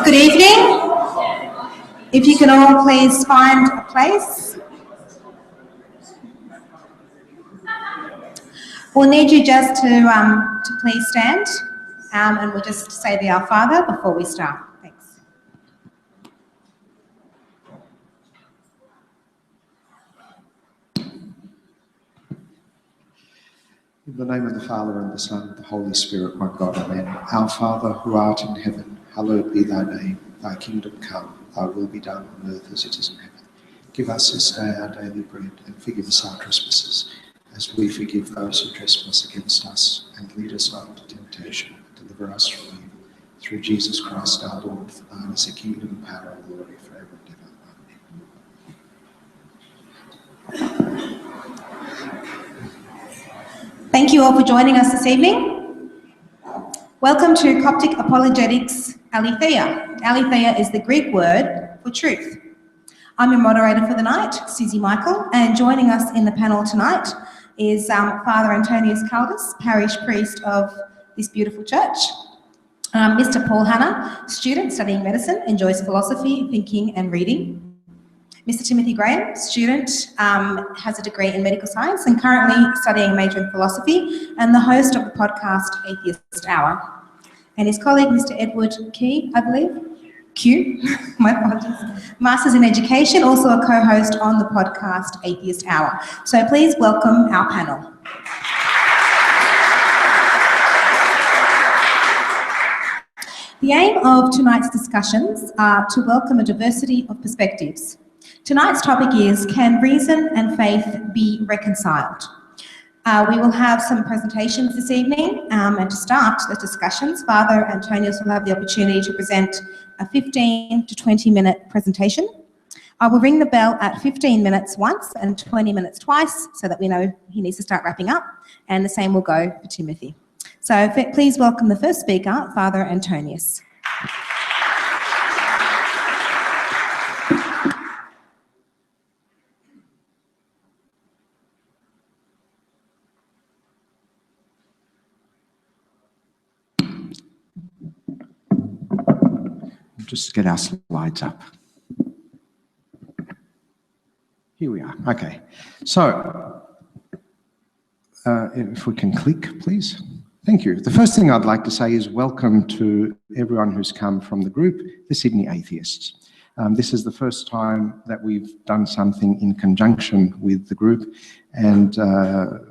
Good evening. If you can all please find a place. We'll need you just to please stand, and we'll just say the Our Father before we start. Thanks. In the name of the Father, and the Son, and the Holy Spirit, one God, amen. Our Father, who art in heaven, hallowed be thy name. Thy kingdom come, thy will be done on earth as it is in heaven. Give us this day our daily bread, and forgive us our trespasses, as we forgive those who trespass against us. And lead us not into temptation, but deliver us from evil. Through Jesus Christ our Lord, for thine is the kingdom, power, and glory forever and ever. Amen. Thank you all for joining us this evening. Welcome to Coptic Apologetics Aletheia. Aletheia is the Greek word for truth. I'm your moderator for the night, Susie Michael, and joining us in the panel tonight is Father Antonius Kaldas, parish priest of this beautiful church. Mr. Paul Hanna, student studying medicine, enjoys philosophy, thinking and reading. Mr. Timothy Graham, student, has a degree in medical science and currently studying a major in philosophy, and the host of the podcast Atheist Hour. And his colleague, Mr. Edward Key, I believe, Q, my apologies, Masters in Education, also a co-host on the podcast Atheist Hour. So please welcome our panel. The aim of tonight's discussions are to welcome a diversity of perspectives. Tonight's topic is, can reason and faith be reconciled? We will have some presentations this evening, and to start the discussions, Father Antonius will have the opportunity to present a 15 to 20 minute presentation. I will ring the bell at 15 minutes once and 20 minutes twice so that we know he needs to start wrapping up, and the same will go for Timothy. So please welcome the first speaker, Father Antonius. Just get our slides up. Here we are. Okay. So, if we can click, please. Thank you. The first thing I'd like to say is welcome to everyone who's come from the group, the Sydney Atheists. This is the first time that we've done something in conjunction with the group, and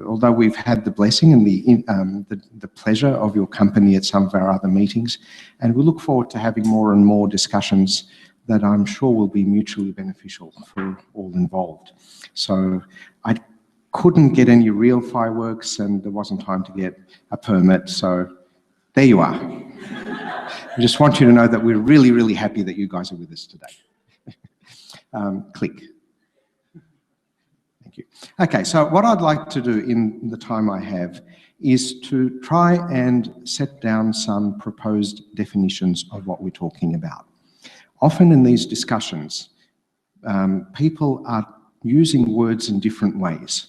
although we've had the blessing and the pleasure of your company at some of our other meetings, and we look forward to having more and more discussions that I'm sure will be mutually beneficial for all involved. So I couldn't get any real fireworks, and there wasn't time to get a permit, so there you are. I just want you to know that we're really, really happy that you guys are with us today. Click. Thank you. Okay, so what I'd like to do in the time I have is to try and set down some proposed definitions of what we're talking about. Often in these discussions, people are using words in different ways,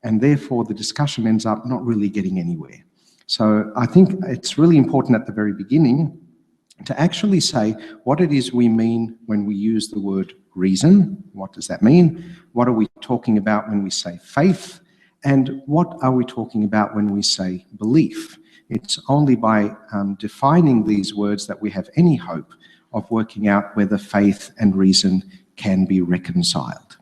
and therefore the discussion ends up not really getting anywhere. So I think it's really important at the very beginning to actually say what it is we mean when we use the word reason. What does that mean? What are we talking about when we say faith? And what are we talking about when we say belief? It's only by defining these words that we have any hope of working out whether faith and reason can be reconciled.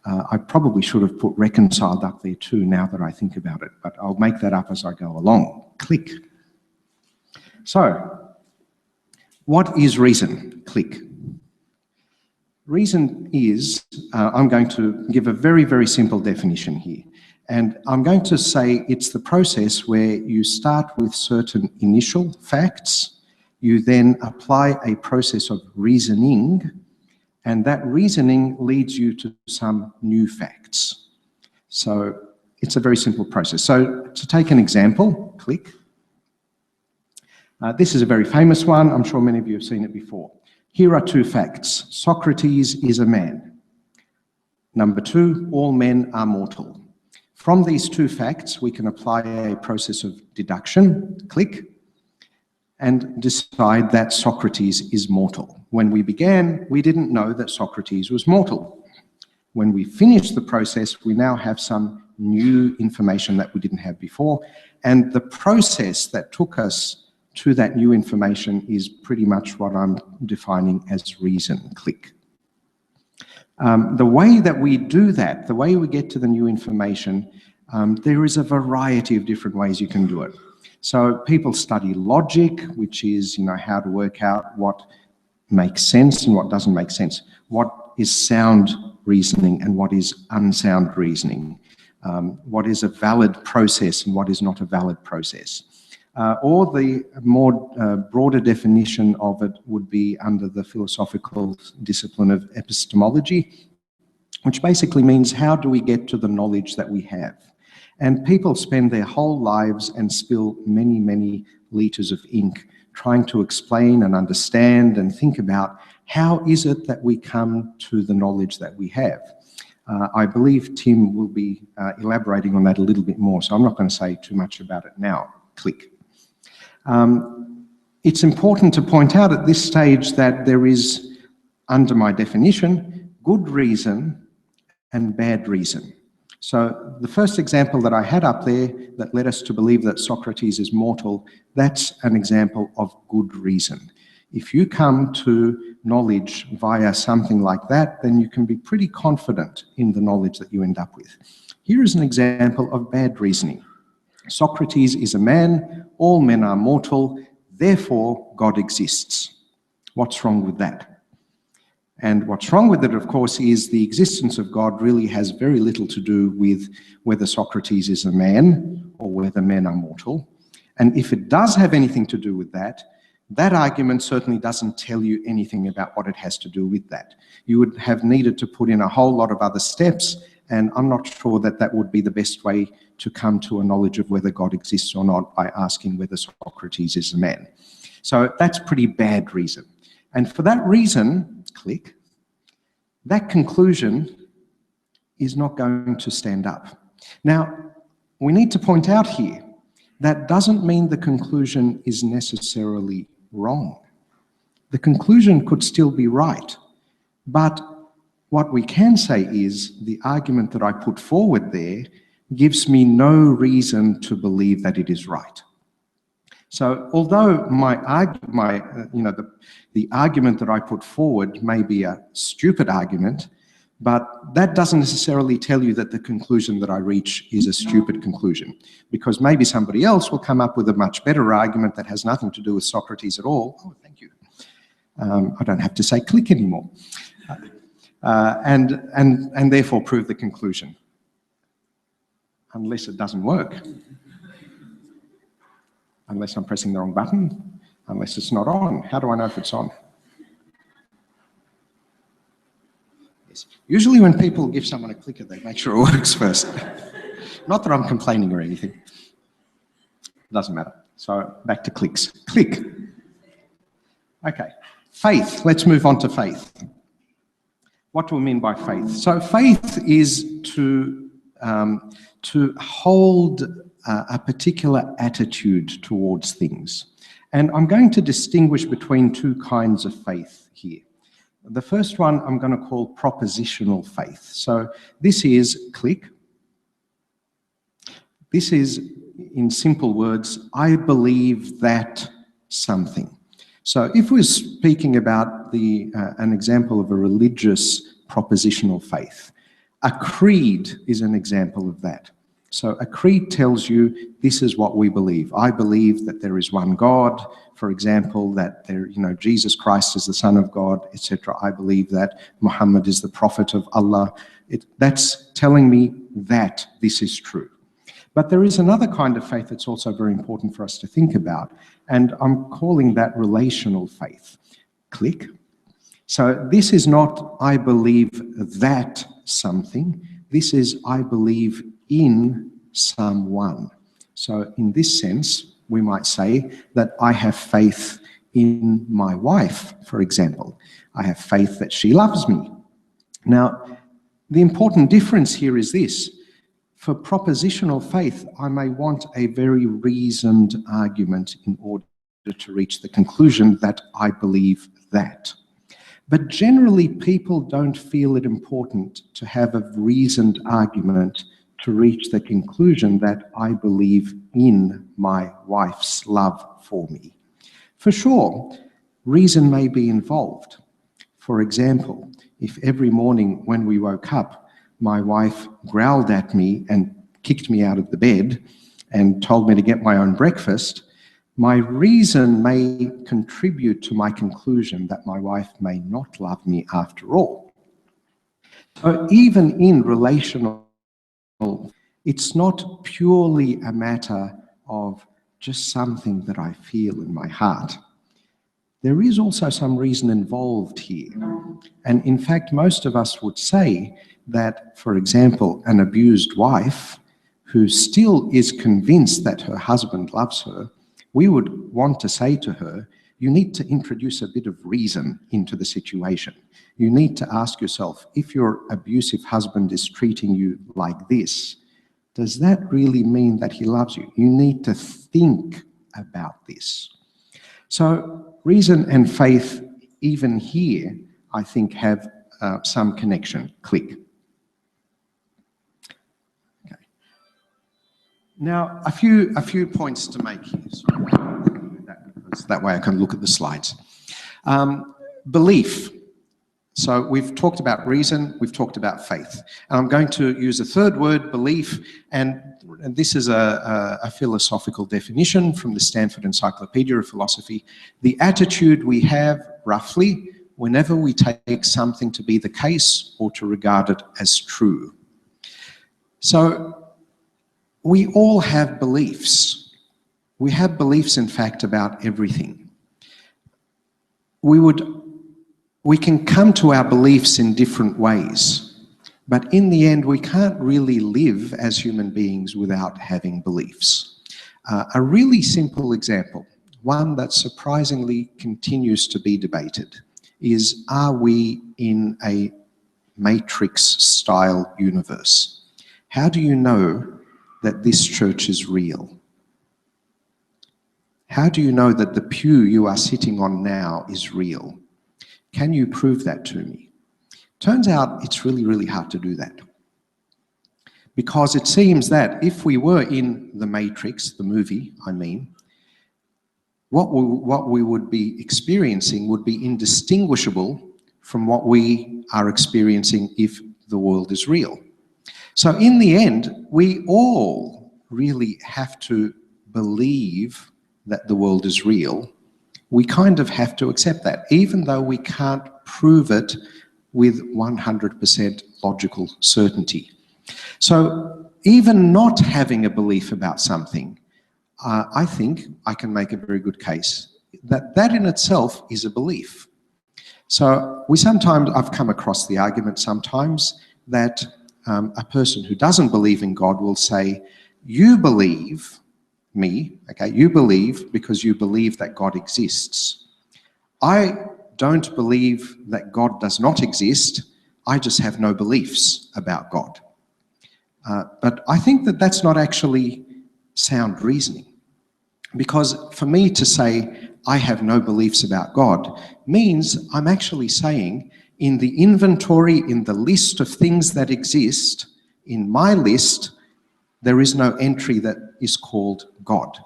I probably should have put reconciled up there too now that I think about it, but I'll make that up as I go along. Click. So, what is reason? Click. Reason is, I'm going to give a very, very simple definition here. And I'm going to say it's the process where you start with certain initial facts, you then apply a process of reasoning, and that reasoning leads you to some new facts. So it's a very simple process. So to take an example, click. This is a very famous one. I'm sure many of you have seen it before. Here are two facts. Socrates is a man. Number two, all men are mortal. From these two facts, we can apply a process of deduction, click, and decide that Socrates is mortal. When we began, we didn't know that Socrates was mortal. When we finished the process, we now have some new information that we didn't have before, and the process that took us to that new information is pretty much what I'm defining as reason, click. The way that we do that, the way we get to the new information, there is a variety of different ways you can do it. So people study logic, which is, how to work out what makes sense and what doesn't make sense. What is sound reasoning and what is unsound reasoning. What is a valid process and what is not a valid process. Or the more broader definition of it would be under the philosophical discipline of epistemology, which basically means how do we get to the knowledge that we have? And people spend their whole lives and spill many, many litres of ink trying to explain and understand and think about how is it that we come to the knowledge that we have. I believe Tim will be elaborating on that a little bit more, so I'm not going to say too much about it now. Click. It's important to point out at this stage that there is, under my definition, good reason and bad reason. So the first example that I had up there that led us to believe that Socrates is mortal, that's an example of good reason. If you come to knowledge via something like that, then you can be pretty confident in the knowledge that you end up with. Here is an example of bad reasoning. Socrates is a man, all men are mortal, therefore God exists. What's wrong with that? And what's wrong with it, of course, is the existence of God really has very little to do with whether Socrates is a man or whether men are mortal. And if it does have anything to do with that, that argument certainly doesn't tell you anything about what it has to do with that. You would have needed to put in a whole lot of other steps, and I'm not sure that that would be the best way to come to a knowledge of whether God exists or not by asking whether Socrates is a man. So that's pretty bad reason. And for that reason, click, that conclusion is not going to stand up. Now, we need to point out here, that doesn't mean the conclusion is necessarily wrong. The conclusion could still be right, but what we can say is the argument that I put forward there gives me no reason to believe that it is right. So although the argument that I put forward may be a stupid argument, but that doesn't necessarily tell you that the conclusion that I reach is a stupid conclusion, because maybe somebody else will come up with a much better argument that has nothing to do with Socrates at all. Oh, thank you. I don't have to say click anymore. And therefore prove the conclusion. Unless it doesn't work. Unless I'm pressing the wrong button, unless it's not on. How do I know if it's on? Yes. Usually when people give someone a clicker, they make sure it works first. Not that I'm complaining or anything. Doesn't matter. So back to clicks. Click. Okay. Faith. Let's move on to faith. What do we mean by faith? So faith is to hold a particular attitude towards things. And I'm going to distinguish between two kinds of faith here. The first one I'm going to call propositional faith. So this is, click. This is, in simple words, I believe that something. So if we're speaking about an example of a religious propositional faith, a creed is an example of that. So a creed tells you this is what we believe. I believe that there is one God, for example, that Jesus Christ is the Son of God, etc. I believe that Muhammad is the Prophet of Allah. That's telling me that this is true. But there is another kind of faith that's also very important for us to think about, and I'm calling that relational faith. Click. So this is not I believe that something. This is I believe in someone. So in this sense, we might say that I have faith in my wife, for example. I have faith that she loves me. Now, the important difference here is this. For propositional faith, I may want a very reasoned argument in order to reach the conclusion that I believe that. But generally, people don't feel it important to have a reasoned argument to reach the conclusion that I believe in my wife's love for me. For sure, reason may be involved. For example, if every morning when we woke up, my wife growled at me and kicked me out of the bed and told me to get my own breakfast, my reason may contribute to my conclusion that my wife may not love me after all. So even in relational, it's not purely a matter of just something that I feel in my heart. There is also some reason involved here. And in fact, most of us would say that, for example, an abused wife who still is convinced that her husband loves her, we would want to say to her, you need to introduce a bit of reason into the situation. You need to ask yourself, if your abusive husband is treating you like this, does that really mean that he loves you? You need to think about this. So reason and faith, even here, I think have some connection. Click. Okay. Now, a few points to make here. Sorry, because that way I can look at the slides. Belief. So we've talked about reason, we've talked about faith. And I'm going to use a third word, belief, and this is a philosophical definition from the Stanford Encyclopedia of Philosophy. The attitude we have, roughly, whenever we take something to be the case or to regard it as true. So we all have beliefs. We have beliefs, in fact, about everything. We can come to our beliefs in different ways, but in the end, we can't really live as human beings without having beliefs. A really simple example, one that surprisingly continues to be debated, is are we in a Matrix-style universe? How do you know that this church is real? How do you know that the pew you are sitting on now is real? Can you prove that to me? Turns out it's really, really hard to do that. Because it seems that if we were in the Matrix, the movie, I mean, what we would be experiencing would be indistinguishable from what we are experiencing if the world is real. So in the end, we all really have to believe that the world is real. We kind of have to accept that, even though we can't prove it with 100% logical certainty. So even not having a belief about something, I think I can make a very good case that that in itself is a belief. So I've come across the argument sometimes that a person who doesn't believe in God will say, you believe me, okay, you believe because you believe that God exists. I don't believe that God does not exist, I just have no beliefs about God. But I think that that's not actually sound reasoning. Because for me to say I have no beliefs about God means I'm actually saying in the inventory, in the list of things that exist, in my list, there is no entry that is called God.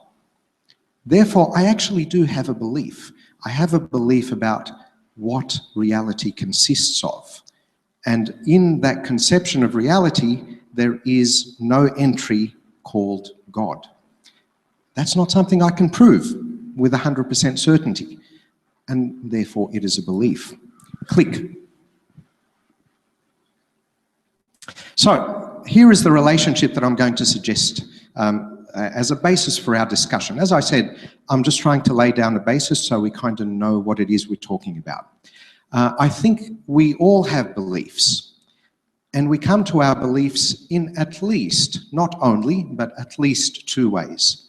Therefore, I actually do have a belief. I have a belief about what reality consists of. And in that conception of reality, there is no entry called God. That's not something I can prove with 100% certainty, and therefore it is a belief. Click. So here is the relationship that I'm going to suggest as a basis for our discussion. As I said, I'm just trying to lay down a basis so we kind of know what it is we're talking about. I think we all have beliefs, and we come to our beliefs in at least, not only, but at least two ways.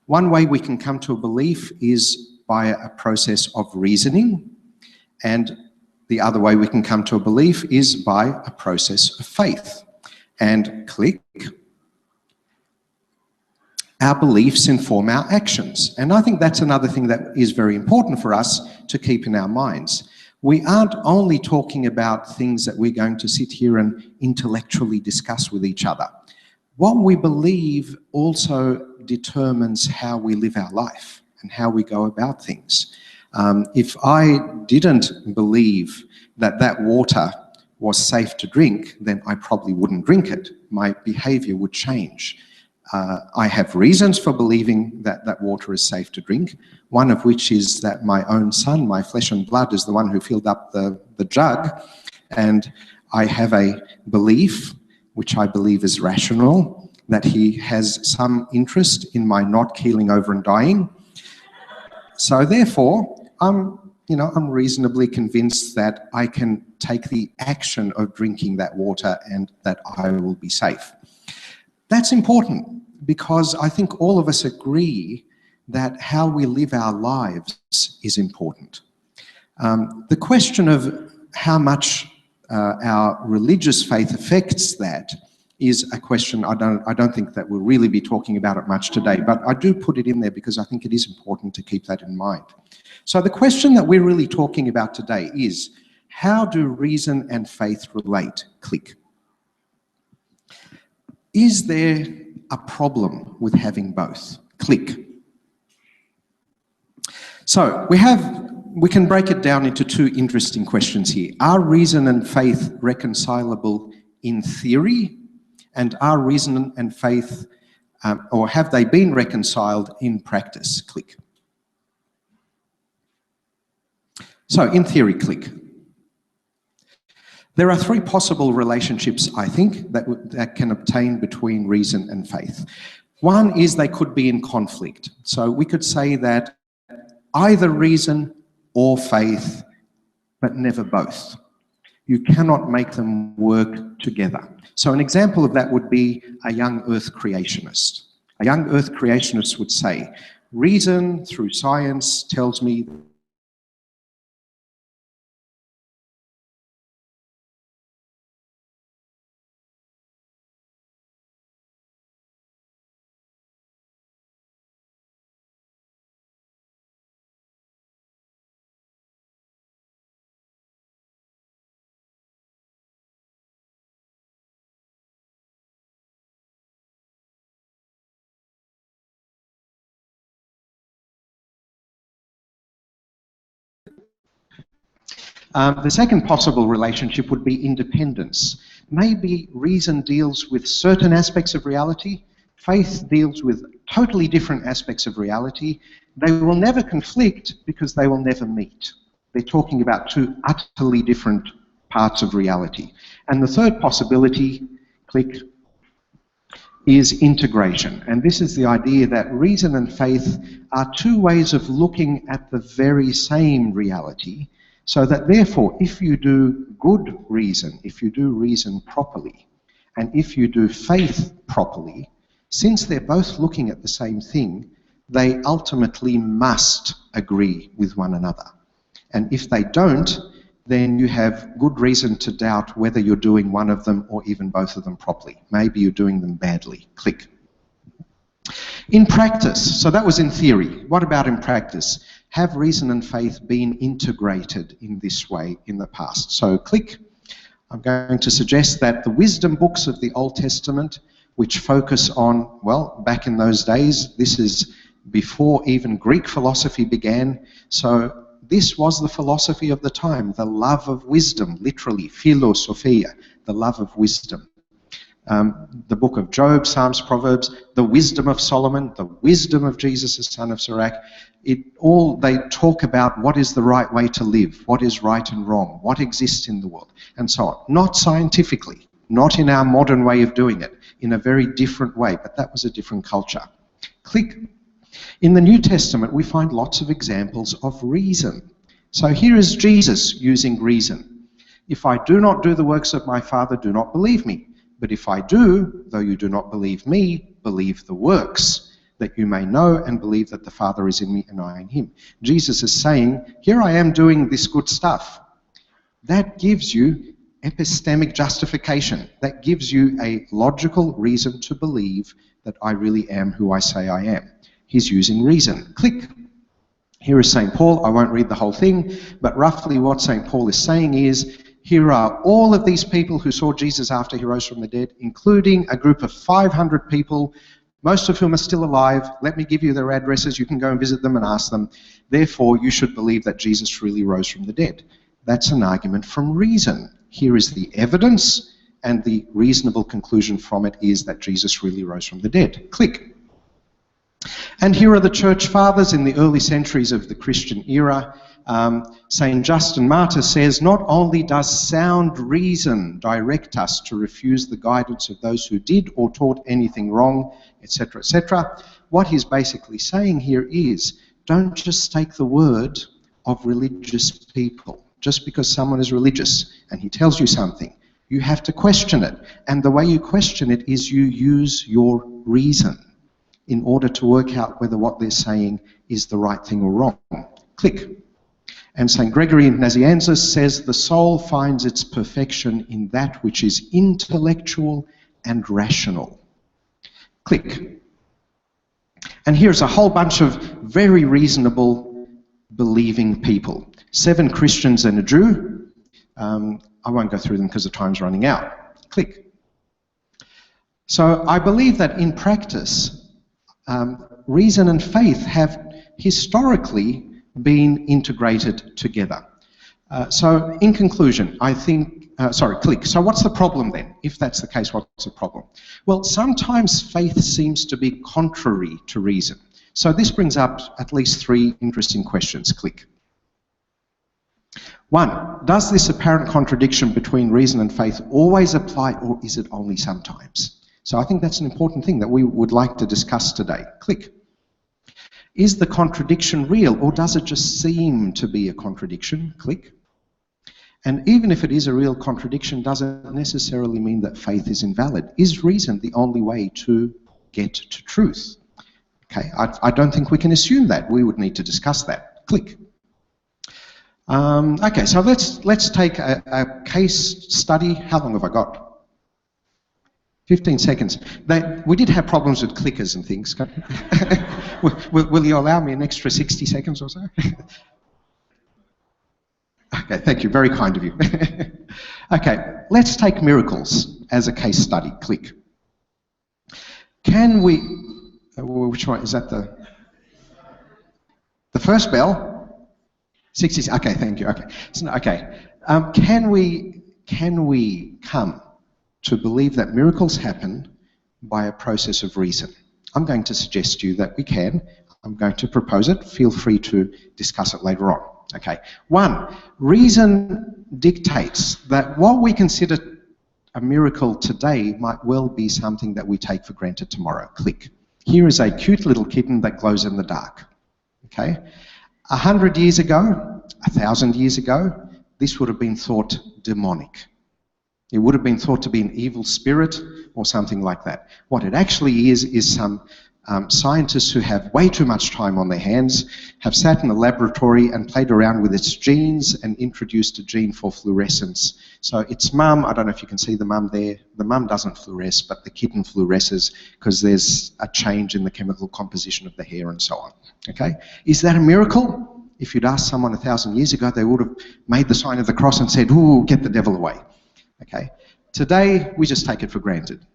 One way we can come to a belief is by a process of reasoning, and the other way we can come to a belief is by a process of faith. And click. Our beliefs inform our actions. And I think that's another thing that is very important for us to keep in our minds. We aren't only talking about things that we're going to sit here and intellectually discuss with each other. What we believe also determines how we live our life and how we go about things. If I didn't believe that that water was safe to drink, then I probably wouldn't drink it. My behavior would change. I have reasons for believing that that water is safe to drink, one of which is that my own son, my flesh and blood, is the one who filled up the jug, and I have a belief, which I believe is rational, that he has some interest in my not keeling over and dying. So therefore, I'm reasonably convinced that I can take the action of drinking that water and that I will be safe. That's important because I think all of us agree that how we live our lives is important. The question of how much our religious faith affects that is a question I don't think that we'll really be talking about it much today, but I do put it in there because I think it is important to keep that in mind. So the question that we're really talking about today is, how do reason and faith relate? Click. Is there a problem with having both? Click. So we can break it down into two interesting questions here. Are reason and faith reconcilable in theory? And are reason and faith, or have they been reconciled in practice? Click. So in theory, click. There are three possible relationships, I think, that can obtain between reason and faith. One is they could be in conflict. So we could say that either reason or faith, but never both. You cannot make them work together. So an example of that would be a young earth creationist. A young earth creationist would say, reason through science tells me the second possible relationship would be independence. Maybe reason deals with certain aspects of reality, faith deals with totally different aspects of reality. They will never conflict because they will never meet. They're talking about two utterly different parts of reality. And the third possibility, click, is integration. And this is the idea that reason and faith are two ways of looking at the very same reality, So that therefore, if you do good reason, if you do reason properly, and if you do faith properly, since they're both looking at the same thing, they ultimately must agree with one another. And if they don't, then you have good reason to doubt whether you're doing one of them or even both of them properly. Maybe you're doing them badly. Click. In practice, so that was in theory. What about in practice? Have reason and faith been integrated in this way in the past? So click. I'm going to suggest that the wisdom books of the Old Testament, which focus on, well, back in those days, this is before even Greek philosophy began, so this was the philosophy of the time, the love of wisdom, literally, philosophia, the love of wisdom. The book of Job, Psalms, Proverbs, the wisdom of Solomon, the wisdom of Jesus, the son of Sirach, they talk about what is the right way to live, what is right and wrong, what exists in the world, and so on. Not scientifically, not in our modern way of doing it, in a very different way, but that was a different culture. Click. In the New Testament, we find lots of examples of reason. So here is Jesus using reason. If I do not do the works of my Father, do not believe me. But if I do, though you do not believe me, believe the works, that you may know and believe that the Father is in me and I in him. Jesus is saying, here I am doing this good stuff. That gives you epistemic justification. That gives you a logical reason to believe that I really am who I say I am. He's using reason. Click. Here is St. Paul. I won't read the whole thing, but roughly what St. Paul is saying is, here are all of these people who saw Jesus after he rose from the dead, including a group of 500 people, most of whom are still alive. Let me give you their addresses. You can go and visit them and ask them. Therefore, you should believe that Jesus really rose from the dead. That's an argument from reason. Here is the evidence, and the reasonable conclusion from it is that Jesus really rose from the dead. Click. And here are the church fathers in the early centuries of the Christian era. St. Justin Martyr says, not only does sound reason direct us to refuse the guidance of those who did or taught anything wrong, etc., etc. What he's basically saying here is, don't just take the word of religious people. Just because someone is religious and he tells you something, you have to question it. And the way you question it is you use your reason in order to work out whether what they're saying is the right thing or wrong. Click. And St. Gregory Nazianzus says, the soul finds its perfection in that which is intellectual and rational. Click. And here's a whole bunch of very reasonable believing people. 7 Christians and a Jew. I won't go through them because the time's running out. Click. So I believe that in practice, reason and faith have historically been integrated together. So in conclusion, I think, click. So what's the problem then? If that's the case, what's the problem? Well, sometimes faith seems to be contrary to reason. So this brings up at least 3 interesting questions. Click. 1, does this apparent contradiction between reason and faith always apply, or is it only sometimes? So I think that's an important thing that we would like to discuss today. Click. Is the contradiction real, or does it just seem to be a contradiction? Click. And even if it is a real contradiction, doesn't necessarily mean that faith is invalid. Is reason the only way to get to truth? Okay, I don't think we can assume that. We would need to discuss that. Click. Okay, so let's take a case study. How long have I got? 15 seconds. We did have problems with clickers and things. Will you allow me an extra 60 seconds or so? Okay, thank you. Very kind of you. Okay, let's take miracles as a case study. Click. Can we... which one? Is that the first bell? 60. Okay, thank you. Okay. So, okay. Can we come to believe that miracles happen by a process of reason? I'm going to suggest to you that we can. I'm going to propose it. Feel free to discuss it later on. Okay. 1, reason dictates that what we consider a miracle today might well be something that we take for granted tomorrow. Click. Here is a cute little kitten that glows in the dark. Okay. 100 years ago, 1,000 years ago, this would have been thought demonic. It would have been thought to be an evil spirit or something like that. What it actually is some scientists who have way too much time on their hands have sat in a laboratory and played around with its genes and introduced a gene for fluorescence. So its mum, I don't know if you can see the mum there, the mum doesn't fluoresce, but the kitten fluoresces because there's a change in the chemical composition of the hair and so on. Okay? Is that a miracle? If you'd asked someone 1,000 years ago, they would have made the sign of the cross and said, "Ooh, get the devil away." Okay? Today, we just take it for granted.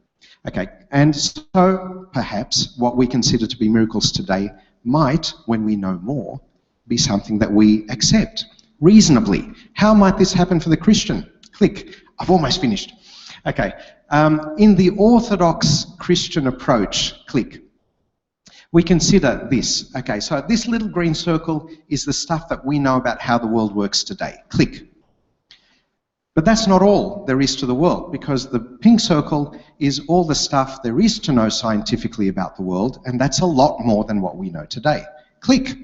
Okay, and so perhaps what we consider to be miracles today might, when we know more, be something that we accept reasonably. How might this happen for the Christian? Click. I've almost finished. Okay, in the Orthodox Christian approach, click, we consider this. Okay, so this little green circle is the stuff that we know about how the world works today. Click. But that's not all there is to the world, because the pink circle is all the stuff there is to know scientifically about the world, and that's a lot more than what we know today. Click.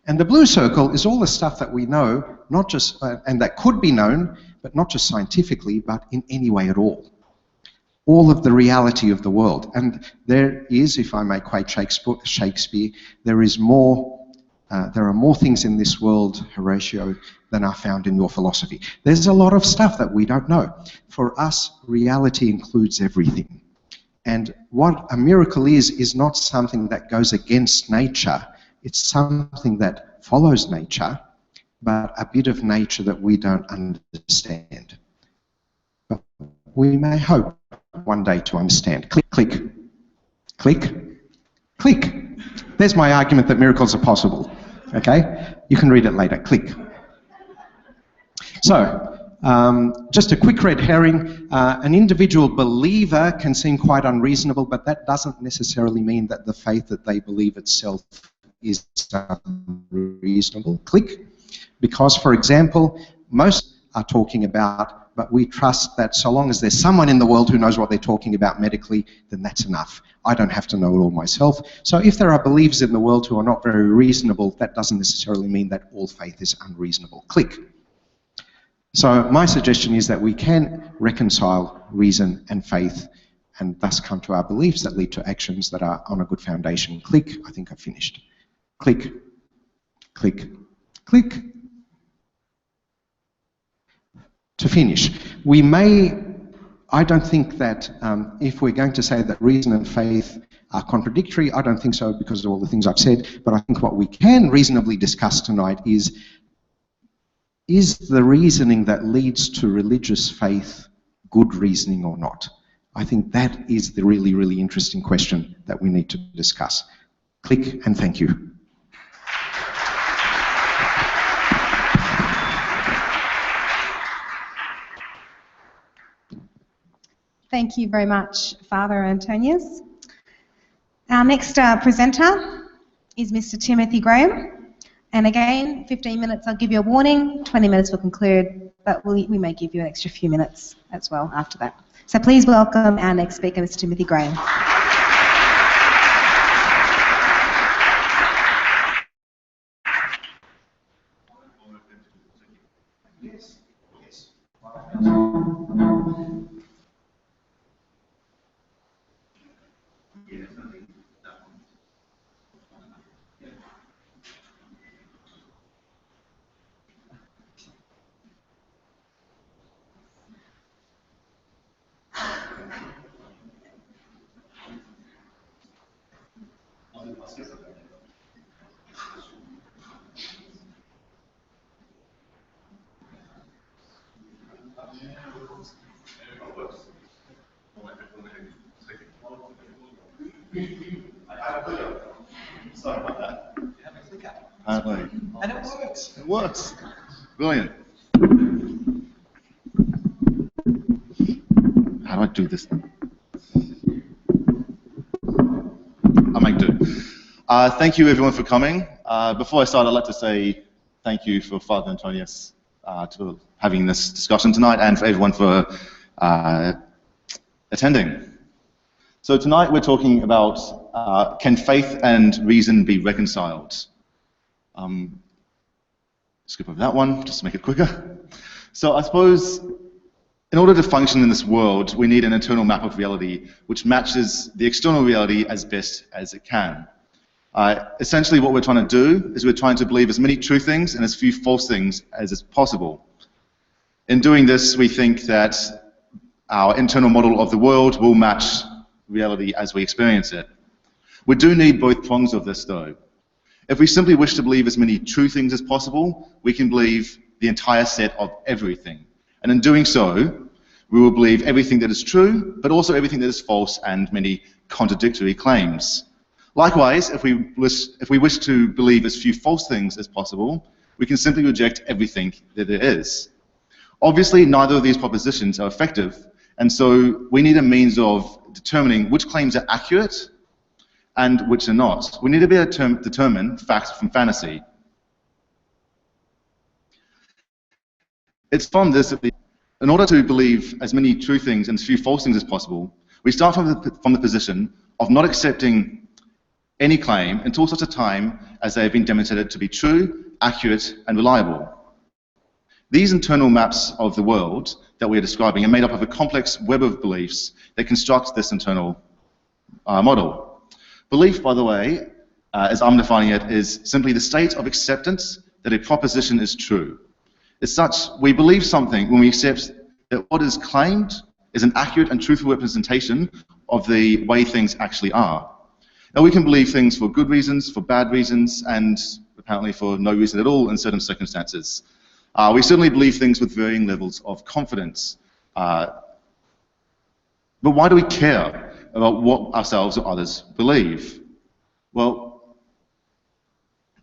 And the blue circle is all the stuff that we know, not just, and that could be known, but not just scientifically, but in any way at all. All of the reality of the world. And there is, if I may quote Shakespeare, there are more things in this world, Horatio, than are found in your philosophy. There's a lot of stuff that we don't know. For us, reality includes everything. And what a miracle is not something that goes against nature. It's something that follows nature, but a bit of nature that we don't understand. But we may hope one day to understand. Click, click, click, click. There's my argument that miracles are possible. Okay? You can read it later. Click. So, just a quick red herring. An individual believer can seem quite unreasonable, but that doesn't necessarily mean that the faith that they believe itself is unreasonable. Click. Because, for example, most are talking about, but we trust that so long as there's someone in the world who knows what they're talking about medically, then that's enough. I don't have to know it all myself. So if there are believers in the world who are not very reasonable, that doesn't necessarily mean that all faith is unreasonable. Click. So my suggestion is that we can reconcile reason and faith and thus come to our beliefs that lead to actions that are on a good foundation. Click. I think I've finished. Click. Click. Click. To finish, we may, I don't think that if we're going to say that reason and faith are contradictory, I don't think so because of all the things I've said, but I think what we can reasonably discuss tonight is the reasoning that leads to religious faith good reasoning or not? I think that is the really, really interesting question that we need to discuss. Click and thank you. Thank you very much, Father Antonius. Our next presenter is Mr. Timothy Graham. And again, 15 minutes, I'll give you a warning, 20 minutes will conclude, but we may give you an extra few minutes as well after that. So please welcome our next speaker, Mr. Timothy Graham. Yes. Sorry about that. Apparently. And it works. It works. Brilliant. How do I do this then? I might do. Thank you everyone for coming. Before I start, I'd like to say thank you for Father Antonius for having this discussion tonight and for everyone for attending. So tonight we're talking about can faith and reason be reconciled? skip over that one, just to make it quicker. So I suppose in order to function in this world, we need an internal map of reality which matches the external reality as best as it can. Essentially what we're trying to do is we're trying to believe as many true things and as few false things as is possible. In doing this, we think that our internal model of the world will match reality as we experience it. We do need both prongs of this though. If we simply wish to believe as many true things as possible, we can believe the entire set of everything. And in doing so, we will believe everything that is true, but also everything that is false and many contradictory claims. Likewise, if we wish to believe as few false things as possible, we can simply reject everything that there is. Obviously, neither of these propositions are effective, and so we need a means of determining which claims are accurate and which are not. We need to be able to determine fact from fantasy. It's from this that in order to believe as many true things and as few false things as possible, we start from the position of not accepting any claim until such a time as they have been demonstrated to be true, accurate, and reliable. These internal maps of the world that we are describing are made up of a complex web of beliefs that construct this internal model. Belief, by the way, as I'm defining it, is simply the state of acceptance that a proposition is true. As such, we believe something when we accept that what is claimed is an accurate and truthful representation of the way things actually are. Now, we can believe things for good reasons, for bad reasons, and apparently for no reason at all in certain circumstances. We certainly believe things with varying levels of confidence. But why do we care about what ourselves or others believe? Well,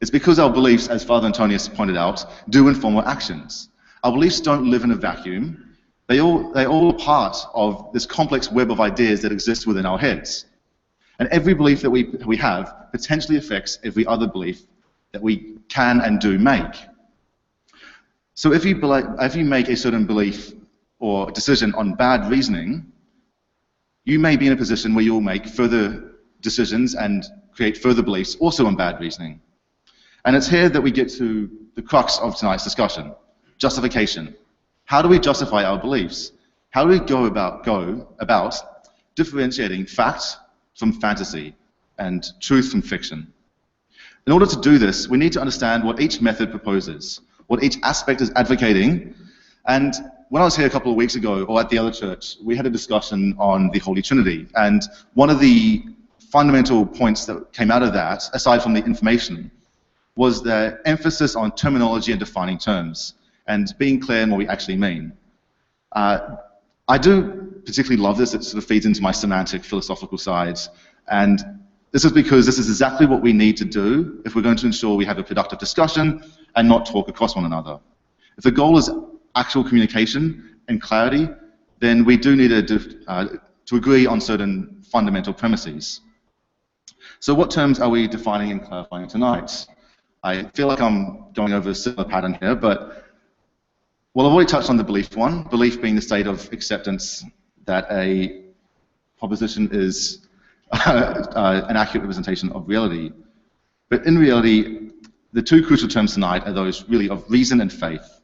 it's because our beliefs, as Father Antonius pointed out, do inform our actions. Our beliefs don't live in a vacuum. They're all part of this complex web of ideas that exists within our heads. And every belief that we have potentially affects every other belief that we can and do make. So if you make a certain belief or decision on bad reasoning, you may be in a position where you'll make further decisions and create further beliefs also on bad reasoning. And it's here that we get to the crux of tonight's discussion, justification. How do we justify our beliefs? How do we go about differentiating fact from fantasy and truth from fiction? In order to do this, we need to understand what each method proposes, what each aspect is advocating. And when I was here a couple of weeks ago, or at the other church, we had a discussion on the Holy Trinity. And one of the fundamental points that came out of that, aside from the information, was the emphasis on terminology and defining terms, and being clear in what we actually mean. I do particularly love this. It sort of feeds into my semantic, philosophical sides. And this is because this is exactly what we need to do if we're going to ensure we have a productive discussion and not talk across one another. If the goal is actual communication and clarity, then we do need to agree on certain fundamental premises. So what terms are we defining and clarifying tonight? I feel like I'm going over a similar pattern here, but well, I've already touched on the belief one, belief being the state of acceptance that a proposition is an accurate representation of reality. But in reality, the two crucial terms tonight are those really of reason and faith.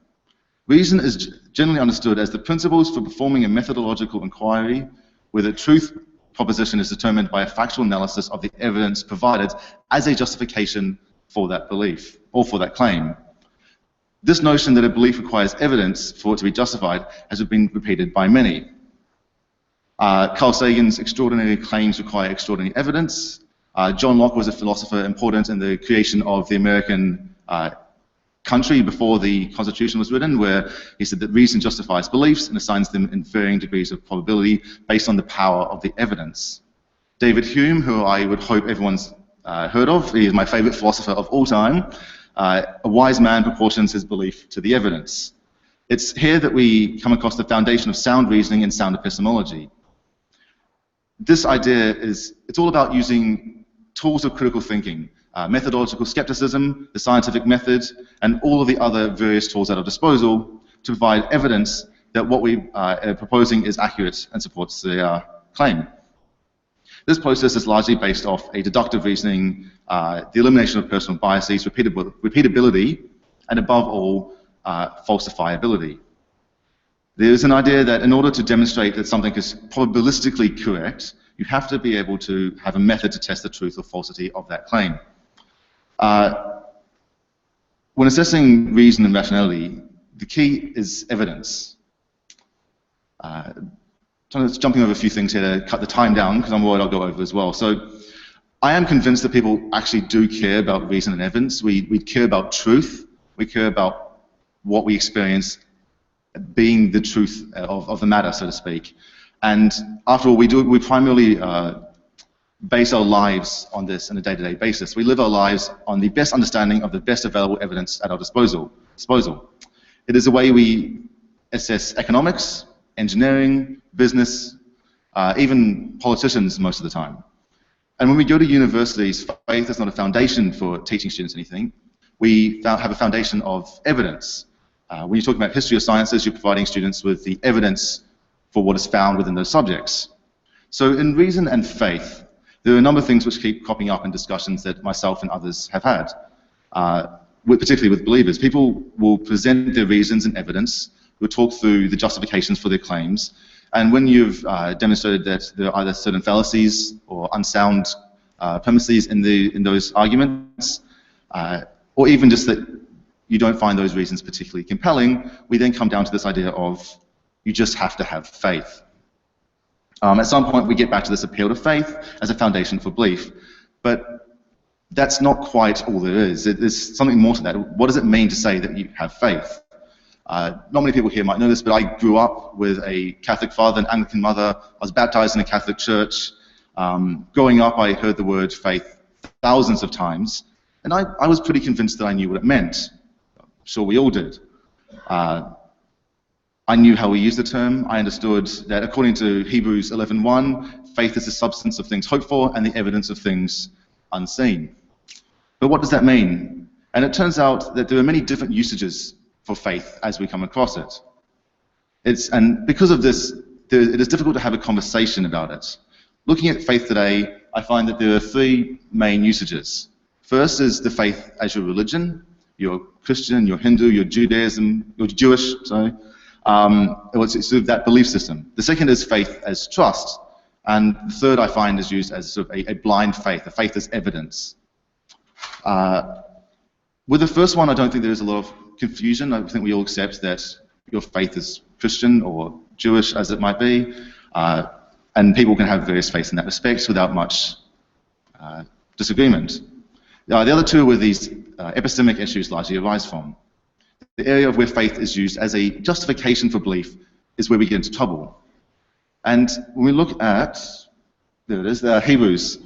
Reason is generally understood as the principles for performing a methodological inquiry where the truth proposition is determined by a factual analysis of the evidence provided as a justification for that belief or for that claim. This notion that a belief requires evidence for it to be justified has been repeated by many. Carl Sagan's extraordinary claims require extraordinary evidence. John Locke was a philosopher important in the creation of the American country before the Constitution was written, where he said that reason justifies beliefs and assigns them in varying degrees of probability based on the power of the evidence. David Hume, who I would hope everyone's heard of, he is my favorite philosopher of all time. A wise man proportions his belief to the evidence. It's here that we come across the foundation of sound reasoning and sound epistemology. This idea is, it's all about using tools of critical thinking, methodological skepticism, the scientific method, and all of the other various tools at our disposal to provide evidence that what we are proposing is accurate and supports the claim. This process is largely based off a deductive reasoning, the elimination of personal biases, repeatability, and above all, falsifiability. There's an idea that in order to demonstrate that something is probabilistically correct, you have to be able to have a method to test the truth or falsity of that claim. When assessing reason and rationality, the key is evidence. Jumping over a few things here to cut the time down, because I'm worried I'll go over as well. So I am convinced that people actually do care about reason and evidence. We care about truth. We care about what we experience being the truth of the matter, so to speak. And after all, we primarily base our lives on this on a day-to-day basis. We live our lives on the best understanding of the best available evidence at our disposal. It is a way we assess economics, engineering, business, even politicians most of the time. And when we go to universities, faith is not a foundation for teaching students anything. We have a foundation of evidence. When you're talking about history or sciences, you're providing students with the evidence for what is found within those subjects. So in reason and faith, there are a number of things which keep cropping up in discussions that myself and others have had, particularly with believers. People will present their reasons and evidence, will talk through the justifications for their claims, and when you've demonstrated that there are either certain fallacies or unsound premises in those arguments, or even just that you don't find those reasons particularly compelling, we then come down to this idea of you just have to have faith. At some point we get back to this appeal to faith as a foundation for belief, but that's not quite all there is. There's something more to that. What does it mean to say that you have faith? Not many people here might know this, but I grew up with a Catholic father and Anglican mother. I was baptized in a Catholic church. Growing up, I heard the word faith thousands of times, and I was pretty convinced that I knew what it meant. I'm sure we all did. I knew how we used the term. I understood that according to Hebrews 11:1, faith is the substance of things hoped for and the evidence of things unseen. But what does that mean? And it turns out that there are many different usages for faith as we come across it. And because of this, it is difficult to have a conversation about it. Looking at faith today, I find that there are three main usages. First is the faith as your religion. You're Christian, you're Hindu, you're Judaism, you're Jewish, sorry. It's sort of that belief system. The second is faith as trust. And the third I find is used as sort of a blind faith, a faith as evidence. With the first one, I don't think there is a lot of confusion. I think we all accept that your faith is Christian or Jewish, as it might be, and people can have various faiths in that respect without much disagreement. The other two are where these epistemic issues largely arise from. The area of where faith is used as a justification for belief is where we get into trouble. And when we look at, there it is, Hebrews.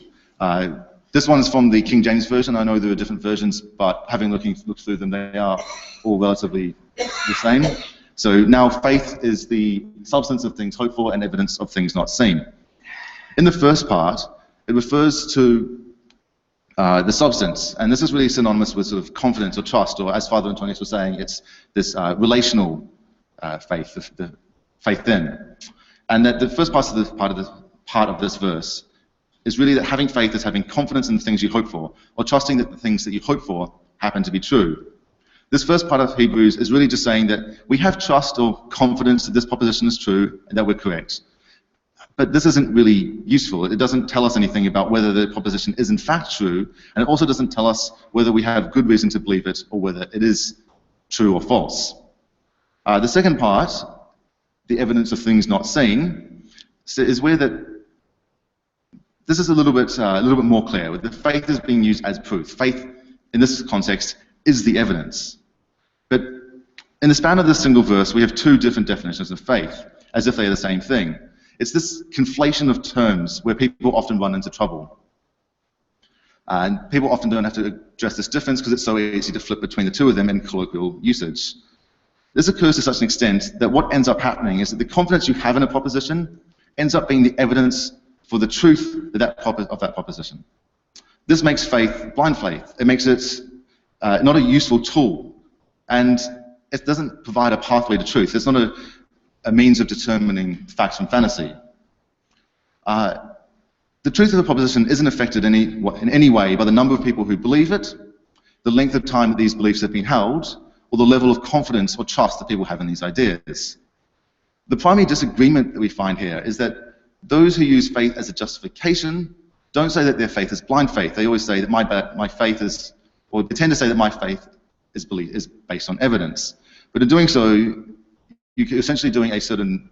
This one is from the King James Version. I know there are different versions, but having looked through them, they are all relatively the same. So now faith is the substance of things hoped for and evidence of things not seen. In the first part, it refers to the substance, and this is really synonymous with sort of confidence or trust, or as Father Antonius was saying, it's this relational faith, the faith in. And that the first part of this verse is really that having faith is having confidence in the things you hope for, or trusting that the things that you hope for happen to be true. This first part of Hebrews is really just saying that we have trust or confidence that this proposition is true and that we're correct. But this isn't really useful. It doesn't tell us anything about whether the proposition is in fact true, and it also doesn't tell us whether we have good reason to believe it or whether it is true or false. The second part, the evidence of things not seen, is where this is a little bit more clear. The faith is being used as proof. Faith, in this context, is the evidence. But in the span of this single verse, we have two different definitions of faith, as if they are the same thing. It's this conflation of terms where people often run into trouble. And people often don't have to address this difference because it's so easy to flip between the two of them in colloquial usage. This occurs to such an extent that what ends up happening is that the confidence you have in a proposition ends up being the evidence for the truth of that proposition. This makes faith blind faith. It makes it not a useful tool, and it doesn't provide a pathway to truth. It's not a means of determining facts from fantasy. The truth of the proposition isn't affected in any way by the number of people who believe it, the length of time that these beliefs have been held, or the level of confidence or trust that people have in these ideas. The primary disagreement that we find here is that those who use faith as a justification don't say that their faith is blind faith. They always say that my faith is, or they tend to say that my faith is based on evidence. But in doing so, you're essentially doing a certain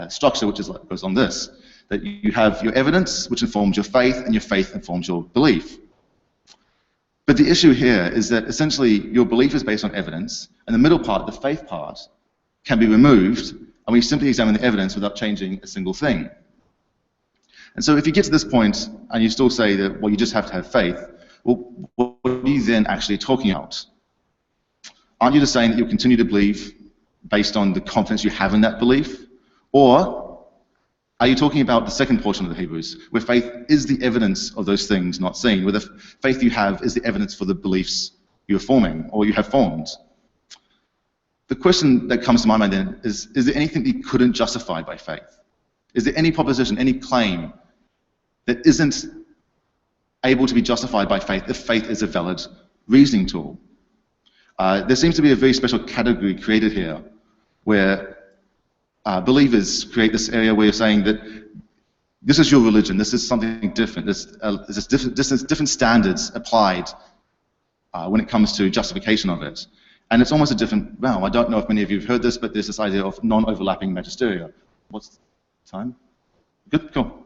structure which goes on this, that you have your evidence which informs your faith, and your faith informs your belief. But the issue here is that essentially your belief is based on evidence, and the middle part, the faith part, can be removed, and we simply examine the evidence without changing a single thing. And so if you get to this point and you still say that, well, you just have to have faith, well, what are you then actually talking about? Aren't you just saying that you'll continue to believe based on the confidence you have in that belief? Or are you talking about the second portion of the Hebrews, where faith is the evidence of those things not seen, where the faith you have is the evidence for the beliefs you're forming, or you have formed? The question that comes to my mind then is there anything that you couldn't justify by faith? Is there any proposition, any claim that isn't able to be justified by faith if faith is a valid reasoning tool? There seems to be a very special category created here where believers create this area where you're saying that this is your religion, this is something different, there's different standards applied when it comes to justification of it. And it's almost a different realm. I don't know if many of you have heard this, but there's this idea of non-overlapping magisteria. What's the time? Good? Cool.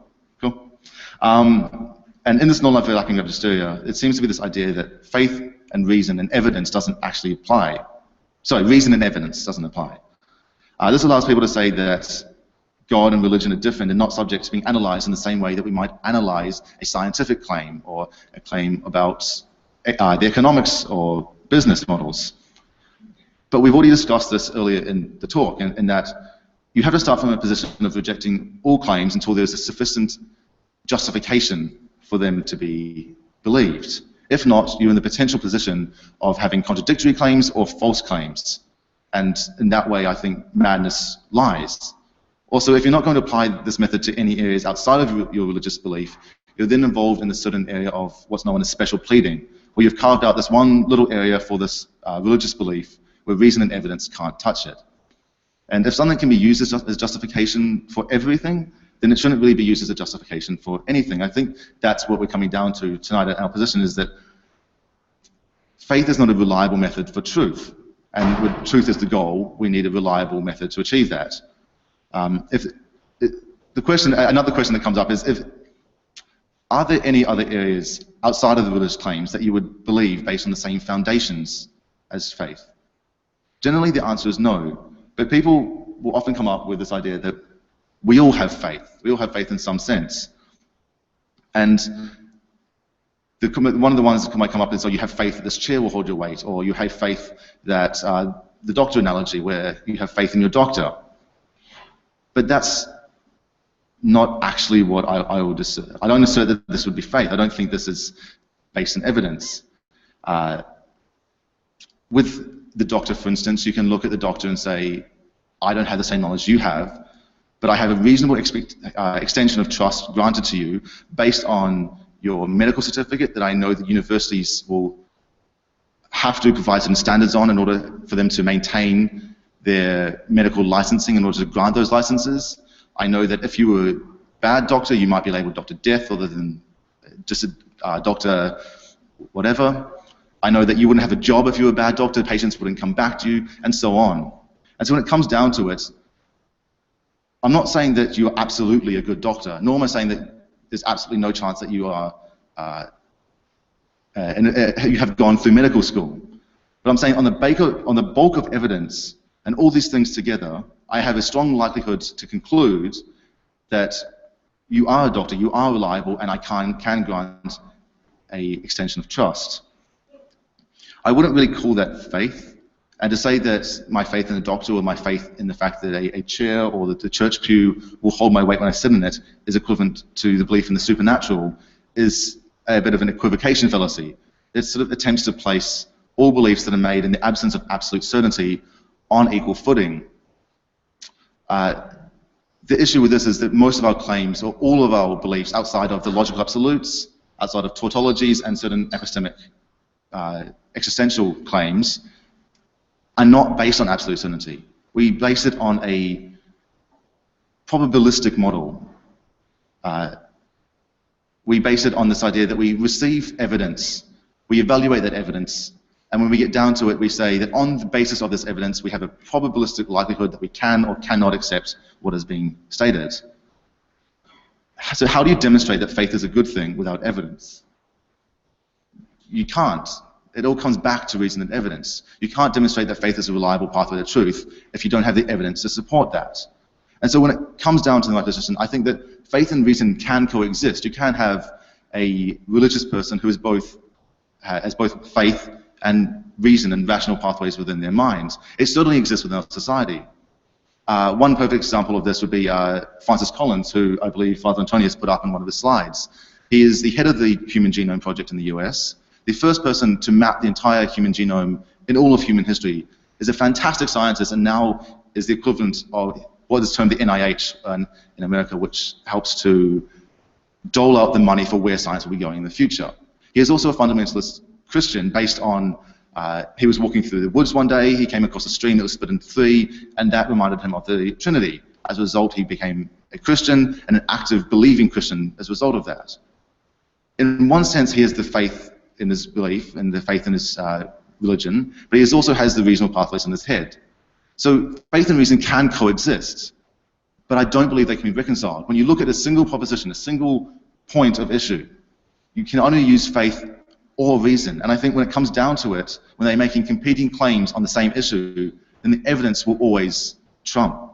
And in this non-overlapping magisteria, it seems to be this idea that faith and reason and evidence doesn't actually apply. Sorry, reason and evidence doesn't apply. This allows people to say that God and religion are different and not subject to being analyzed in the same way that we might analyze a scientific claim or a claim about the economics or business models. But we've already discussed this earlier in the talk, in that you have to start from a position of rejecting all claims until there's a sufficient justification for them to be believed. If not, you're in the potential position of having contradictory claims or false claims. And in that way, I think madness lies. Also, if you're not going to apply this method to any areas outside of your religious belief, you're then involved in a certain area of what's known as special pleading, where you've carved out this one little area for this religious belief where reason and evidence can't touch it. And if something can be used as justification for everything, then it shouldn't really be used as a justification for anything. I think that's what we're coming down to tonight at our position, is that faith is not a reliable method for truth. And when truth is the goal, we need a reliable method to achieve that. Another question that comes up is, are there any other areas outside of the religious claims that you would believe based on the same foundations as faith? Generally, the answer is no. But people will often come up with this idea that we all have faith. We all have faith in some sense. And one of the ones that might come up is, oh, you have faith that this chair will hold your weight, or you have faith that the doctor analogy, where you have faith in your doctor. But that's not actually what I would assert. I don't assert that this would be faith. I don't think this is based on evidence. With the doctor, for instance, you can look at the doctor and say, I don't have the same knowledge you have, but I have a reasonable extension of trust granted to you based on your medical certificate that I know that universities will have to provide some standards on in order for them to maintain their medical licensing in order to grant those licenses. I know that if you were a bad doctor, you might be labeled Dr. Death rather than just a doctor whatever. I know that you wouldn't have a job if you were a bad doctor, patients wouldn't come back to you, and so on. And so when it comes down to it, I'm not saying that you're absolutely a good doctor, nor am I saying that there's absolutely no chance that you are you have gone through medical school. But I'm saying on the bulk of evidence and all these things together, I have a strong likelihood to conclude that you are a doctor, you are reliable, and I can grant an extension of trust. I wouldn't really call that faith, and to say that my faith in a doctor or my faith in the fact that a chair or that the church pew will hold my weight when I sit in it is equivalent to the belief in the supernatural is a bit of an equivocation fallacy. It sort of attempts to place all beliefs that are made in the absence of absolute certainty on equal footing. The issue with this is that most of our claims, or all of our beliefs outside of the logical absolutes, outside of tautologies and certain epistemic existential claims, are not based on absolute certainty. We base it on a probabilistic model. We base it on this idea that we receive evidence, we evaluate that evidence, and when we get down to it, we say that on the basis of this evidence, we have a probabilistic likelihood that we can or cannot accept what is being stated. So how do you demonstrate that faith is a good thing without evidence? You can't. It all comes back to reason and evidence. You can't demonstrate that faith is a reliable pathway to truth if you don't have the evidence to support that. And so when it comes down to my position, I think that faith and reason can coexist. You can have a religious person who is has both faith and reason and rational pathways within their minds. It certainly exists within our society. One perfect example of this would be Francis Collins, who I believe Father Antonius put up in one of his slides. He is the head of the Human Genome Project in the US, the first person to map the entire human genome in all of human history, is a fantastic scientist and now is the equivalent of what is termed the NIH in America, which helps to dole out the money for where science will be going in the future. He is also a fundamentalist Christian based on, he was walking through the woods one day, he came across a stream that was split into three, and that reminded him of the Trinity. As a result, he became a Christian and an active believing Christian as a result of that. In one sense, he has the faith in his belief and the faith in his religion, but he also has the reasonable pathways in his head. So faith and reason can coexist, but I don't believe they can be reconciled. When you look at a single proposition, a single point of issue, you can only use faith or reason. And I think when it comes down to it, when they're making competing claims on the same issue, then the evidence will always trump.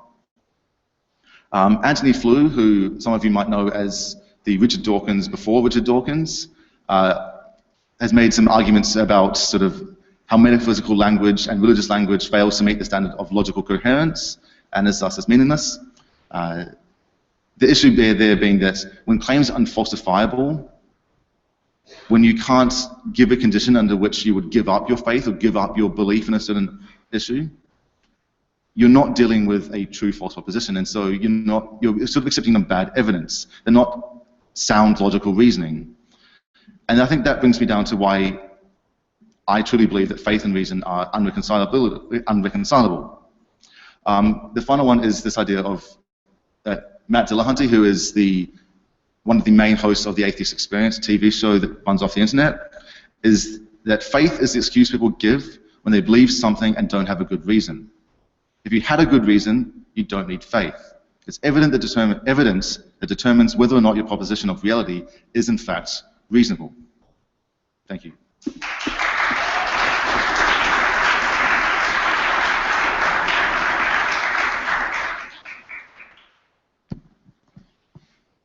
Anthony Flew, who some of you might know as the Richard Dawkins before Richard Dawkins, has made some arguments about sort of how metaphysical language and religious language fails to meet the standard of logical coherence and is thus meaningless. The issue there being that when claims are unfalsifiable, when you can't give a condition under which you would give up your faith or give up your belief in a certain issue, you're not dealing with a true-false proposition, and so you're sort of accepting them bad evidence. They're not sound logical reasoning. And I think that brings me down to why I truly believe that faith and reason are unreconcilable. The final one is this idea of Matt Dillahunty, who is one of the main hosts of the Atheist Experience, a TV show that runs off the internet, is that faith is the excuse people give when they believe something and don't have a good reason. If you had a good reason, you don't need faith. It's evidence that determines whether or not your proposition of reality is in fact reasonable. Thank you.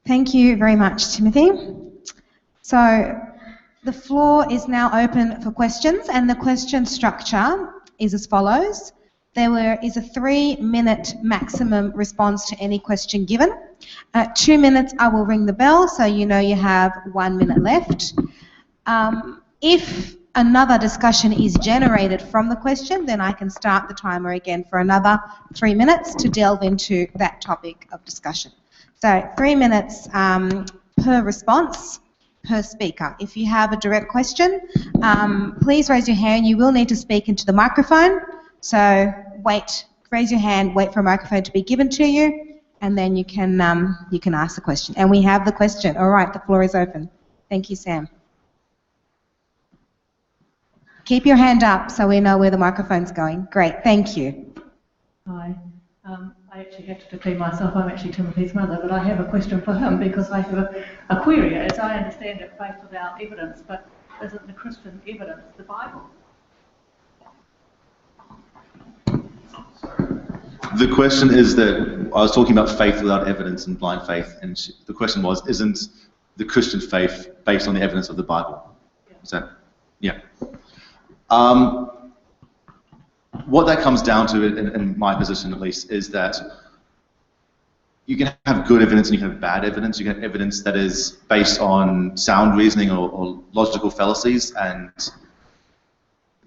Thank you very much, Timothy. So the floor is now open for questions, and the question structure is as follows. There is a 3-minute maximum response to any question given. At 2 minutes, I will ring the bell, so you know you have 1 minute left. If another discussion is generated from the question, then I can start the timer again for another 3 minutes to delve into that topic of discussion. So 3 minutes per response, per speaker. If you have a direct question, please raise your hand. You will need to speak into the microphone. So raise your hand, wait for a microphone to be given to you, and then you can ask the question. And we have the question. All right, the floor is open. Thank you, Sam. Keep your hand up so we know where the microphone's going. Great, thank you. Hi. I actually had to declare myself. I'm actually Timothy's mother, but I have a question for him because I have a query. As I understand it, faith without evidence, but isn't the Christian evidence the Bible? The question is that I was talking about faith without evidence and blind faith, and the question was, isn't the Christian faith based on the evidence of the Bible? Yeah. Is that, yeah. What that comes down to, in my position at least, is that you can have good evidence and you can have bad evidence. You can have evidence that is based on sound reasoning or logical fallacies, and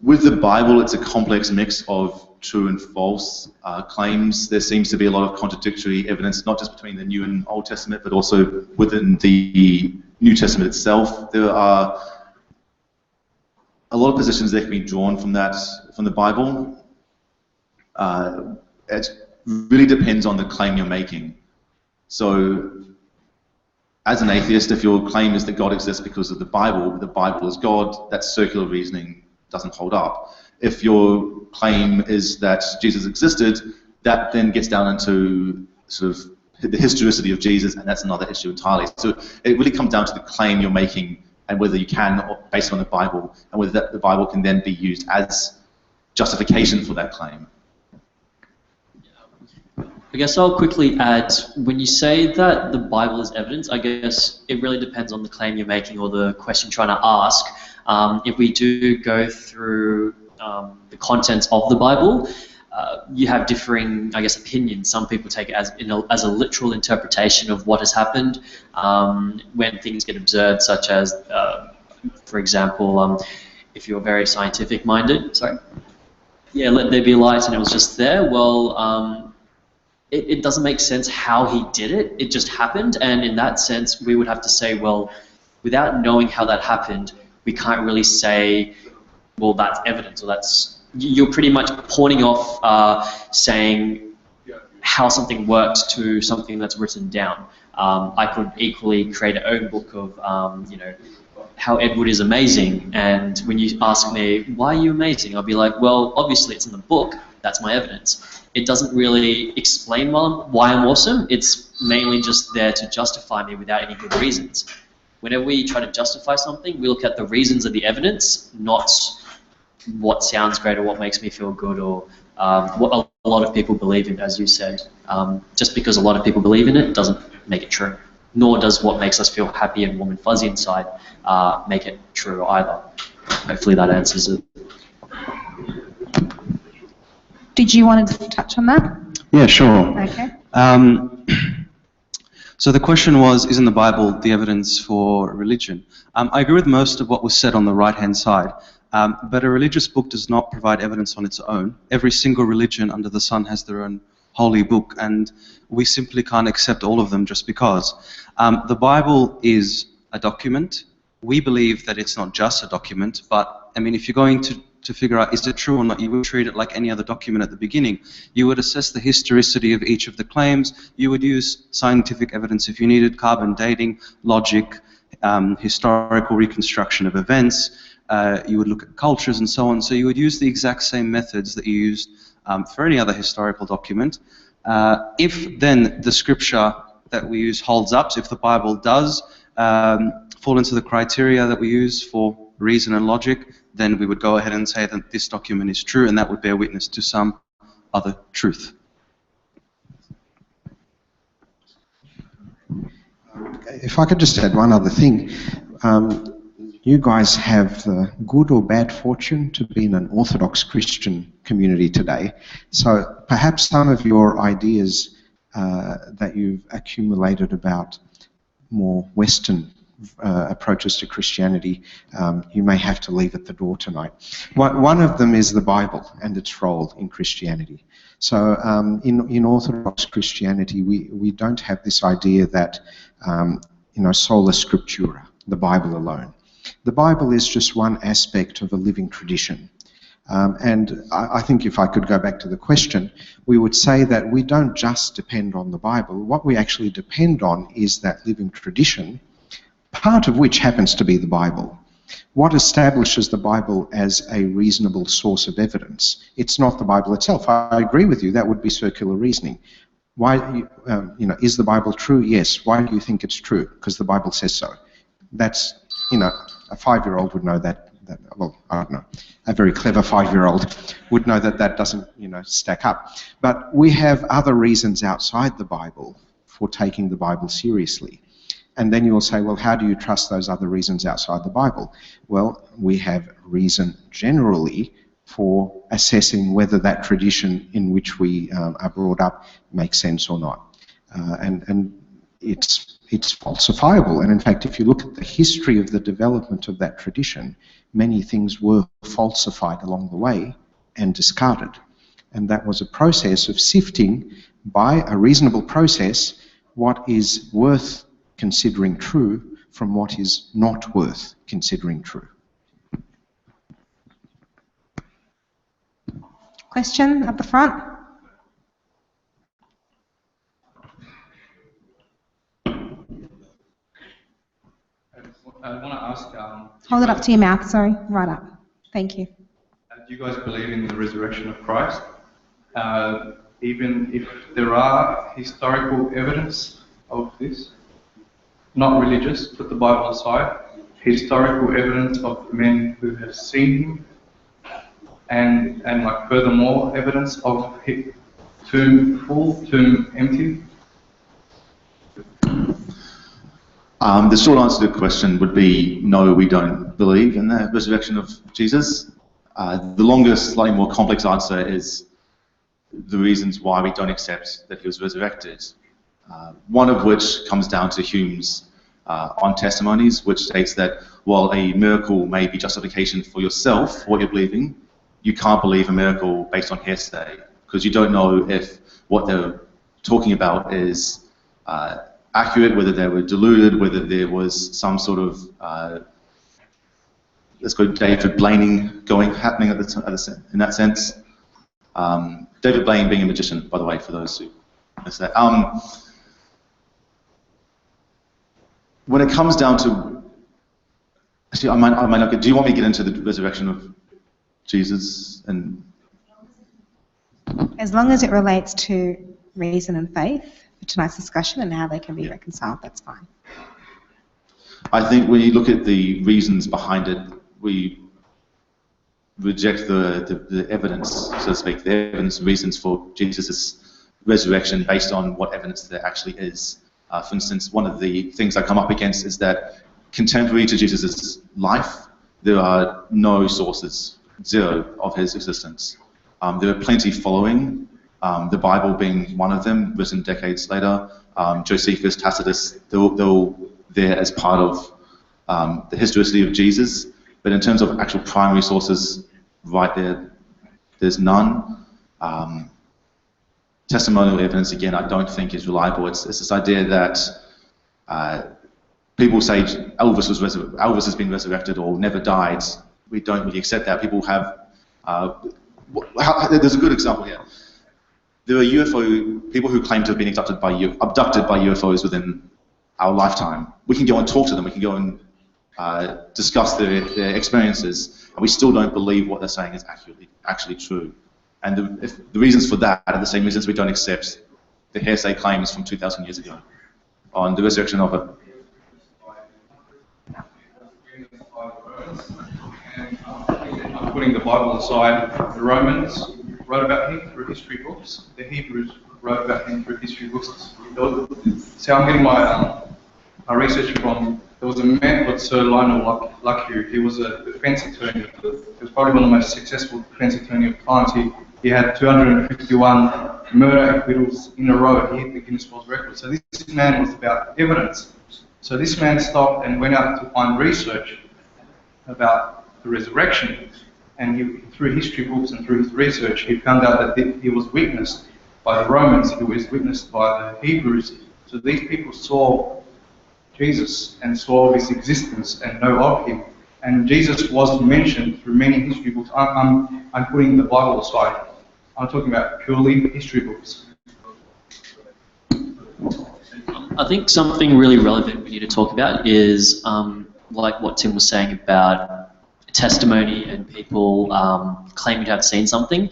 with the Bible, it's a complex mix of true and false claims. There seems to be a lot of contradictory evidence, not just between the New and Old Testament, but also within the New Testament itself. There are a lot of positions that can be drawn from the Bible. it really depends on the claim you're making. So, as an atheist, if your claim is that God exists because of the Bible is God, that circular reasoning doesn't hold up. If your claim is that Jesus existed, that then gets down into sort of the historicity of Jesus, and that's another issue entirely. So it really comes down to the claim you're making and whether you can, based on the Bible, and whether the Bible can then be used as justification for that claim. I guess I'll quickly add, when you say that the Bible is evidence, I guess it really depends on the claim you're making or the question you're trying to ask. If we do go through the contents of the Bible, you have differing, I guess, opinions. Some people take it as a literal interpretation of what has happened when things get observed, such as, for example, if you're very scientific-minded, let there be light and it was just there, well, it doesn't make sense how he did it. It just happened, and in that sense, we would have to say, well, without knowing how that happened, we can't really say, well, that's evidence, or that's... You're pretty much pawning off saying how something worked to something that's written down. I could equally create an own book of, how Edward is amazing, and when you ask me, why are you amazing? I'll be like, well, obviously it's in the book, that's my evidence. It doesn't really explain why I'm awesome, it's mainly just there to justify me without any good reasons. Whenever we try to justify something, we look at the reasons of the evidence, not what sounds great or what makes me feel good, or what a lot of people believe in, as you said. Just because a lot of people believe in it doesn't make it true, nor does what makes us feel happy and warm and fuzzy inside make it true either. Hopefully that answers it. Did you want to touch on that? Yeah, sure. Okay. So the question was, isn't the Bible the evidence for religion? I agree with most of what was said on the right-hand side, but a religious book does not provide evidence on its own. Every single religion under the sun has their own holy book, and we simply can't accept all of them just because. The Bible is a document. We believe that it's not just a document, but, I mean, if you're going to figure out is it true or not, you would treat it like any other document at the beginning. You would assess the historicity of each of the claims. You would use scientific evidence if you needed, carbon dating, logic, historical reconstruction of events. You would look at cultures and so on. So you would use the exact same methods that you used for any other historical document. If then the scripture that we use holds up, so if the Bible does fall into the criteria that we use for reason and logic, then we would go ahead and say that this document is true, and that would bear witness to some other truth. If I could just add one other thing. You guys have the good or bad fortune to be in an Orthodox Christian community today. So perhaps some of your ideas that you've accumulated about more Western approaches to Christianity, you may have to leave at the door tonight. One of them is the Bible and its role in Christianity. So in Orthodox Christianity, we don't have this idea that, sola scriptura, the Bible alone. The Bible is just one aspect of a living tradition. And I think if I could go back to the question, we would say that we don't just depend on the Bible. What we actually depend on is that living tradition, part of which happens to be the Bible. What establishes the Bible as a reasonable source of evidence? It's not the Bible itself. I agree with you, that would be circular reasoning. Why, is the Bible true? Yes. Why do you think it's true? Because the Bible says so. That's, a 5-year-old would know that, well, I don't know, a very clever 5-year-old would know that that doesn't, stack up. But we have other reasons outside the Bible for taking the Bible seriously. And then you will say, well, how do you trust those other reasons outside the Bible? Well, we have reason generally for assessing whether that tradition in which we are brought up makes sense or not. And it's falsifiable. And in fact, if you look at the history of the development of that tradition, many things were falsified along the way and discarded. And that was a process of sifting by a reasonable process what is worth considering true from what is not worth considering true. question at the front. I want to ask... Hold it up to your mouth, sorry. Right up. Thank you. Do you guys believe in the resurrection of Christ? Even if there are historical evidence of this, not religious, put the Bible aside, historical evidence of men who have seen him, and like furthermore evidence of his tomb full, tomb empty? The short answer to the question would be no, we don't believe in the resurrection of Jesus. The longer, slightly more complex answer is the reasons why we don't accept that he was resurrected. One of which comes down to Hume's on testimonies, which states that while a miracle may be justification for yourself, what you're believing, you can't believe a miracle based on hearsay, because you don't know if what they're talking about is accurate, whether they were deluded, whether there was some sort of let's go David Blaney happening in that sense. David Blaine being a magician, by the way, for those who miss that. When it comes down to, actually, I might not get. Do you want me to get into the resurrection of Jesus? And as long as it relates to reason and faith for tonight's discussion and how they can be reconciled, that's fine. I think when you look at the reasons behind it, we reject the evidence, so to speak, the evidence reasons for Jesus' resurrection based on what evidence there actually is. For instance, one of the things I come up against is that contemporary to Jesus' life, there are no sources, zero, of his existence. There are plenty following, the Bible being one of them, written decades later. Josephus, Tacitus, they're all there as part of the historicity of Jesus. But in terms of actual primary sources, right there, there's none. Testimonial evidence, again, I don't think is reliable. It's this idea that people say Elvis has been resurrected or never died. We don't really accept that. People have... there's a good example here. There are people who claim to have been abducted by UFOs within our lifetime. We can go and talk to them. We can go and discuss their experiences, and we still don't believe what they're saying is actually true. And the reasons for that are the same reasons we don't accept the hearsay claims from 2,000 years ago on the resurrection of it. I'm putting the Bible aside. The Romans wrote about him through history books. The Hebrews wrote about him through history books. So I'm getting my research from... There was a man called Sir Lionel Lockyer. He was a defense attorney. He was probably one of the most successful defense attorneys of times. He had 251 murder acquittals in a row. He hit the Guinness World Record. So this man was about evidence. So this man stopped and went out to find research about the resurrection. And through history books and through his research, he found out that he was witnessed by the Romans. He was witnessed by the Hebrews. So these people saw Jesus and saw his existence and know of him. And Jesus was mentioned through many history books. I'm putting the Bible aside. I'm talking about purely history books. I think something really relevant we need to talk about is like what Tim was saying about testimony and people claiming to have seen something.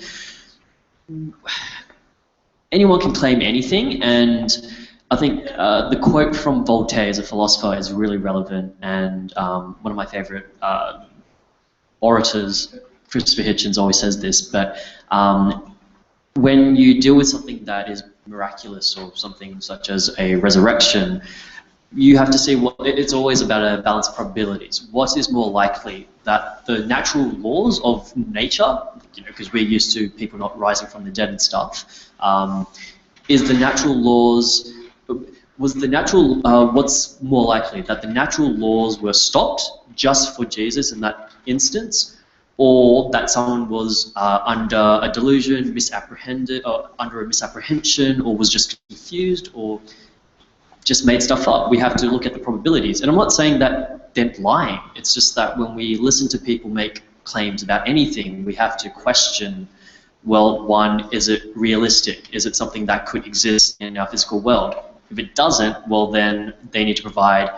Anyone can claim anything, and I think the quote from Voltaire as a philosopher is really relevant, and one of my favourite orators, Christopher Hitchens, always says this, but when you deal with something that is miraculous or something such as a resurrection, you have to see it's always about a balance of probabilities. What is more likely, that the natural laws of nature, because we're used to people not rising from the dead and stuff, is the natural laws... what's more likely, that the natural laws were stopped just for Jesus in that instance, or that someone was under a delusion, misapprehended, or under a misapprehension, or was just confused, or just made stuff up? We have to look at the probabilities. And I'm not saying that they're lying. It's just that when we listen to people make claims about anything, we have to question Well, one, is it realistic? Is it something that could exist in our physical world? If it doesn't, well then they need to provide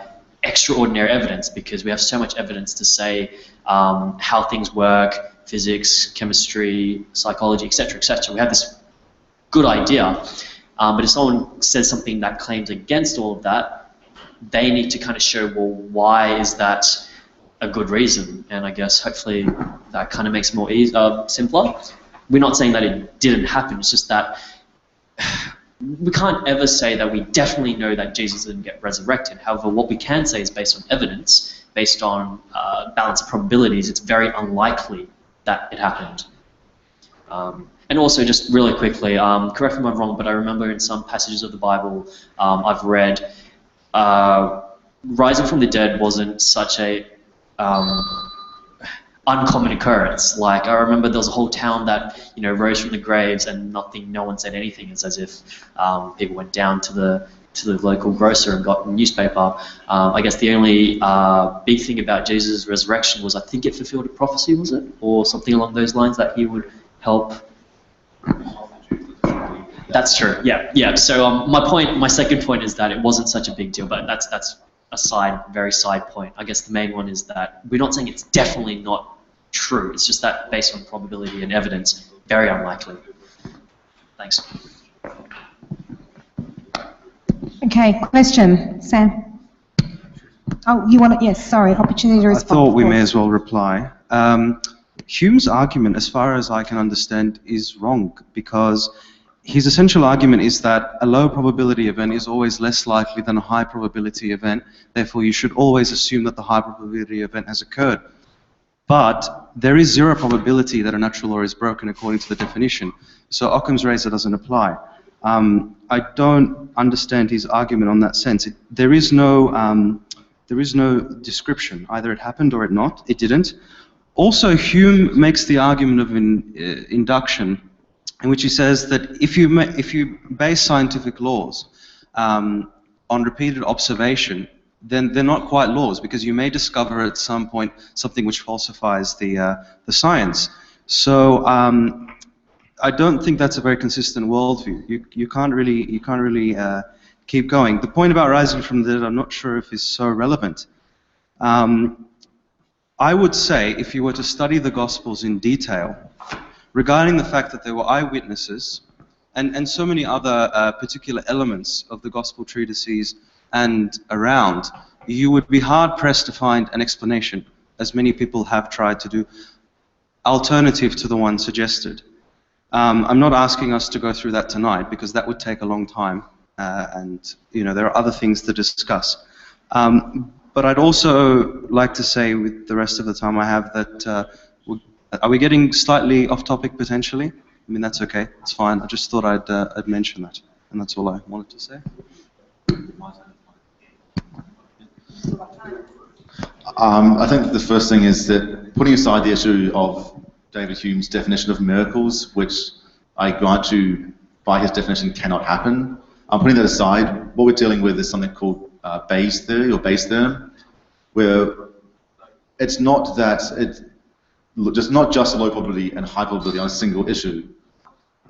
extraordinary evidence, because we have so much evidence to say how things work, physics, chemistry, psychology, etc., etc. We have this good idea, but if someone says something that claims against all of that, they need to kind of show, well, why is that a good reason? And I guess hopefully that kind of makes it more simpler. We're not saying that it didn't happen, it's just that we can't ever say that we definitely know that Jesus didn't get resurrected. However, what we can say is based on evidence, based on balance of probabilities, it's very unlikely that it happened. And also, just really quickly, correct me if I'm wrong, but I remember in some passages of the Bible I've read, rising from the dead wasn't such a uncommon occurrence. Like, I remember there was a whole town that, you know, rose from the graves and no one said anything. It's as if people went down to the local grocer and got a newspaper. I guess the only big thing about Jesus' resurrection was, I think it fulfilled a prophecy, was it? Or something along those lines, that he would help. That's true, yeah. So my second point is that it wasn't such a big deal, but that's a very side point. I guess the main one is that we're not saying it's definitely not true. It's just that based on probability and evidence, very unlikely. Thanks. Okay, question, Sam. Oh, you want to? Yes, sorry, opportunity to respond. I thought we may as well reply. Hume's argument, as far as I can understand, is wrong, because his essential argument is that a low probability event is always less likely than a high probability event. Therefore, you should always assume that the high probability event has occurred. But there is zero probability that a natural law is broken according to the definition. So Occam's razor doesn't apply. I don't understand his argument on that sense. There is no description. Either it happened or it didn't. Also, Hume makes the argument of induction, in which he says that if you base scientific laws on repeated observation, then they're not quite laws, because you may discover at some point something which falsifies the science. So I don't think that's a very consistent worldview. You can't really keep going. The point about rising from the dead, I'm not sure if is so relevant. I would say, if you were to study the Gospels in detail, regarding the fact that there were eyewitnesses and so many other particular elements of the Gospel treatises and around, you would be hard-pressed to find an explanation, as many people have tried to do, alternative to the one suggested. I'm not asking us to go through that tonight, because that would take a long time, and you know, there are other things to discuss. But I'd also like to say, with the rest of the time I have, that are we getting slightly off topic potentially? I mean, that's okay, it's fine. I just thought I'd mention that, and that's all I wanted to say. I think the first thing is that, putting aside the issue of David Hume's definition of miracles, which I grant you by his definition cannot happen, I'm putting that aside. What we're dealing with is something called Bayes theory, or Bayes theorem, where it's not that it's not just low probability and high probability on a single issue.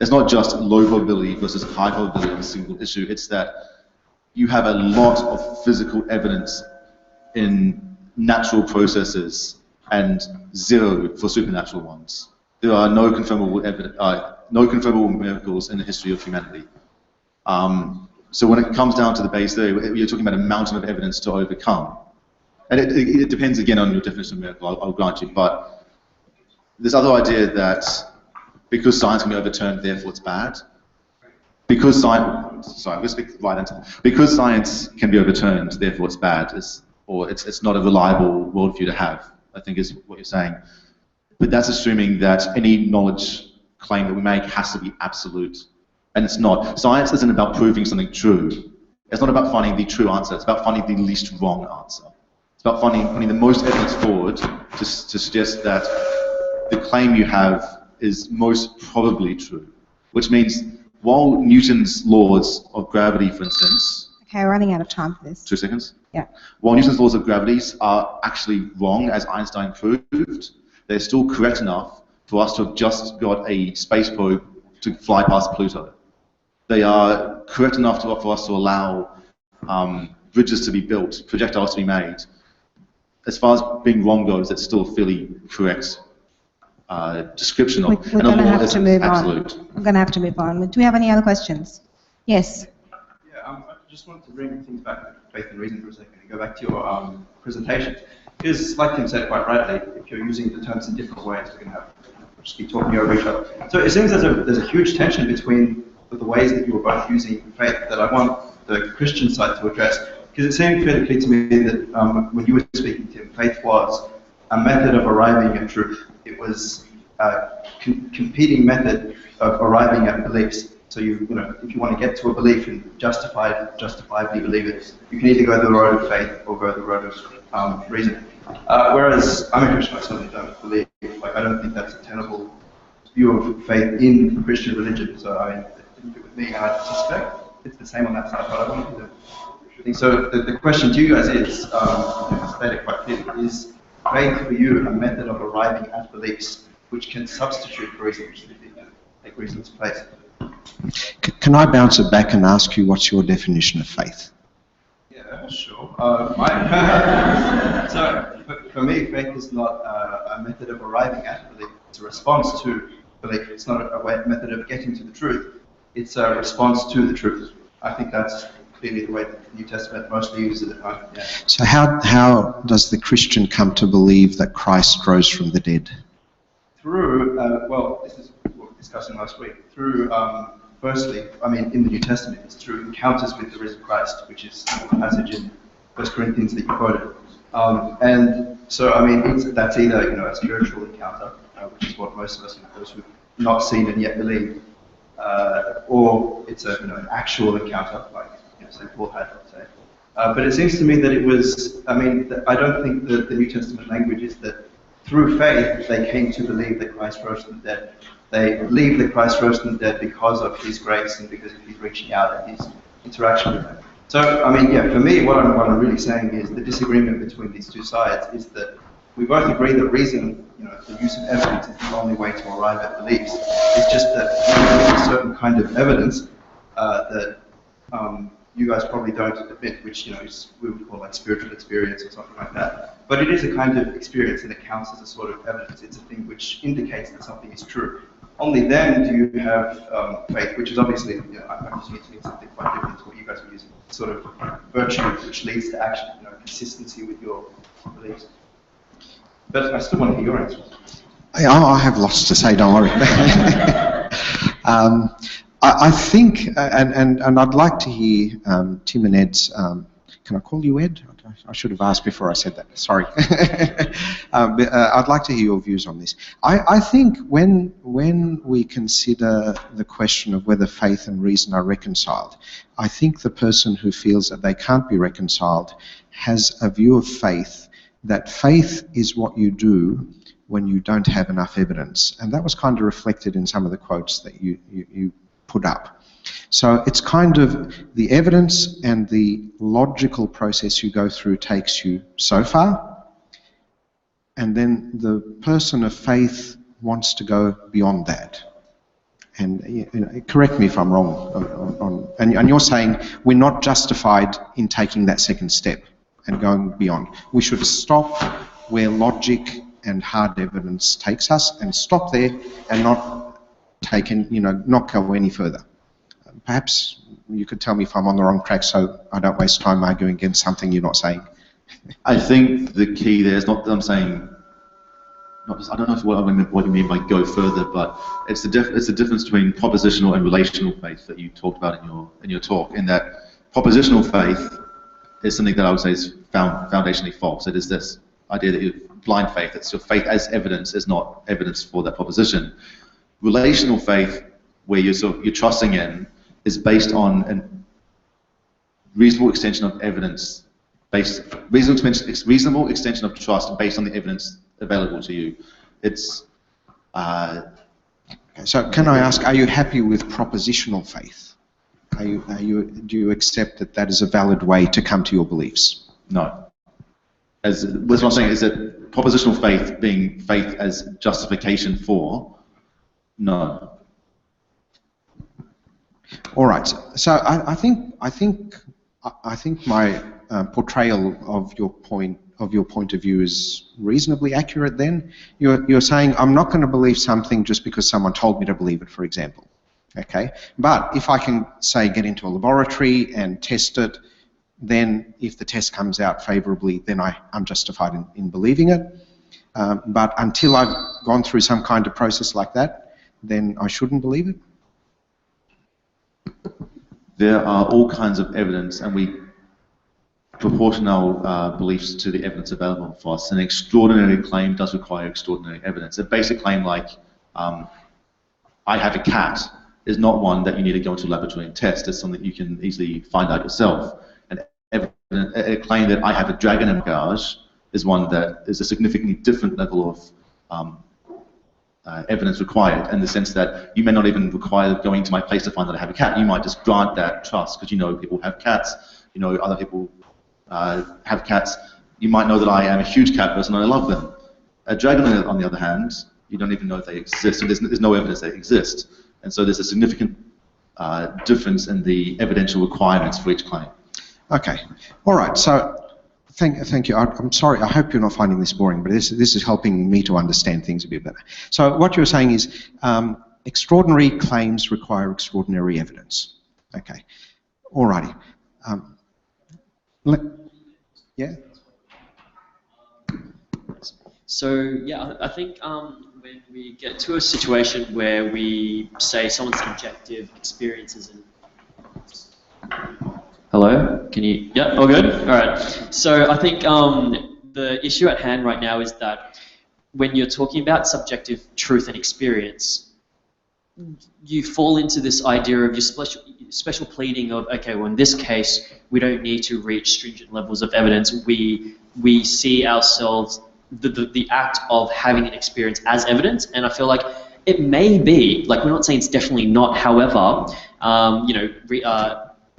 It's not just low probability versus high probability on a single issue. It's that you have a lot of physical evidence in natural processes and zero for supernatural ones. There are no confirmable miracles in the history of humanity. So when it comes down to the Bayes theory, you're talking about a mountain of evidence to overcome. And it depends again on your definition of miracle, I'll grant you, but this other idea that because science can be overturned, therefore it's bad. Because science, sorry, I'm going to speak right into it. Because science can be overturned, therefore it's bad, or it's not a reliable worldview to have, I think is what you're saying. But that's assuming that any knowledge claim that we make has to be absolute. And it's not. Science isn't about proving something true. It's not about finding the true answer. It's about finding the least wrong answer. It's about putting the most evidence forward to suggest that the claim you have is most probably true. Which means, while Newton's laws of gravity, for instance... Okay, we're running out of time for this. 2 seconds? Yeah. While Newton's laws of gravity are actually wrong, as Einstein proved, they're still correct enough for us to have just got a space probe to fly past Pluto. They are correct enough for us to allow bridges to be built, projectiles to be made. As far as being wrong goes, it's still a fairly correct description of. We're going to have to move absolute. on. We're going to have to move on. Do we have any other questions? Yes. Yeah, I just wanted to bring things back to faith and reason for a second and go back to your presentation. Because, like Tim said quite rightly, if you're using the terms in different ways, we're going to just keep talking over each other. So it seems there's a huge tension between the ways that you were both using faith that I want the Christian side to address. Because it seemed fairly clear to me that when you were speaking, Tim, faith was a method of arriving at truth. It was a competing method of arriving at beliefs. So if you want to get to a belief and justifiably believe it, you can either go the road of faith or go the road of reason. Whereas I'm a Christian, I certainly don't believe. I don't think that's a tenable view of faith in Christian religion. So it didn't fit with me, and I suspect it's the same on that side. But I wanted to think. So the question to you guys is, stated quite clearly, is faith for you a method of arriving at beliefs which can substitute for reason, which take reason's place? Can I bounce it back and ask you what's your definition of faith? Yeah, sure. So for me, faith is not a method of arriving at belief. It's a response to belief. It's not a method of getting to the truth. It's a response to the truth. I think that's clearly the way the New Testament mostly uses it. Yeah. So how does the Christian come to believe that Christ rose from the dead? Through, this is what we were discussing last week, through, firstly, in the New Testament, it's through encounters with the risen Christ, which is the passage in 1 Corinthians that you quoted. And so, that's either, a spiritual encounter, which is what most of us, those who've not seen and yet believe, or it's an actual encounter, like St. Paul had, let's say. But it seems to me that it was, I don't think that the New Testament language is that through faith they came to believe that Christ rose from the dead. They believe that Christ rose from the dead because of his grace and because of his reaching out and his interaction with them. So, for me, what I'm really saying is the disagreement between these two sides is that we both agree that reason, the use of evidence is the only way to arrive at beliefs. It's just that there's a certain kind of evidence that you guys probably don't admit, which we would call like spiritual experience or something like that. But it is a kind of experience, and it counts as a sort of evidence. It's a thing which indicates that something is true. Only then do you have faith, which is obviously, I'm just using something quite different to what you guys are using. Sort of virtue which leads to action, consistency with your beliefs. But I still want to hear your answers. I have lots to say, don't worry. I think, and I'd like to hear Tim and Ed's, can I call you Ed? I should have asked before I said that, sorry. I'd like to hear your views on this. I think when we consider the question of whether faith and reason are reconciled, I think the person who feels that they can't be reconciled has a view of faith, that faith is what you do when you don't have enough evidence. And that was kind of reflected in some of the quotes that you put up. So it's kind of the evidence and the logical process you go through takes you so far, and then the person of faith wants to go beyond that. And correct me if I'm wrong, and you're saying we're not justified in taking that second step and going beyond. We should stop where logic and hard evidence takes us, and stop there and not not go any further. Perhaps you could tell me if I'm on the wrong track so I don't waste time arguing against something you're not saying. I think the key there is not that I'm saying, I don't know what you mean by go further, but it's the difference between propositional and relational faith that you talked about in your talk, in that propositional faith is something that I would say is foundationally false. It is this idea that you blind faith, it's your faith as evidence is not evidence for that proposition. Relational faith, where you're trusting in, is based on a reasonable extension of evidence, reasonable extension of trust based on the evidence available to you. It's. So can I ask, are you happy with propositional faith? Do you accept that that is a valid way to come to your beliefs? No. As what I'm saying is that propositional faith being faith as justification for, no. All right. So I think my portrayal of your point of view is reasonably accurate. Then you're saying I'm not going to believe something just because someone told me to believe it, for example. Okay. But if I can say get into a laboratory and test it, then if the test comes out favourably, then I'm justified in believing it. But until I've gone through some kind of process like that, then I shouldn't believe it. There are all kinds of evidence, and we proportion our beliefs to the evidence available for us. An extraordinary claim does require extraordinary evidence. A basic claim like, I have a cat, is not one that you need to go into a laboratory and test. It's something you can easily find out yourself. A claim that I have a dragon in my garage is one that is a significantly different level of evidence required, in the sense that you may not even require going to my place to find that I have a cat. You might just grant that trust because you know people have cats, you know other people have cats. You might know that I am a huge cat person and I love them. A dragon, on the other hand, you don't even know if they exist, and there's no evidence they exist. And so there's a significant difference in the evidential requirements for each claim. Okay. All right. So thank you. I'm sorry. I hope you're not finding this boring, but this is helping me to understand things a bit better. So what you're saying is extraordinary claims require extraordinary evidence. Okay. All righty. Yeah? So, yeah, I think when we get to a situation where we say someone's subjective experiences and... Hello? Can you... Yeah, all good? All right. So I think the issue at hand right now is that when you're talking about subjective truth and experience, you fall into this idea of your special pleading of, okay, well, in this case, we don't need to reach stringent levels of evidence. We see ourselves, the act of having an experience as evidence, and I feel like it may be, like, we're not saying it's definitely not, however, you know,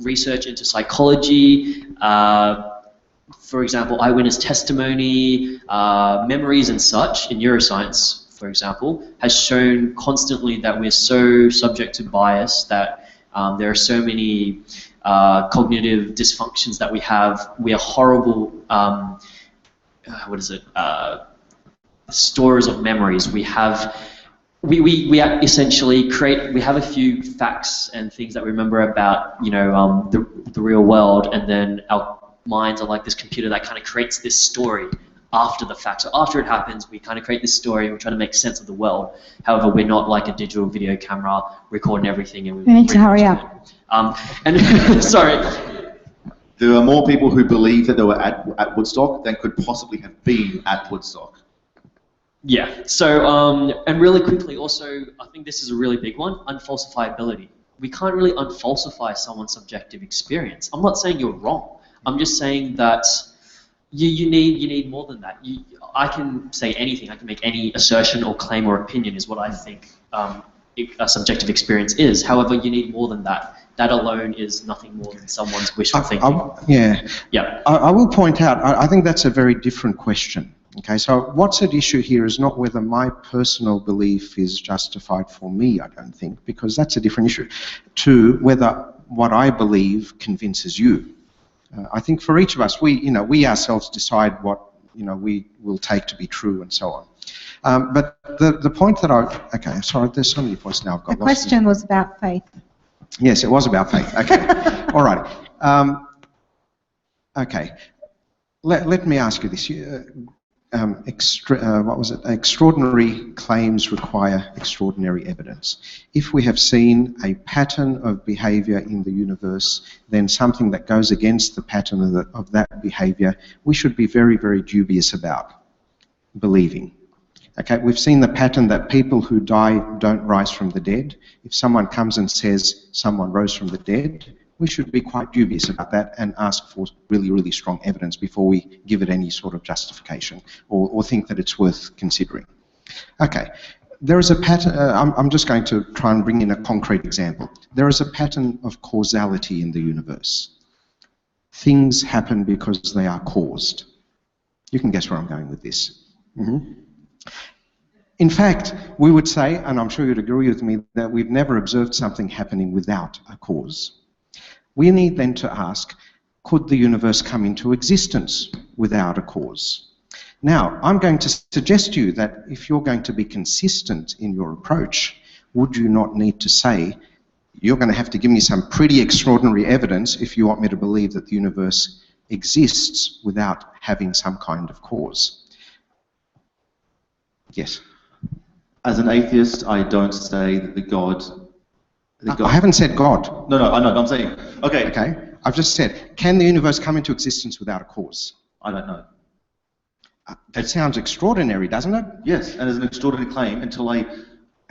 research into psychology, for example, eyewitness testimony, memories and such in neuroscience, for example, has shown constantly that we're so subject to bias, that there are so many cognitive dysfunctions that we have. We are horrible, storers of memories. We have, we essentially we have a few facts and things that we remember about, you know, the real world, and then our minds are like this computer that kind of creates this story after the fact. So after it happens, we kind of create this story and we try to make sense of the world. However, we're not like a digital video camera recording everything. And we need to hurry up. And sorry. There are more people who believe that they were at Woodstock than could possibly have been at Woodstock. Yeah, so, and really quickly also, I think this is a really big one, unfalsifiability. We can't really unfalsify someone's subjective experience. I'm not saying you're wrong. I'm just saying that you need more than that. I can say anything. I can make any assertion or claim or opinion is what I think a subjective experience is. However, you need more than that. That alone is nothing more than someone's wishful thinking. I will point out, I think that's a very different question. Okay, so what's at issue here is not whether my personal belief is justified for me, I don't think, because that's a different issue, to whether what I believe convinces you. I think for each of us, we ourselves decide what, we will take to be true and so on. But the point that okay, sorry, there's so many points now I've got lost. The question was about faith. Yes, it was about faith. Okay, all right. Okay, let me ask you this. What was it? Extraordinary claims require extraordinary evidence. If we have seen a pattern of behaviour in the universe, then something that goes against the pattern of that behaviour, we should be very, very dubious about believing. Okay, we've seen the pattern that people who die don't rise from the dead. If someone comes and says someone rose from the dead, we should be quite dubious about that and ask for really, really strong evidence before we give it any sort of justification or think that it's worth considering. Okay, there is a pattern, I'm just going to try and bring in a concrete example. There is a pattern of causality in the universe. Things happen because they are caused. You can guess where I'm going with this. In fact, we would say, and I'm sure you'd agree with me, that we've never observed something happening without a cause. We need then to ask, could the universe come into existence without a cause? Now, I'm going to suggest to you that if you're going to be consistent in your approach, would you not need to say, you're going to have to give me some pretty extraordinary evidence if you want me to believe that the universe exists without having some kind of cause? Yes? As an atheist, I don't say that the God... I haven't said God. No, I know, I'm saying... Okay. Okay, I've just said, can the universe come into existence without a cause? I don't know. That sounds extraordinary, doesn't it? Yes, and it's an extraordinary claim until I...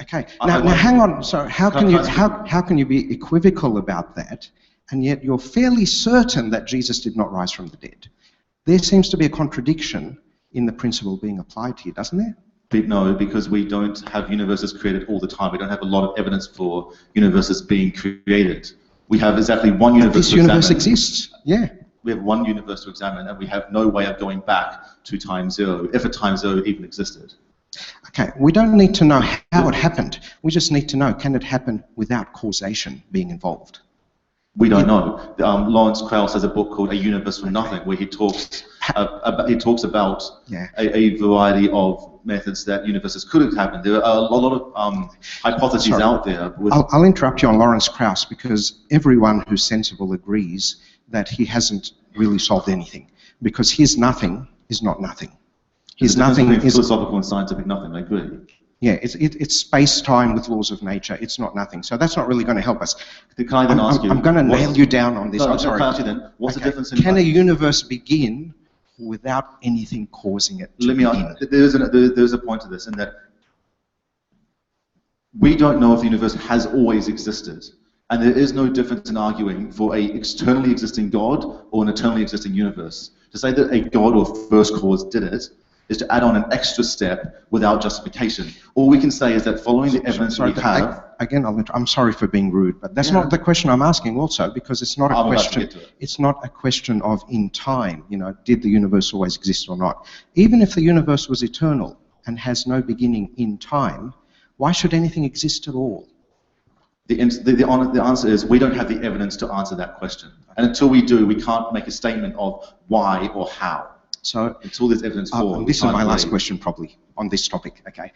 Okay, now hang on. So how can you be equivocal about that, and yet you're fairly certain that Jesus did not rise from the dead? There seems to be a contradiction in the principle being applied here, doesn't there? No, because we don't have universes created all the time. We don't have a lot of evidence for universes being created. We have exactly one universe. But this universe exists. Yeah. We have one universe to examine, and we have no way of going back to time zero, if a time zero even existed. Okay, we don't need to know how it happened. We just need to know, can it happen without causation being involved? We don't know. Lawrence Krauss has a book called A Universe from Nothing, where he talks about a variety of methods that universes could have happened. There are a lot of hypotheses out there. I'll interrupt you on Lawrence Krauss, because everyone who's sensible agrees that he hasn't really solved anything, because his nothing is not nothing. His nothing is philosophical and scientific nothing. I agree. Yeah, it's space-time with laws of nature. It's not nothing. So that's not really going to help us. Can I then ask you? I'm going to nail you down on this. No, I'm sorry. Can I ask you then, what's the difference in... Can a universe begin without anything causing it to begin? There's a point to this, in that we don't know if the universe has always existed. And there is no difference in arguing for an externally existing God or an eternally existing universe. To say that a God or first cause did it is to add on an extra step without justification. All we can say is that following the evidence we have... Again, I'm sorry for being rude, but that's not the question I'm asking also, because it's not a question. It's not a question of in time, did the universe always exist or not. Even if the universe was eternal and has no beginning in time, why should anything exist at all? The answer is we don't have the evidence to answer that question. And until we do, we can't make a statement of why or how. So until there's evidence for... this is my last question probably on this topic, okay?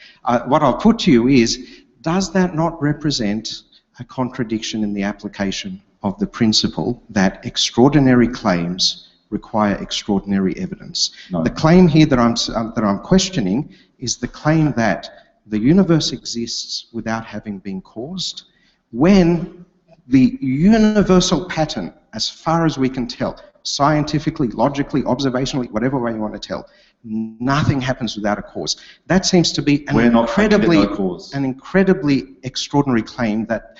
What I'll put to you is, does that not represent a contradiction in the application of the principle that extraordinary claims require extraordinary evidence? No. The claim here that I'm questioning is the claim that the universe exists without having been caused, when the universal pattern, as far as we can tell, scientifically, logically, observationally, whatever way you want to tell, nothing happens without a cause. That seems to be an incredibly extraordinary claim that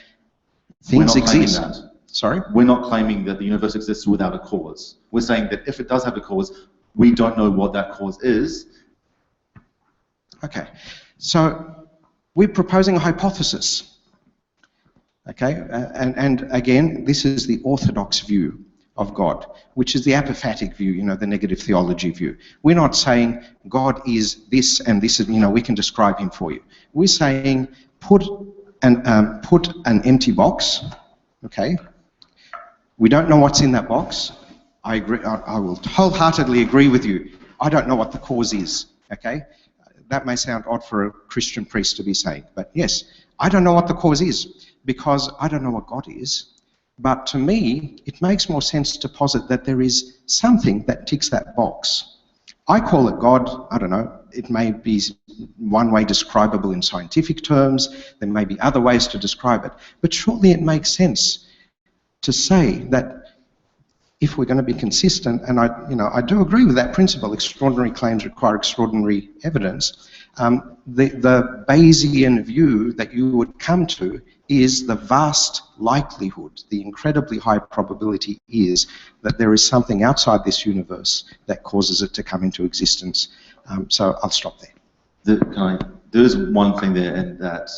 things exist. Sorry? We're not claiming that the universe exists without a cause. We're saying that if it does have a cause, we don't know what that cause is. Okay. So we're proposing a hypothesis. Okay? And again, this is the Orthodox view of God, which is the apophatic view, the negative theology view. We're not saying God is this and this, we can describe him for you. We're saying put an empty box, okay? We don't know what's in that box. I agree. I will wholeheartedly agree with you. I don't know what the cause is, okay? That may sound odd for a Christian priest to be saying, but yes, I don't know what the cause is, because I don't know what God is. But to me, it makes more sense to posit that there is something that ticks that box. I call it God. I don't know. It may be one way describable in scientific terms. There may be other ways to describe it. But surely it makes sense to say that if we're going to be consistent, and I do agree with that principle, extraordinary claims require extraordinary evidence, the Bayesian view that you would come to is the vast likelihood, the incredibly high probability is that there is something outside this universe that causes it to come into existence. So I'll stop there. There is one thing there, and that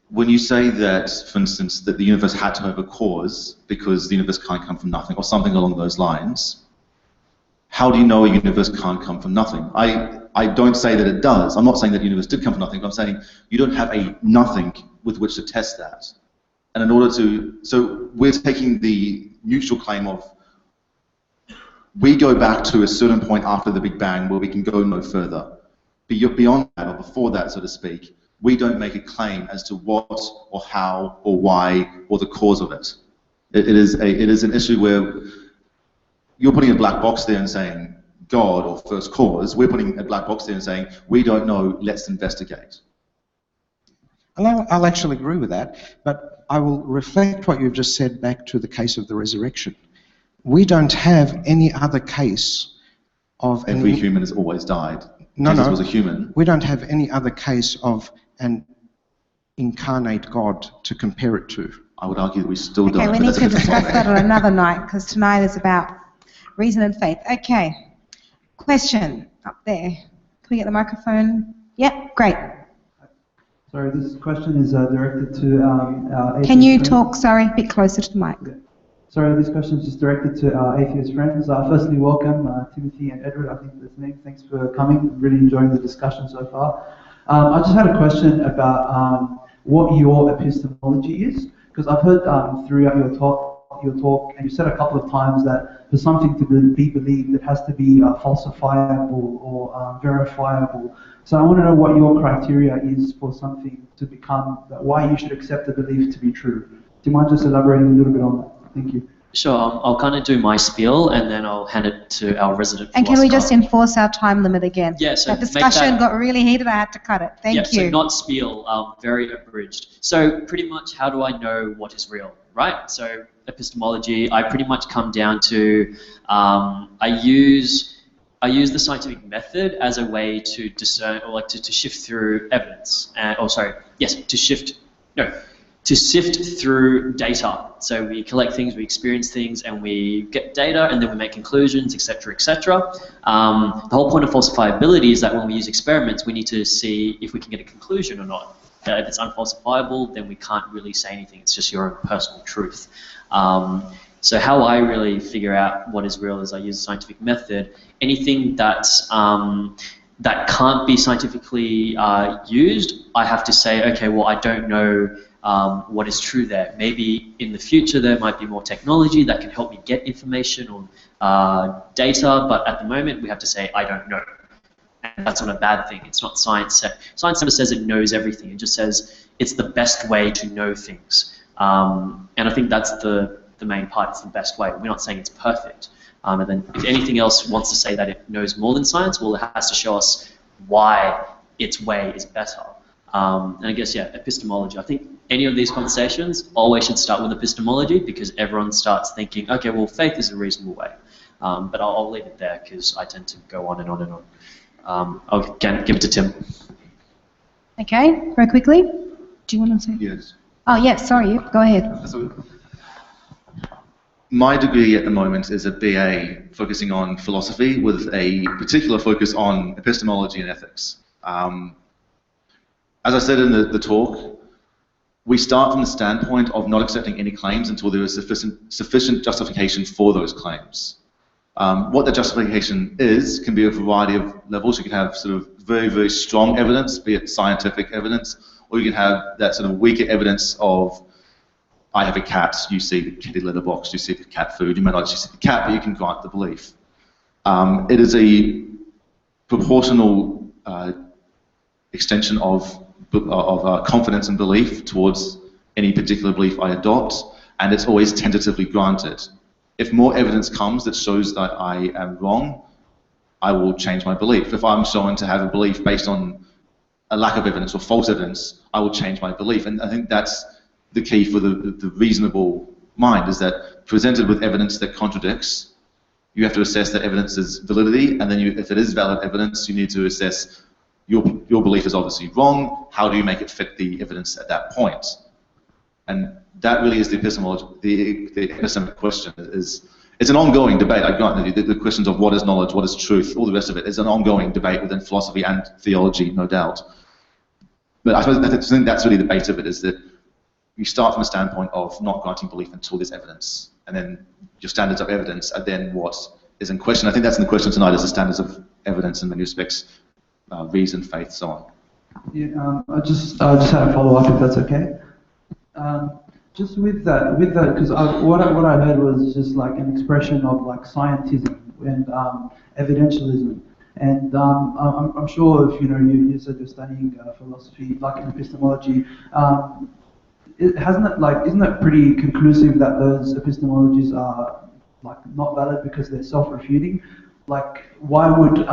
when you say that, for instance, that the universe had to have a cause because the universe can't come from nothing, or something along those lines, how do you know a universe can't come from nothing? I don't say that it does. I'm not saying that the universe did come from nothing, but I'm saying you don't have a nothing with which to test that. And in order to, so we're taking the neutral claim of, we go back to a certain point after the Big Bang where we can go no further. Beyond that, or before that, so to speak, we don't make a claim as to what or how or why or the cause of it. It is an issue where you're putting a black box there and saying God or first cause. We're putting a black box there and saying we don't know, let's investigate. I'll actually agree with that, but I will reflect what you've just said back to the case of the resurrection. We don't have any other case of... Every human has always died. No, Jesus no. was a human. We don't have any other case of an incarnate God to compare it to. I would argue that we still don't. Okay, we need to discuss that on another night, because tonight is about reason and faith. Okay. Question up there. Can we get the microphone? Yep, great. Sorry, this question is directed to our Can you atheist talk, sorry, a bit closer to the mic? friends. Sorry, this question is just directed to our atheist friends. Firstly, welcome Timothy and Edward. I think that's name. Thanks for coming. Really enjoying the discussion so far. I just had a question about what your epistemology is, because I've heard throughout your talk, and you said a couple of times that for something to be believed, it has to be falsifiable or verifiable. So I want to know what your criteria is for something to become, why you should accept the belief to be true. Do you mind just elaborating a little bit on that? Thank you. Sure, I'll kind of do my spiel and then I'll hand it to our resident And philosopher. can we just enforce our time limit again? Yeah, so that discussion got really heated, I had to cut it. Thank you. So not spiel, very abridged. So pretty much how do I know what is real, right? So epistemology, I pretty much come down to, I use the scientific method as a way to discern, or like to shift through evidence. To sift through data. So we collect things, we experience things, and we get data, and then we make conclusions, etc., etc. The whole point of falsifiability is that when we use experiments, we need to see if we can get a conclusion or not. If it's unfalsifiable, then we can't really say anything. It's just your own personal truth. So how I really figure out what is real is I use a scientific method. Anything that's that can't be scientifically used, I have to say, okay, well, I don't know what is true there. Maybe in the future there might be more technology that can help me get information or data, but at the moment we have to say, I don't know. And that's not a bad thing. It's not science. Science never says it knows everything. It just says it's the best way to know things. And I think that's the main part. It's the best way. We're not saying it's perfect. And then if anything else wants to say that it knows more than science, well, it has to show us why its way is better. And I guess, yeah, epistemology. I think any of these conversations always should start with epistemology, because everyone starts thinking, okay, well, faith is a reasonable way. But I'll leave it there because I tend to go on and on and on. I'll give it to Tim. Okay, very quickly. Do you want to say? Yes. Oh, yes, sorry, go ahead. So, my degree at the moment is a BA focusing on philosophy with a particular focus on epistemology and ethics. As I said in the talk, we start from the standpoint of not accepting any claims until there is sufficient justification for those claims. What that justification is can be a variety of levels. You can have sort of very, very strong evidence, be it scientific evidence, or you can have that sort of weaker evidence of, I have a cat, you see the kitty litter box, you see the cat food, you may not actually see the cat, but you can grant the belief. It is a proportional extension of confidence and belief towards any particular belief I adopt, and it's always tentatively granted. If more evidence comes that shows that I am wrong, I will change my belief. If I'm shown to have a belief based on a lack of evidence or false evidence, I will change my belief. And I think that's the key for the reasonable mind, is that presented with evidence that contradicts, you have to assess that evidence's validity, and then if it is valid evidence, you need to assess your belief is obviously wrong, how do you make it fit the evidence at that point? And that really is the epistemic question. It's an ongoing debate. I grant you, the questions of what is knowledge, what is truth, all the rest of it is an ongoing debate within philosophy and theology, no doubt. But I think that's really the base of it, is that you start from a standpoint of not granting belief until there's evidence, and then your standards of evidence are then what is in question. I think that's in the question tonight, is the standards of evidence in many respects, reason, faith, so on. Yeah, I just had a follow-up, if that's okay. Just with that, because what I heard was just like an expression of like scientism and evidentialism, and I'm sure if you said you're studying philosophy, like in epistemology, isn't it pretty conclusive that those epistemologies are like not valid because they're self-refuting? Like, why would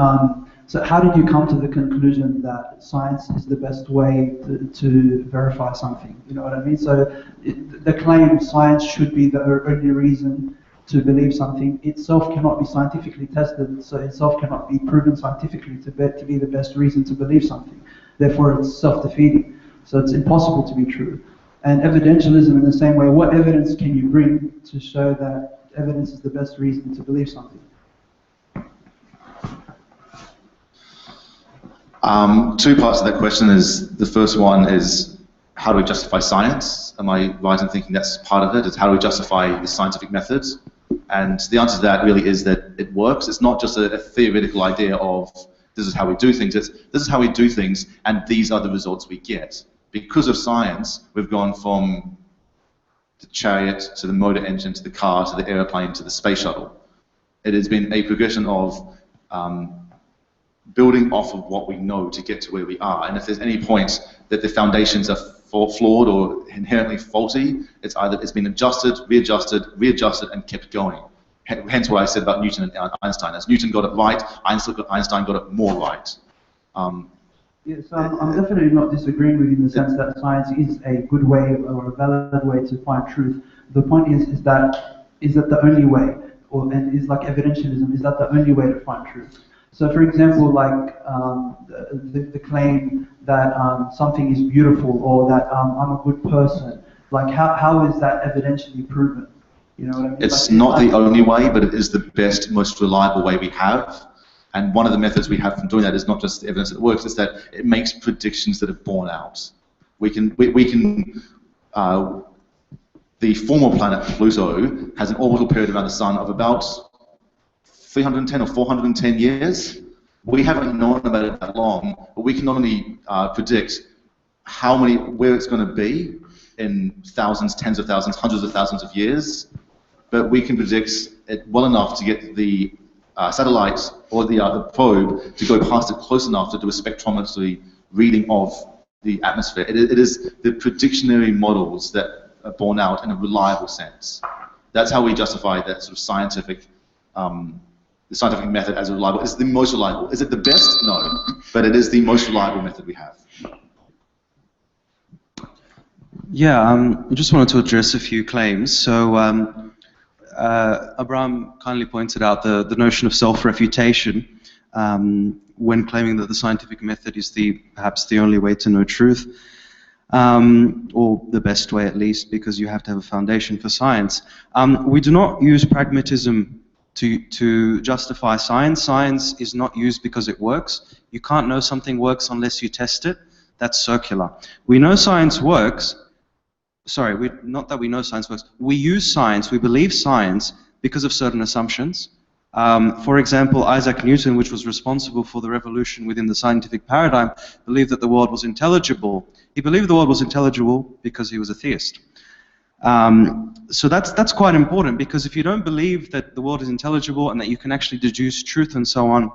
so how did you come to the conclusion that science is the best way to verify something? You know what I mean? So the claim science should be the only reason to believe something itself cannot be scientifically tested, so itself cannot be proven scientifically to be the best reason to believe something. Therefore, it's self-defeating. So it's impossible to be true. And evidentialism in the same way, what evidence can you bring to show that evidence is the best reason to believe something? Two parts of that question is, the first one is, how do we justify science? Am I right in thinking that's part of it? It's how do we justify the scientific methods? And the answer to that really is that it works. It's not just a theoretical idea of this is how we do things. It's this is how we do things, and these are the results we get. Because of science, we've gone from the chariot to the motor engine to the car to the airplane to the space shuttle. It has been a progression of building off of what we know to get to where we are. And if there's any point that the foundations are flawed or inherently faulty, it's been adjusted, readjusted, and kept going. Hence what I said about Newton and Einstein. As Newton got it right, Einstein got it more right. Yes, I'm definitely not disagreeing with you in the sense that science is a good way or a valid way to find truth. The point is that the only way, and is like evidentialism, is that the only way to find truth? So, for example, like the claim that something is beautiful or that I'm a good person, like how is that evidentially proven? You know what I mean? It's not the only way, but it is the best, most reliable way we have. And one of the methods we have from doing that is not just the evidence that it works, it's that it makes predictions that are borne out. The former planet Pluto has an orbital period around the Sun of about 310 or 410 years. We haven't known about it that long, but we can not only predict where it's going to be in thousands, tens of thousands, hundreds of thousands of years, but we can predict it well enough to get the satellite or the probe to go past it close enough to do a spectrometry reading of the atmosphere. It is the predictionary models that are borne out in a reliable sense. That's how we justify that sort of scientific, the scientific method as reliable. It's the most reliable. Is it the best? No, but it is the most reliable method we have. Yeah, I just wanted to address a few claims. So Abraham kindly pointed out the notion of self-refutation when claiming that the scientific method is perhaps the only way to know truth, or the best way at least, because you have to have a foundation for science. We do not use pragmatism to justify science. Science is not used because it works. You can't know something works unless you test it. That's circular. We know science works. Sorry, not that we know science works. We use science, we believe science because of certain assumptions. For example, Isaac Newton, which was responsible for the revolution within the scientific paradigm, believed that the world was intelligible. He believed the world was intelligible because he was a theist. So that's quite important, because if you don't believe that the world is intelligible and that you can actually deduce truth and so on,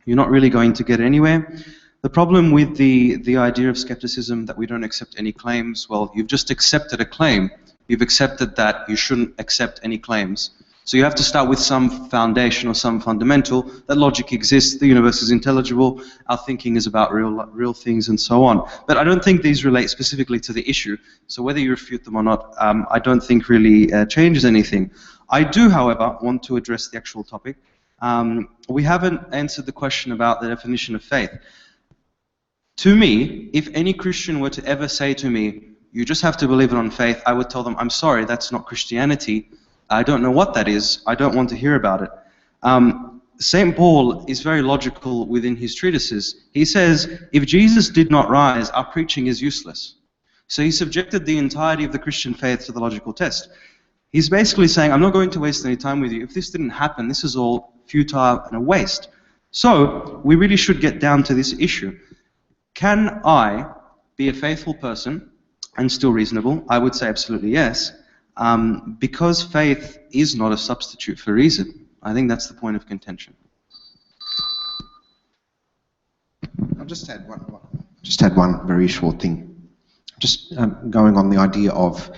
you're not really going to get anywhere. The problem with the idea of skepticism, that we don't accept any claims, well, you've just accepted a claim. You've accepted that you shouldn't accept any claims. So you have to start with some foundation or some fundamental, that logic exists, the universe is intelligible, our thinking is about real things and so on. But I don't think these relate specifically to the issue. So whether you refute them or not, I don't think really changes anything. I do, however, want to address the actual topic. We haven't answered the question about the definition of faith. To me, if any Christian were to ever say to me, you just have to believe it on faith, I would tell them, I'm sorry, that's not Christianity. I don't know what that is. I don't want to hear about it. St. Paul is very logical within his treatises. He says, if Jesus did not rise, our preaching is useless. So he subjected the entirety of the Christian faith to the logical test. He's basically saying, I'm not going to waste any time with you. If this didn't happen, this is all futile and a waste. So we really should get down to this issue. Can I be a faithful person and still reasonable? I would say absolutely yes, because faith is not a substitute for reason. I think that's the point of contention. I'll just add one very short thing. Just going on the idea of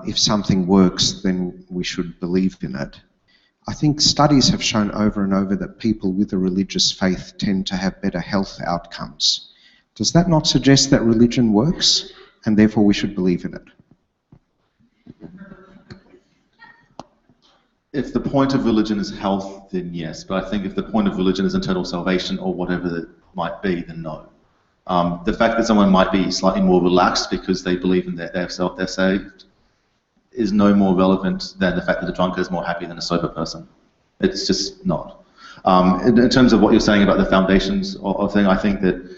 if something works, then we should believe in it. I think studies have shown over and over that people with a religious faith tend to have better health outcomes. Does that not suggest that religion works, and therefore we should believe in it? If the point of religion is health, then yes. But I think if the point of religion is eternal salvation or whatever it might be, then no. The fact that someone might be slightly more relaxed because they believe in they're saved is no more relevant than the fact that a drunkard is more happy than a sober person. It's just not. In terms of what you're saying about the foundations of thing, I think that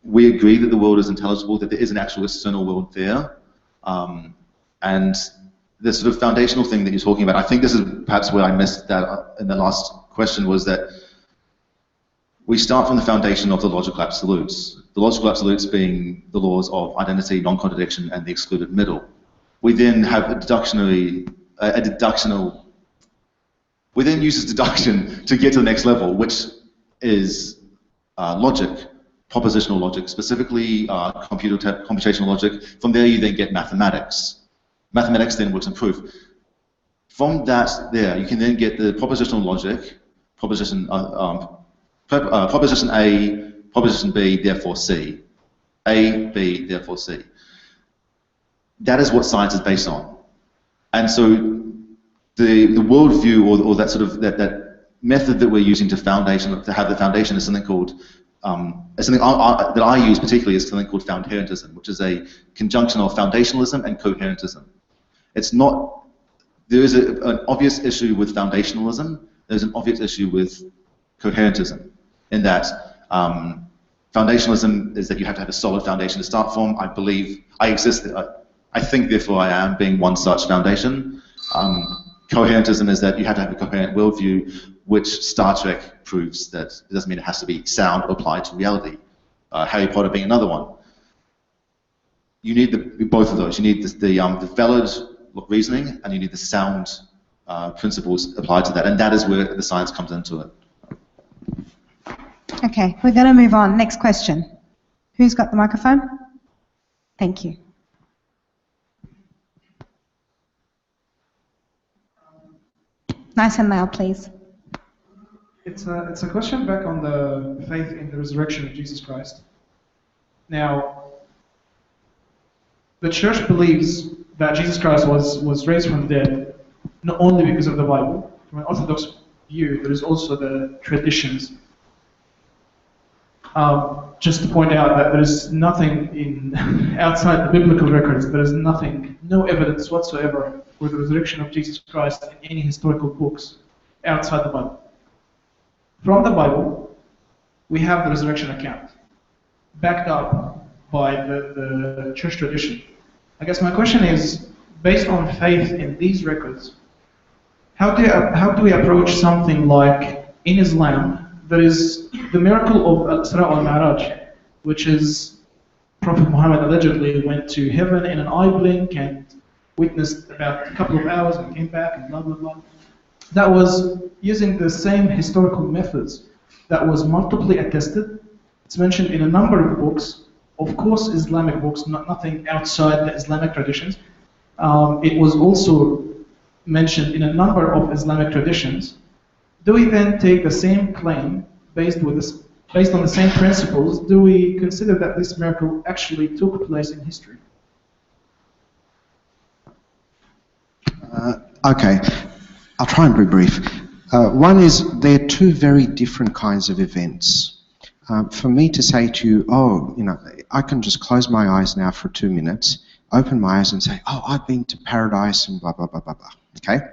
we agree that the world is intelligible, that there is an actual external world there, and the sort of foundational thing that you're talking about, I think this is perhaps where I missed that in the last question, was that we start from the foundation of the logical absolutes. The logical absolutes being the laws of identity, non-contradiction, and the excluded middle. We then have we then use deduction to get to the next level, which is logic, propositional logic, specifically computational logic. From there you then get mathematics. Mathematics then works in proof. From that you can then get the propositional logic, proposition A, proposition B, therefore C. A, B, therefore C. That is what science is based on. And so the worldview, or that sort of that method that we're using to have the foundation is something called that I use particularly is something called foundherentism, which is a conjunction of foundationalism and coherentism. It's not, there is an obvious issue with foundationalism, there's an obvious issue with coherentism, in that foundationalism is that you have to have a solid foundation to start from. I believe, I exist, I think therefore I am, being one such foundation. Coherentism is that you have to have a coherent worldview, which Star Trek proves that it doesn't mean it has to be sound or applied to reality. Harry Potter being another one. You need both of those. You need the valid reasoning, and you need the sound principles applied to that, and that is where the science comes into it. Okay, we're going to move on. Next question. Who's got the microphone? Thank you. Nice and loud, please. It's a question back on the faith in the resurrection of Jesus Christ. Now, the church believes that Jesus Christ was raised from the dead, not only because of the Bible. From an Orthodox view, there is also the traditions. Just to point out that there is nothing outside the biblical records, there is no evidence whatsoever for the resurrection of Jesus Christ in any historical books outside the Bible. From the Bible, we have the resurrection account, backed up by the church tradition. I guess my question is, based on faith in these records, how do we approach something like, in Islam, there is the miracle of Al-Isra al-Mi'raj, which is Prophet Muhammad allegedly went to heaven in an eye blink and witnessed about a couple of hours and came back and blah, blah, blah. That was using the same historical methods that was multiply attested. It's mentioned in a number of books, of course Islamic books, nothing outside the Islamic traditions. It was also mentioned in a number of Islamic traditions. Do we then take the same claim based on the same principles? Do we consider that this miracle actually took place in history? Okay, I'll try and be brief. One is, there are two very different kinds of events. For me to say to you, oh, you know, I can just close my eyes now for 2 minutes, open my eyes and say, oh, I've been to paradise and blah, blah, blah, blah, blah. Okay?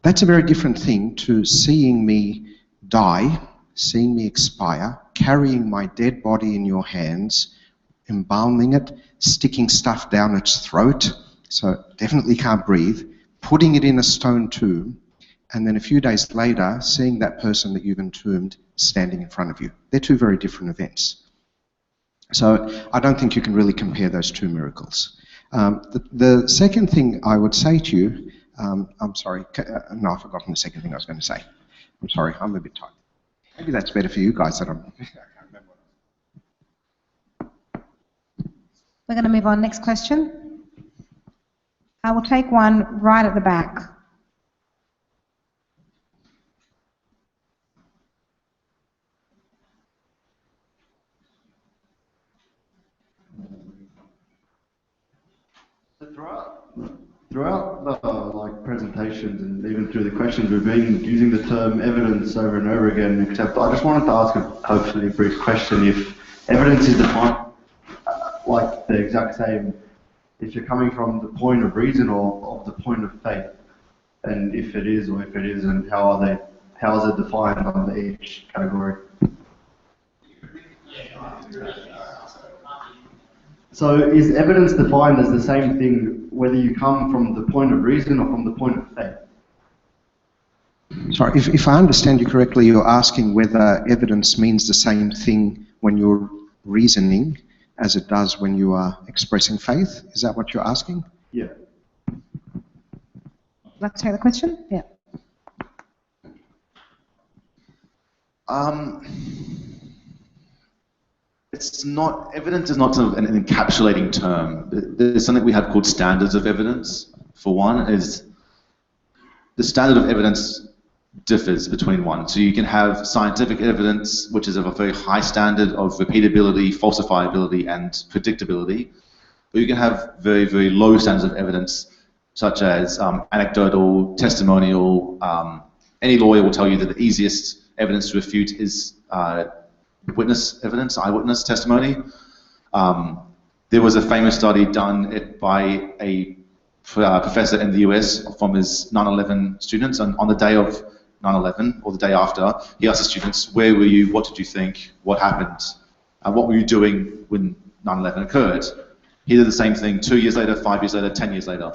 That's a very different thing to seeing me die, seeing me expire, carrying my dead body in your hands, embalming it, sticking stuff down its throat, so it definitely can't breathe, putting it in a stone tomb, and then a few days later seeing that person that you've entombed standing in front of you. They're two very different events. So I don't think you can really compare those two miracles. The second thing I would say to you, I'm sorry, no, I've forgotten the second thing I was going to say. I'm sorry, I'm a bit tired. Maybe that's better for you guys that I'm... We're going to move on. Next question. I will take one right at the back. Throughout the presentations and even through the questions, we've been using the term evidence over and over again. Except I just wanted to ask a hopefully brief question: if evidence is defined like the exact same, if you're coming from the point of reason or of the point of faith, and if it is or if it isn't, how is it defined under each category? So is evidence defined as the same thing whether you come from the point of reason or from the point of faith? Sorry, if I understand you correctly, you're asking whether evidence means the same thing when you're reasoning as it does when you are expressing faith? Is that what you're asking? Yeah. Would you like to take the question? Yeah. It's not, evidence is not sort of an encapsulating term. There's something we have called standards of evidence. For one, is the standard of evidence differs between one. So you can have scientific evidence, which is of a very high standard of repeatability, falsifiability, and predictability. Or you can have very, very low standards of evidence, such as anecdotal, testimonial. Any lawyer will tell you that the easiest evidence to refute is witness evidence, eyewitness testimony. There was a famous study done by a professor in the US from his 9/11 students, and on the day of 9/11, or the day after, he asked the students, where were you, what did you think, what happened, and what were you doing when 9/11 occurred? He did the same thing 2 years later, 5 years later, 10 years later.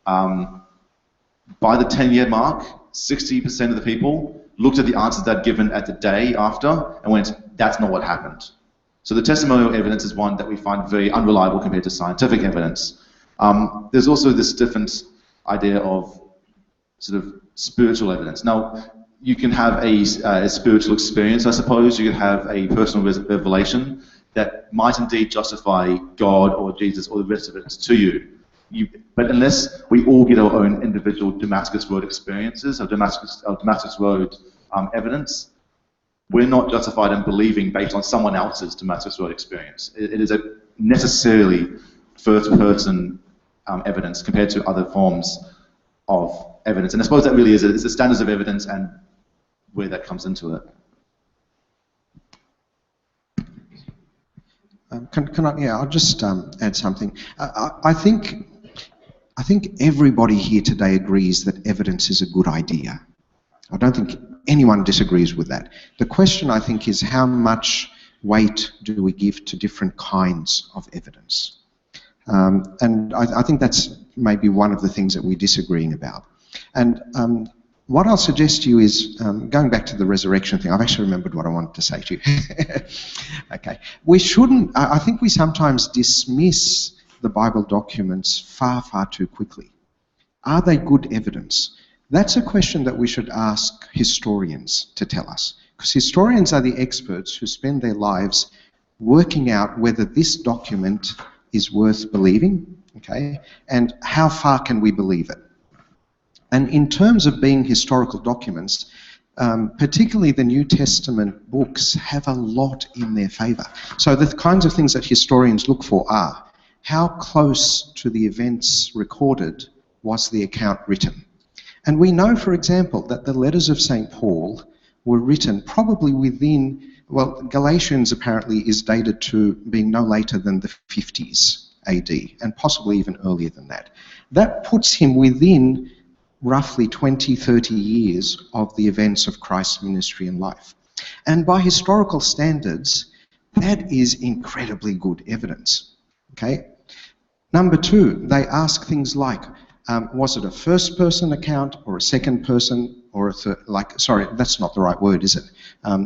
By the 10-year mark, 60% of the people looked at the answers they'd given at the day after and went, that's not what happened. So the testimonial evidence is one that we find very unreliable compared to scientific evidence. There's also this different idea of sort of spiritual evidence. Now, you can have a spiritual experience, I suppose. You can have a personal revelation that might indeed justify God or Jesus or the rest of it to you. But unless we all get our own individual Damascus Road experiences or Damascus Road evidence, we're not justified in believing based on someone else's Damascus Road experience. It is a necessarily first-person evidence compared to other forms of evidence. And I suppose that really is it. It's the standards of evidence and where that comes into it. I'll just add something. I think everybody here today agrees that evidence is a good idea. I don't think anyone disagrees with that. The question, I think, is how much weight do we give to different kinds of evidence? And I think that's maybe one of the things that we're disagreeing about. And what I'll suggest to you is, going back to the resurrection thing, I've actually remembered what I wanted to say to you. Okay. We shouldn't, I think we sometimes dismiss the Bible documents far, far too quickly. Are they good evidence? That's a question that we should ask historians to tell us, because historians are the experts who spend their lives working out whether this document is worth believing, okay, and how far can we believe it. And in terms of being historical documents, particularly the New Testament books have a lot in their favour. So the kinds of things that historians look for are, how close to the events recorded was the account written? And we know, for example, that the letters of St Paul were written probably within, well, Galatians apparently is dated to being no later than the 50s AD, and possibly even earlier than that. That puts him within roughly 20, 30 years of the events of Christ's ministry and life. And by historical standards, that is incredibly good evidence. Okay? Number two, they ask things like, Was it a first-person account or a second-person or a third? Sorry, that's not the right word, is it?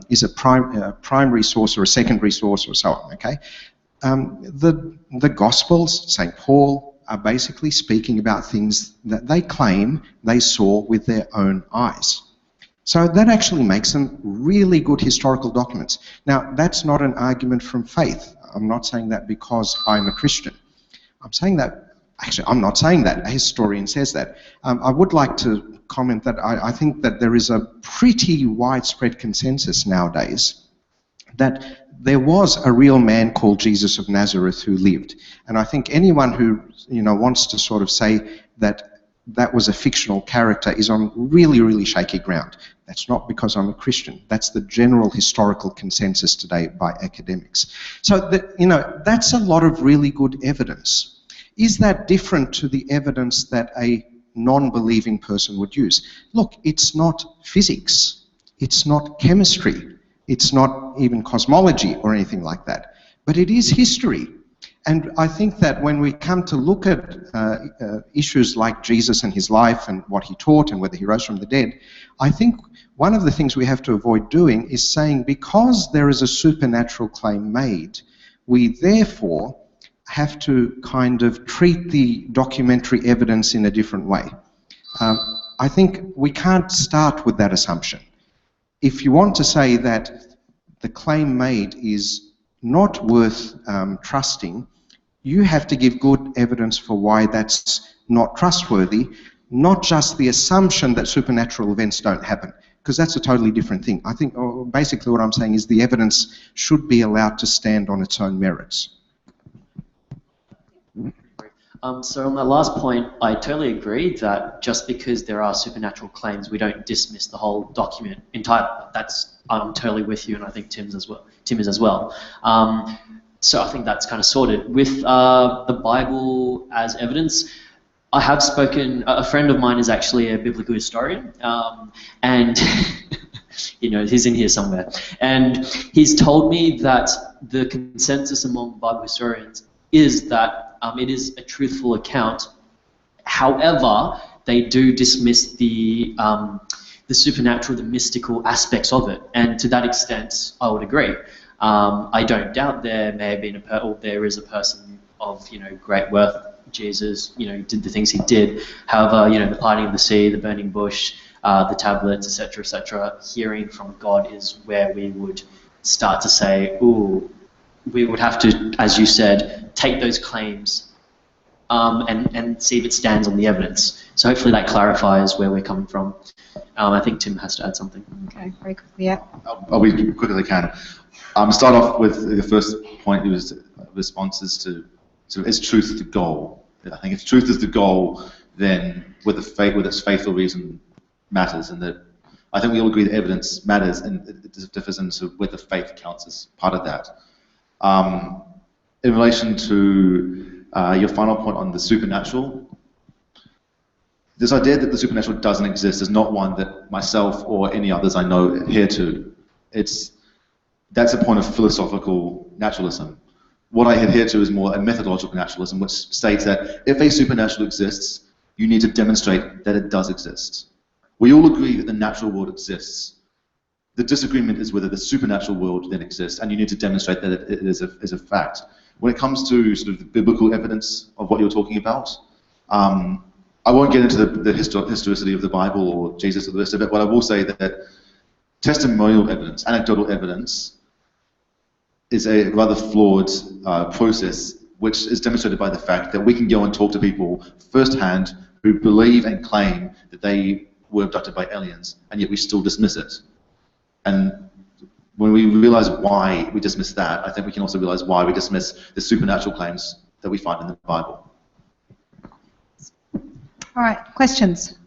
Is it primary source or a secondary source or so on? Okay. The Gospels, St. Paul, are basically speaking about things that they claim they saw with their own eyes. So that actually makes them really good historical documents. Now, that's not an argument from faith. I'm not saying that because I'm a Christian. I'm saying that, actually, I'm not saying that. A historian says that. I would like to comment that I think that there is a pretty widespread consensus nowadays that there was a real man called Jesus of Nazareth who lived. And I think anyone who wants to sort of say that that was a fictional character is on really, really shaky ground. That's not because I'm a Christian. That's the general historical consensus today by academics. So that's a lot of really good evidence. Is that different to the evidence that a non-believing person would use? Look, it's not physics. It's not chemistry. It's not even cosmology or anything like that. But it is history. And I think that when we come to look at issues like Jesus and his life and what he taught and whether he rose from the dead, I think one of the things we have to avoid doing is saying because there is a supernatural claim made, we therefore have to kind of treat the documentary evidence in a different way. I think we can't start with that assumption. If you want to say that the claim made is not worth trusting, you have to give good evidence for why that's not trustworthy, not just the assumption that supernatural events don't happen, because that's a totally different thing. I think basically what I'm saying is the evidence should be allowed to stand on its own merits. So on that last point, I totally agree that just because there are supernatural claims, we don't dismiss the whole document entirely. I'm totally with you, and I think Tim is as well. So I think that's kind of sorted. With the Bible as evidence, I have spoken, a friend of mine is actually a biblical historian, and he's in here somewhere, and he's told me that the consensus among Bible historians is that it is a truthful account. However, they do dismiss the supernatural, the mystical aspects of it, and to that extent, I would agree. I don't doubt there may have been there is a person of great worth. Jesus, did the things he did. However, the parting of the sea, the burning bush, the tablets, etc., hearing from God is where we would start to say, ooh, we would have to, as you said, take those claims and see if it stands on the evidence. So hopefully that clarifies where we're coming from. I think Tim has to add something. Okay, very quickly, yeah. I'll be quick as I can. Start off with the first point. It was responses to is truth the goal? I think if truth is the goal, then whether its faith or reason matters, and that I think we all agree that evidence matters, and it differs into whether faith counts as part of that. In relation to your final point on the supernatural, this idea that the supernatural doesn't exist is not one that myself or any others I know adhere to. That's a point of philosophical naturalism. What I adhere to is more a methodological naturalism, which states that if a supernatural exists, you need to demonstrate that it does exist. We all agree that the natural world exists. The disagreement is whether the supernatural world then exists, and you need to demonstrate that it is a fact. When it comes to sort of the biblical evidence of what you're talking about, I won't get into the historicity of the Bible or Jesus or the rest of it, but I will say that testimonial evidence, anecdotal evidence, is a rather flawed process, which is demonstrated by the fact that we can go and talk to people firsthand who believe and claim that they were abducted by aliens, and yet we still dismiss it. And when we realize why we dismiss that, I think we can also realize why we dismiss the supernatural claims that we find in the Bible. All right, questions?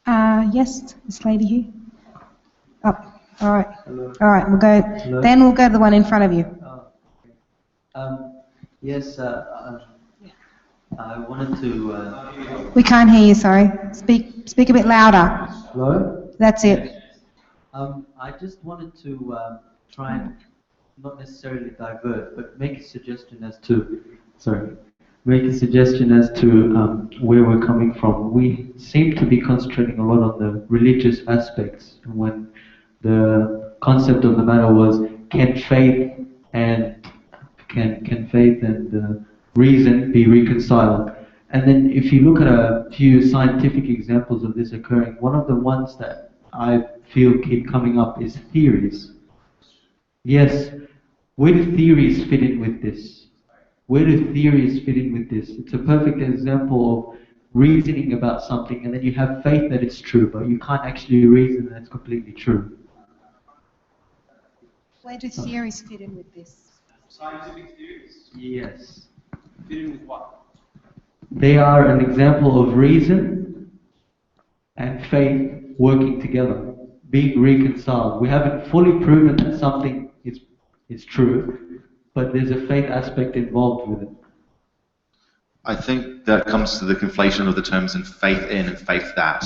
Yes, this lady here. Oh, all right. Hello. All right, we'll go. Hello. Then we'll go to the one in front of you. Yes, I wanted to... We can't hear you, sorry. Speak a bit louder. Hello? That's it. I just wanted to try and not necessarily divert, but make a suggestion as to make a suggestion as to where we're coming from. We seem to be concentrating a lot on the religious aspects, when the concept of the matter was, can faith and reason be reconciled? And then if you look at a few scientific examples of this occurring, one of the ones that I feel keep coming up is theories. Yes, where do theories fit in with this? Where do theories fit in with this? It's a perfect example of reasoning about something, and then you have faith that it's true, but you can't actually reason that it's completely true. Where do theories fit in with this? Scientific theories? Yes. Fit in with what? They are an example of reason and faith working together, being reconciled. We haven't fully proven that something is true, but there's a faith aspect involved with it. I think that comes to the conflation of the terms in faith in and faith that.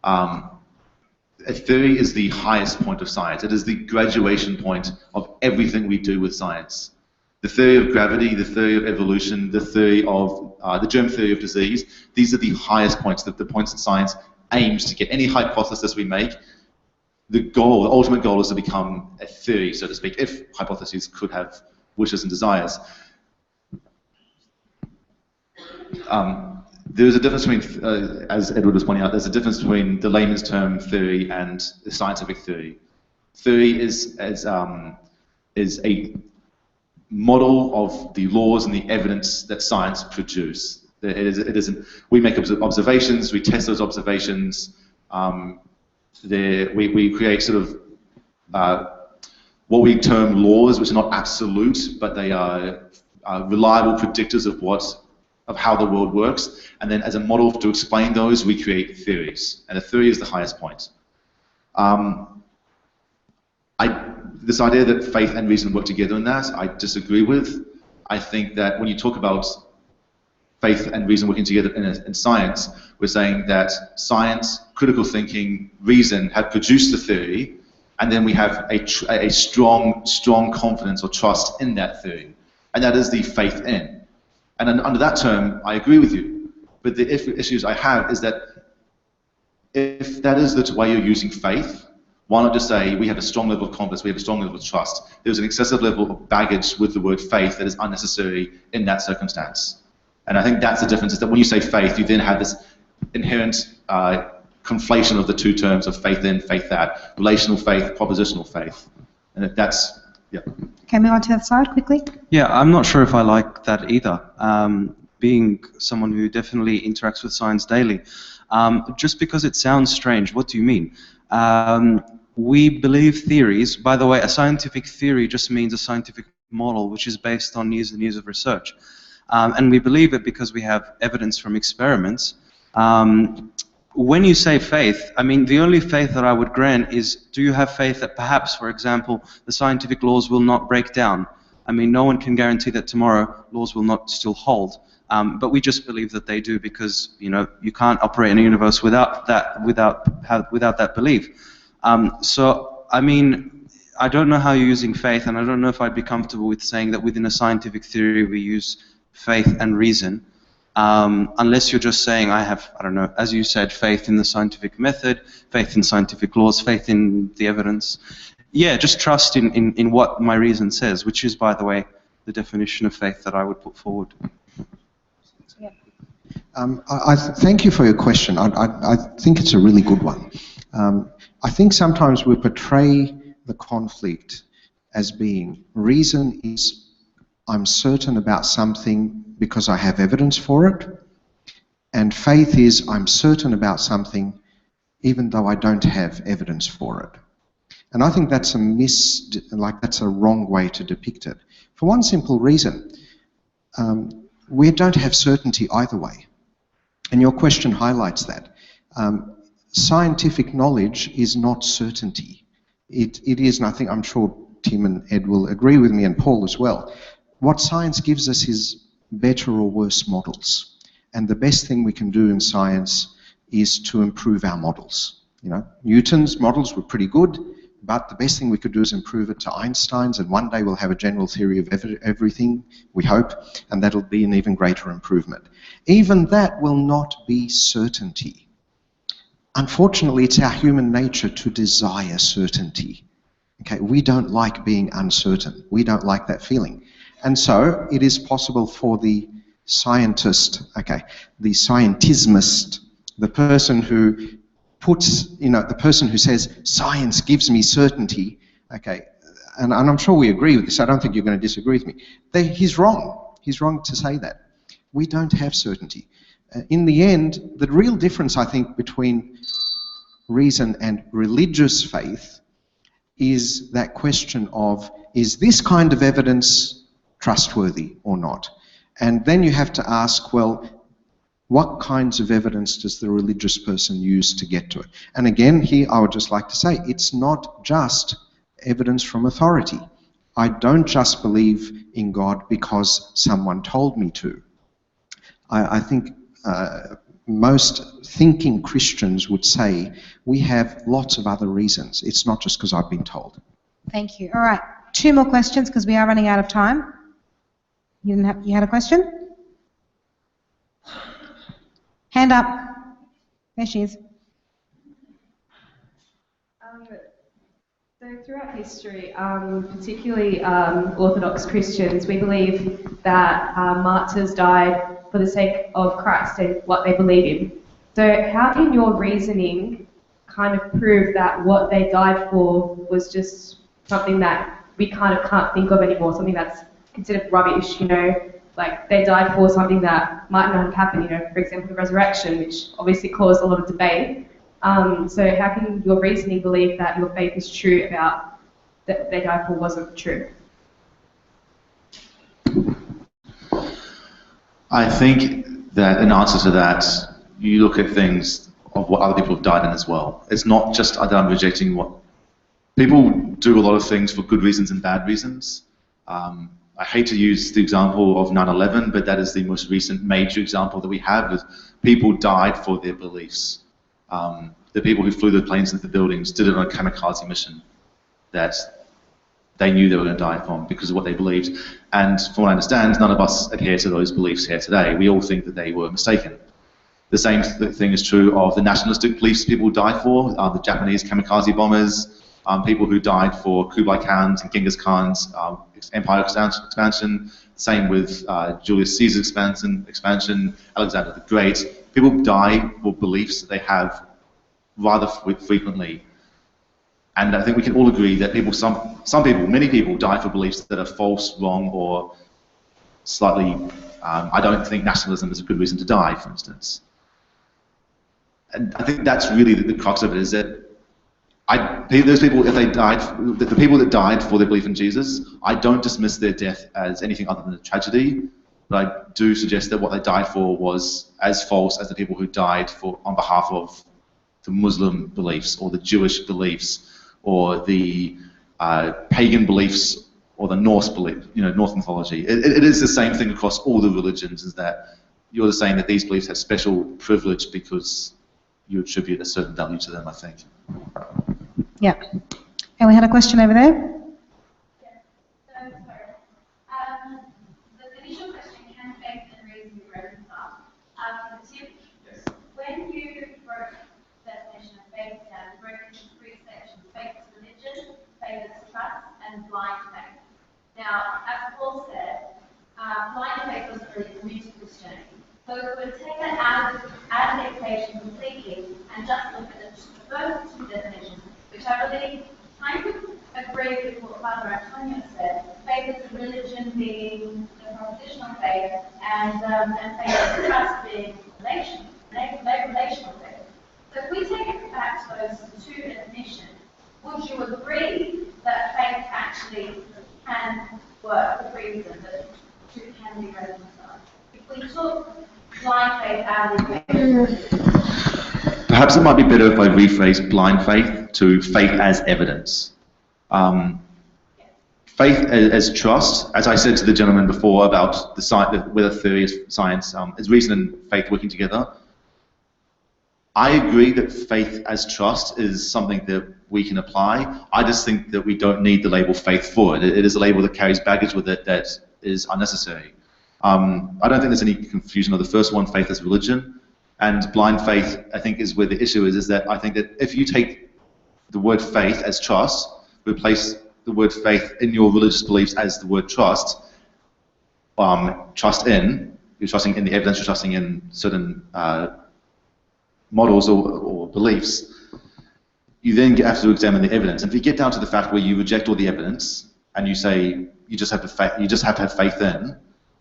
A theory is the highest point of science. It is the graduation point of everything we do with science. The theory of gravity, the theory of evolution, the theory of the germ theory of disease, these are the highest points, the points that science aims to get. Any hypothesis we make, the goal, the ultimate goal is to become a theory, so to speak, if hypotheses could have wishes and desires. There's a difference between, as Edward was pointing out, there's a difference between the layman's term theory and the scientific theory. Theory is a model of the laws and the evidence that science produce. We make observations, we test those observations, we create sort of what we term laws, which are not absolute, but they are reliable predictors of how the world works, and then as a model to explain those, we create theories, and a theory is the highest point. This idea that faith and reason work together in that, I disagree with. I think that when you talk about faith and reason working together in science, we're saying that science, critical thinking, reason have produced the theory, and then we have a strong confidence or trust in that theory, and that is the faith in. And under that term, I agree with you. But the issues I have is that if that is the way you're using faith, why not just say we have a strong level of confidence, we have a strong level of trust? There's an excessive level of baggage with the word faith that is unnecessary in that circumstance. And I think that's the difference, is that when you say faith, you then have this inherent conflation of the two terms of faith in, faith that, relational faith, propositional faith. And that's, yeah. Okay, move on to that side quickly. Yeah, I'm not sure if I like that either. Being someone who definitely interacts with science daily, just because it sounds strange, what do you mean? We believe theories. By the way, a scientific theory just means a scientific model which is based on years and years of research. And we believe it because we have evidence from experiments. When you say faith, I mean, the only faith that I would grant is, do you have faith that perhaps, for example, the scientific laws will not break down? I mean, no one can guarantee that tomorrow laws will not still hold. But we just believe that they do because, you know, you can't operate in a universe without that belief. So, I mean, I don't know how you're using faith, and I don't know if I'd be comfortable with saying that within a scientific theory we use faith and reason. Unless you're just saying, I don't know, as you said, faith in the scientific method, faith in scientific laws, faith in the evidence. Yeah, just trust in what my reason says, which is, by the way, the definition of faith that I would put forward. I thank you for your question. I think it's a really good one. I think sometimes we portray the conflict as being reason is I'm certain about something because I have evidence for it, and faith is I'm certain about something even though I don't have evidence for it. And I think that's that's a wrong way to depict it. For one simple reason, we don't have certainty either way. And your question highlights that. Scientific knowledge is not certainty. It is, and I think I'm sure Tim and Ed will agree with me, and Paul as well. What science gives us is better or worse models. And the best thing we can do in science is to improve our models. You know, Newton's models were pretty good. but the best thing we could do is improve it to Einstein's, and one day we'll have a general theory of everything, we hope, and that'll be an even greater improvement. Even that will not be certainty. Unfortunately, it's our human nature to desire certainty. Okay, we don't like being uncertain. We don't like that feeling. And so it is possible for the scientist, okay, the scientismist, the person who puts, the person who says, science gives me certainty, okay, and I'm sure we agree with this. I don't think you're going to disagree with me. He's wrong. He's wrong to say that. We don't have certainty. In the end, the real difference, I think, between reason and religious faith is that question of, is this kind of evidence trustworthy or not? And then you have to ask, well, what kinds of evidence does the religious person use to get to it? And again, here I would just like to say, it's not just evidence from authority. I don't just believe in God because someone told me to. I think most thinking Christians would say we have lots of other reasons. It's not just because I've been told. Thank you. All right, 2 more questions because we are running out of time. You had a question? Hand up. There she is. So throughout history, particularly Orthodox Christians, we believe that martyrs died for the sake of Christ and what they believe in. So how can your reasoning kind of prove that what they died for was just something that we kind of can't think of anymore, something that's considered rubbish, like they died for something that might not have happened, for example, the resurrection, which obviously caused a lot of debate. So how can your reasoning believe that your faith is true about that they died for wasn't true? I think that in answer to that, you look at things of what other people have died in as well. It's not just that I'm rejecting what... People do a lot of things for good reasons and bad reasons. I hate to use the example of 9/11, but that is the most recent major example that we have. Is people died for their beliefs. The people who flew the planes into the buildings did it on a kamikaze mission that they knew they were going to die from because of what they believed. And from what I understand, none of us adhere to those beliefs here today. We all think that they were mistaken. The same thing is true of the nationalistic beliefs people die for, the Japanese kamikaze bombers, people who died for Kublai Khan's and Genghis Khan's empire expansion. Same with Julius Caesar's expansion, Alexander the Great. People die for beliefs that they have rather frequently. And I think we can all agree that people, some people, many people die for beliefs that are false, wrong, or slightly, I don't think nationalism is a good reason to die, for instance. And I think that's really the crux of it, is that those people, if they died, the people that died for their belief in Jesus, I don't dismiss their death as anything other than a tragedy, but I do suggest that what they died for was as false as the people who died on behalf of the Muslim beliefs, or the Jewish beliefs, or the pagan beliefs, or the Norse belief, Norse mythology. It is the same thing across all the religions, is that you're saying that these beliefs have special privilege because you attribute a certain value to them, I think. Yeah. And we had a question over there. The initial question, can faith and reason be reconciled? When you wrote the definition of faith down, you broke into 3 sections: faith is religion, faith is trust, and blind faith. Now, as Paul said, blind faith wasn't really new to Christianity. So we would take that out of the equation completely and just look at the first 2 definitions, which I really kind of agree with what Father Antonius said. Faith is religion being the proposition of faith, and faith is trust being relational faith. So if we take it back to those 2 definitions, would you agree that faith actually can work with reason, that 2 can be reconciled? If we took blind faith out of the equation. Perhaps it might be better if I rephrase blind faith to faith as evidence. Faith as trust, as I said to the gentleman before about whether theory is science, is reason and faith working together. I agree that faith as trust is something that we can apply. I just think that we don't need the label faith for it. It is a label that carries baggage with it that is unnecessary. I don't think there's any confusion of the first one, faith as religion, and blind faith, I think, is where the issue is that I think that if you take the word faith as trust, replace the word faith in your religious beliefs as the word trust, you're trusting in the evidence, you're trusting in certain models or beliefs, you then have to examine the evidence. And if you get down to the fact where you reject all the evidence and you say you just have to have faith in,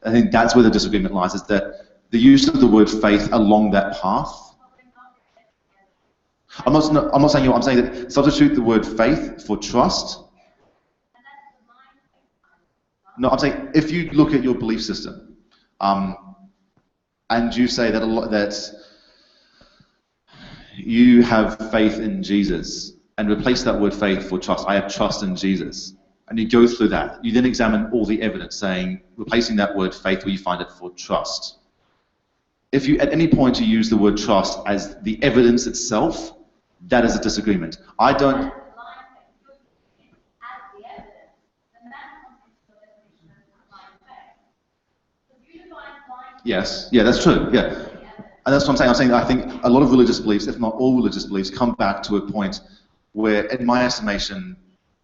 I think that's where the disagreement lies, is that the use of the word faith along that path. I'm not saying you. I'm saying that substitute the word faith for trust. No, I'm saying if you look at your belief system, and you say that you have faith in Jesus, and replace that word faith for trust. I have trust in Jesus. And you go through that. You then examine all the evidence, saying, replacing that word faith where you find it for trust. If you at any point you use the word trust as the evidence itself, that is a disagreement. I don't. Yes, yeah, that's true, yeah. And that's what I'm saying. I'm saying that I think a lot of religious beliefs, if not all religious beliefs, come back to a point where, in my estimation,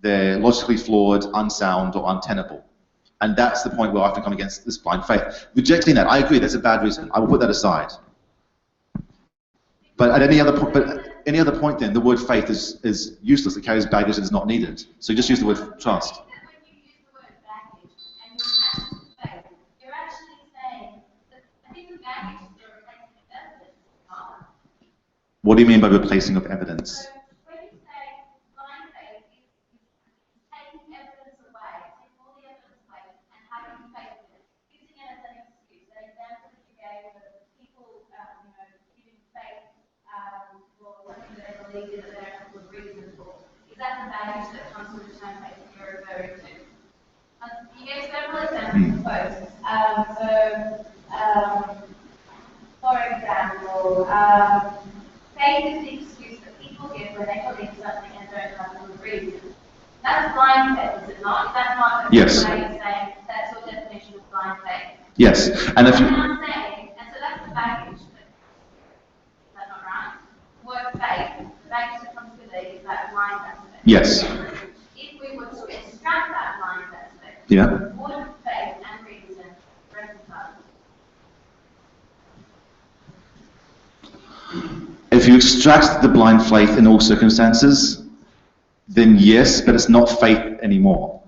they're logically flawed, unsound, or untenable. And that's the point where I often come against this blind faith. Rejecting that, I agree, that's a bad reason. I will put that aside. But at any other point then, the word faith is useless. It carries baggage and is not needed. So just use the word trust. What do you mean by replacing of evidence? Is that the baggage that comes with the term faith that you're referring to? You gave several examples of both. For example, faith is the excuse that people give when they believe something and don't have a good reason. That's blind faith, is it not? Is that not yes. Saying that's your definition of blind faith? Yes. And if you... And so that's the baggage. Is that not right? The word faith, the baggage that comes with it is that blind aspect. Yes. If we were to extract that blind aspect, yeah. would faith and reason reconcile? If you extract the blind faith in all circumstances, then yes, but it's not faith anymore.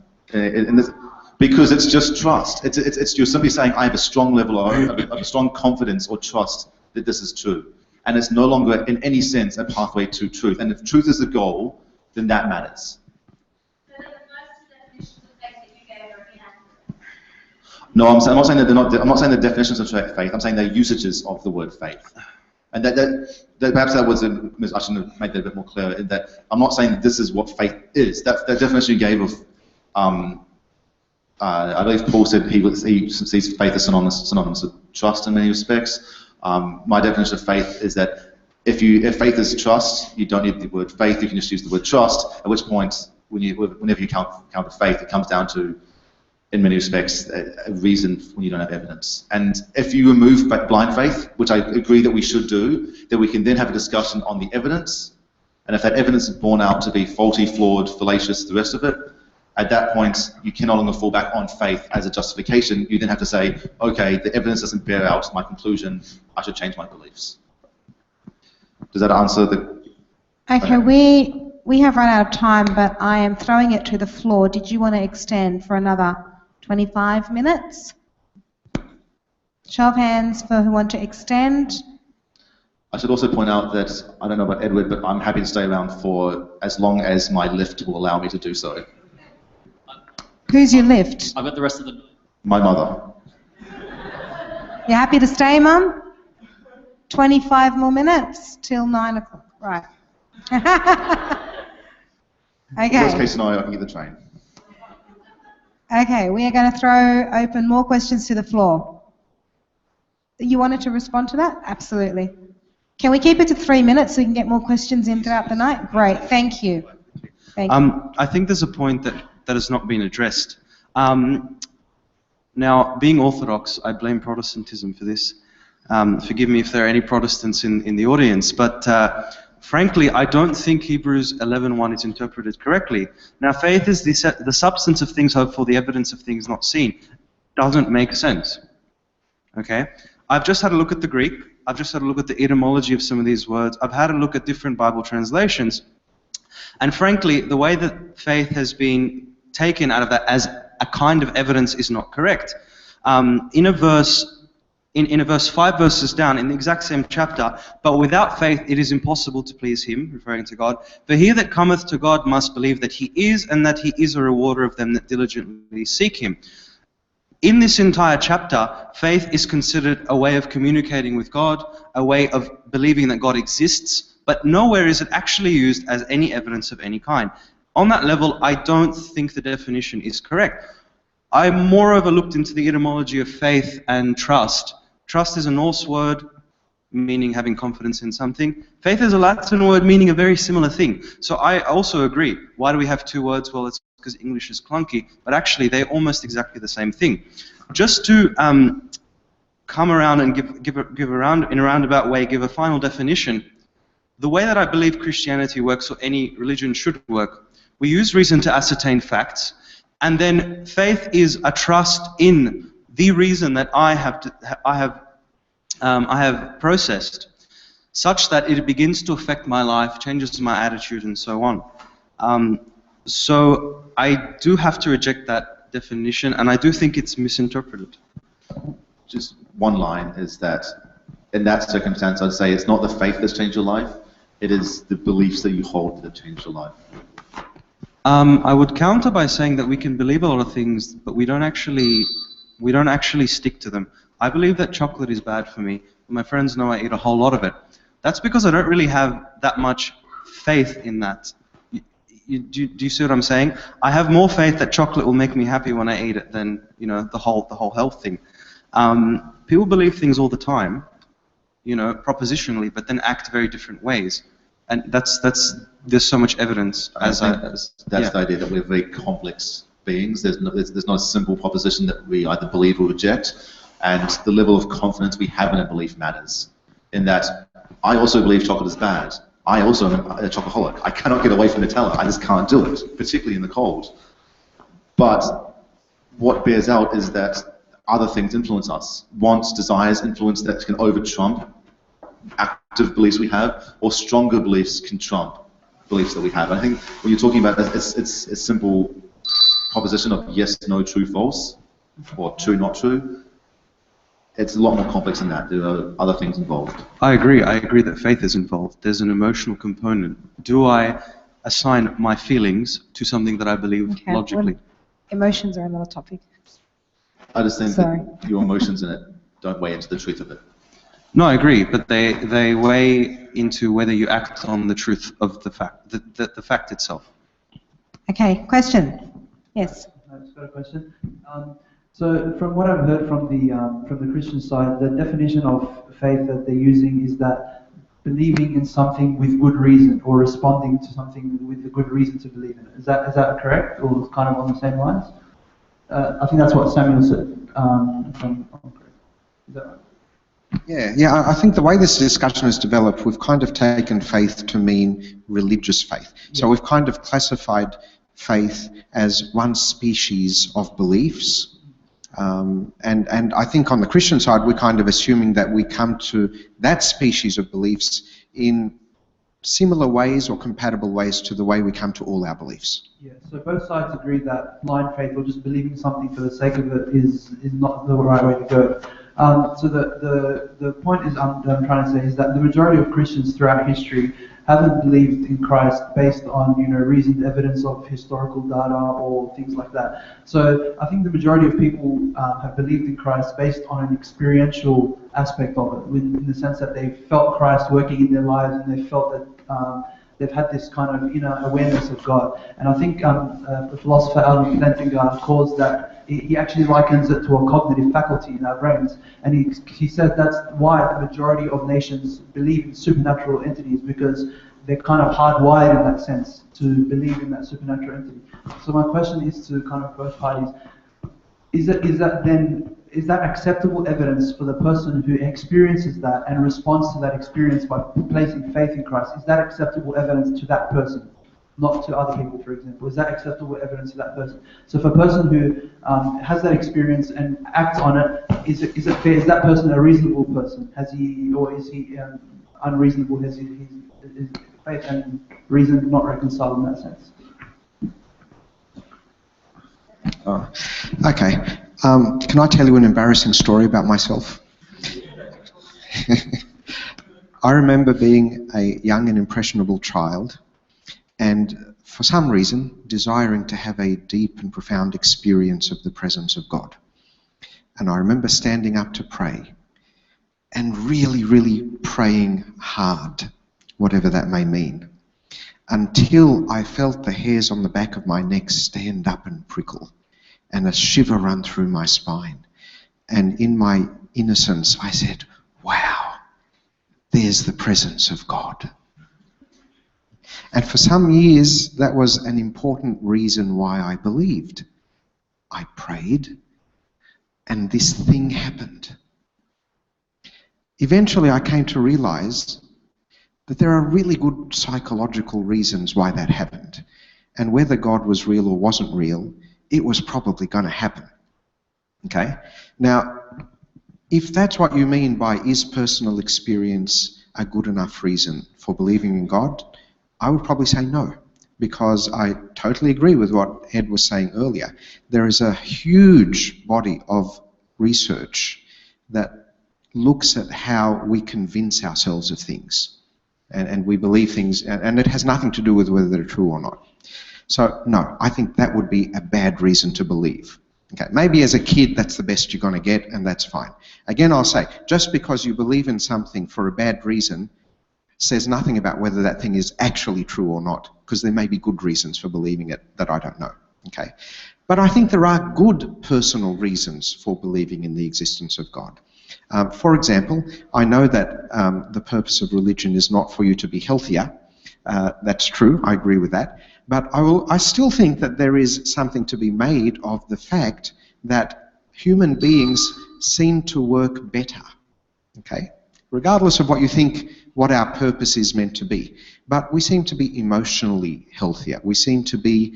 Because it's just trust. It's you're simply saying, I have a strong level of a strong confidence or trust that this is true. And it's no longer, in any sense, a pathway to truth. And if truth is the goal, then that matters. So that the first two definitions of faith that you gave are inaccurate? No, I'm not saying that they're not. I'm not saying the definitions of faith. I'm saying they're usages of the word faith. And that perhaps that was I should have made that a bit more clear. In that I'm not saying that this is what faith is. That definition you gave of, I believe Paul said he sees faith as synonymous with trust in many respects. My definition of faith is that if faith is trust, you don't need the word faith. You can just use the word trust. At which point, whenever you counter faith, it comes down to, in many respects, a reason when you don't have evidence. And if you remove blind faith, which I agree that we should do, then we can then have a discussion on the evidence. And if that evidence is borne out to be faulty, flawed, fallacious, the rest of it, at that point, you can no longer fall back on faith as a justification. You then have to say, okay, the evidence doesn't bear out my conclusion. I should change my beliefs. Does that answer the... Okay, we have run out of time, but I am throwing it to the floor. Did you want to extend for another 25 minutes? Show of hands for who want to extend. I should also point out that, I don't know about Edward, but I'm happy to stay around for as long as my lift will allow me to do so. Who's your lift? I've got the rest of the... My mother. You happy to stay, Mum? 25 more minutes till 9 o'clock. Right. Okay. Worst case scenario, I can get the train. Okay, we are going to throw open more questions to the floor. You wanted to respond to that? Absolutely. Can we keep it to 3 minutes so we can get more questions in throughout the night? Great, thank you. Thank you. I think there's a point that has not been addressed. Now, being Orthodox, I blame Protestantism for this. Forgive me if there are any Protestants in the audience, but frankly, I don't think Hebrews 11:1 is interpreted correctly. Now, faith is the substance of things hoped for, the evidence of things not seen. Doesn't make sense. Okay? I've just had a look at the Greek. I've just had a look at the etymology of some of these words. I've had a look at different Bible translations. And frankly, the way that faith has been taken out of that as a kind of evidence is not correct. In a verse 5 verses down, in the exact same chapter, but without faith it is impossible to please him, referring to God. For he that cometh to God must believe that he is, and that he is a rewarder of them that diligently seek him. In this entire chapter, faith is considered a way of communicating with God, a way of believing that God exists, but nowhere is it actually used as any evidence of any kind. On that level, I don't think the definition is correct. I moreover looked into the etymology of faith and trust. Trust is a Norse word meaning having confidence in something. Faith is a Latin word meaning a very similar thing. So I also agree. Why do we have two words? Well, it's because English is clunky, but actually they're almost exactly the same thing. Just to come around and give in a roundabout way, give a final definition, the way that I believe Christianity works, or any religion should work, we use reason to ascertain facts, and then faith is a trust in the reason that I have processed, such that it begins to affect my life, changes my attitude, and so on. So I do have to reject that definition, and I do think it's misinterpreted. Just one line is that in that circumstance, I'd say it's not the faith that's changed your life, it is the beliefs that you hold that have changed your life. I would counter by saying that we can believe a lot of things, but we don't actually stick to them. I believe that chocolate is bad for me. My friends know I eat a whole lot of it. That's because I don't really have that much faith in that. Do you see what I'm saying? I have more faith that chocolate will make me happy when I eat it than, you know, the whole health thing. People believe things all the time, you know, propositionally, but then act very different ways, and there's so much evidence. That's the idea that we're very complex beings. There's not a simple proposition that we either believe or reject, and the level of confidence we have in a belief matters. In that, I also believe chocolate is bad. I also am a chocoholic. I cannot get away from Nutella. I just can't do it, particularly in the cold. But what bears out is that other things influence us. Wants, desires, influence that can over-trump active beliefs we have, or stronger beliefs can trump beliefs that we have. I think when you're talking about it's a simple proposition of yes, no, true, false, or true, not true. It's a lot more complex than that. There are other things involved. I agree that faith is involved. There's an emotional component. Do I assign my feelings to something that I believe logically? Emotions are another topic. I just think that your emotions in it don't weigh into the truth of it. No, I agree, but they weigh into whether you act on the truth of the fact, the fact itself. Okay, question. Yes. I just got a question. So from what I've heard from the Christian side, the definition of faith that they're using is that believing in something with good reason, or responding to something with a good reason to believe in it. Is that correct, or kind of on the same lines? I think that's what Samuel said. Is that right? Yeah. I think the way this discussion has developed, we've kind of taken faith to mean religious faith. So we've kind of classified faith as one species of beliefs. And I think on the Christian side, we're kind of assuming that we come to that species of beliefs in similar ways or compatible ways to the way we come to all our beliefs. Yeah, so both sides agree that blind faith, or just believing something for the sake of it, is not the right way to go. So the point is I'm trying to say is that the majority of Christians throughout history haven't believed in Christ based on reasoned evidence of historical data or things like that. So I think the majority of people have believed in Christ based on an experiential aspect of it, in the sense that they felt Christ working in their lives, and they felt that they've had this kind of awareness of God. And I think the philosopher Alan Plantinga calls that he actually likens it to a cognitive faculty in our brains. And he says that's why the majority of nations believe in supernatural entities, because they're kind of hardwired in that sense to believe in that supernatural entity. So my question is to kind of both parties, is that acceptable evidence for the person who experiences that and responds to that experience by placing faith in Christ? Is that acceptable evidence to that person, not to other people, for example? Is that acceptable evidence to that person? So if a person who has that experience and acts on it, is it fair? Is that person a reasonable person? Has he, or is he unreasonable? Has his faith and reason not reconciled in that sense? Oh, okay. Can I tell you an embarrassing story about myself? I remember being a young and impressionable child, and for some reason desiring to have a deep and profound experience of the presence of God. And I remember standing up to pray and really, really praying hard, whatever that may mean, until I felt the hairs on the back of my neck stand up and prickle, and a shiver run through my spine. And in my innocence, I said, wow, there's the presence of God. And for some years, that was an important reason why I believed. I prayed, and this thing happened. Eventually, I came to realize that there are really good psychological reasons why that happened. And whether God was real or wasn't real, it was probably going to happen. Okay? Now, if that's what you mean by is personal experience a good enough reason for believing in God, I would probably say no, because I totally agree with what Ed was saying earlier. There is a huge body of research that looks at how we convince ourselves of things, and we believe things, and it has nothing to do with whether they're true or not. So, no, I think that would be a bad reason to believe. Okay, maybe as a kid that's the best you're going to get, and that's fine. Again, I'll say, just because you believe in something for a bad reason says nothing about whether that thing is actually true or not, because there may be good reasons for believing it that I don't know. Okay, but I think there are good personal reasons for believing in the existence of God. For example, I know that the purpose of religion is not for you to be healthier. That's true, I agree with that. But I still think that there is something to be made of the fact that human beings seem to work better, okay? Regardless of what you think, what our purpose is meant to be. But we seem to be emotionally healthier. We seem to be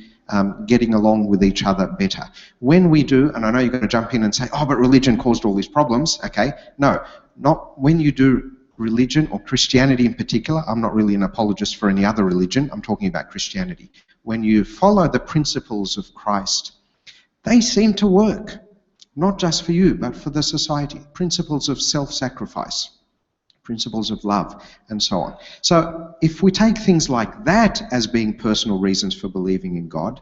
getting along with each other better. When we do, and I know you're going to jump in and say, oh, but religion caused all these problems, okay? No, not when you do religion, or Christianity in particular. I'm not really an apologist for any other religion. I'm talking about Christianity. When you follow the principles of Christ, they seem to work, not just for you, but for the society. Principles of self-sacrifice, principles of love, and so on. So if we take things like that as being personal reasons for believing in God,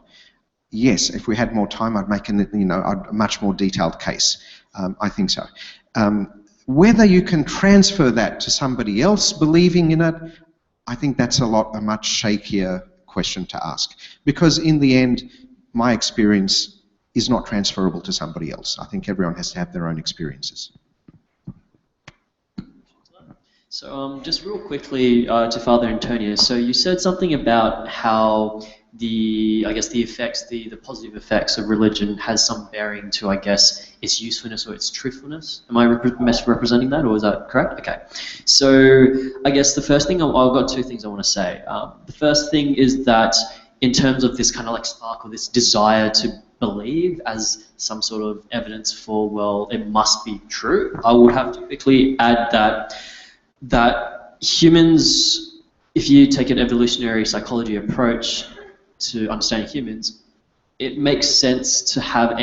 yes, if we had more time, I'd make a much more detailed case. I think so. Whether you can transfer that to somebody else believing in it, I think that's a much shakier question to ask. Because in the end, my experience is not transferable to somebody else. I think everyone has to have their own experiences. So just real quickly to Father Antonius, so you said something about how the effects, the positive effects of religion has some bearing to, I guess, its usefulness or its truthfulness. Am I misrepresenting that, or is that correct? Okay. So I guess the first thing, I've got two things I want to say. The first thing is that in terms of this kind of like spark or this desire to believe as some sort of evidence for, well, it must be true, I would have to quickly add that humans, if you take an evolutionary psychology approach to understanding humans, it makes sense to have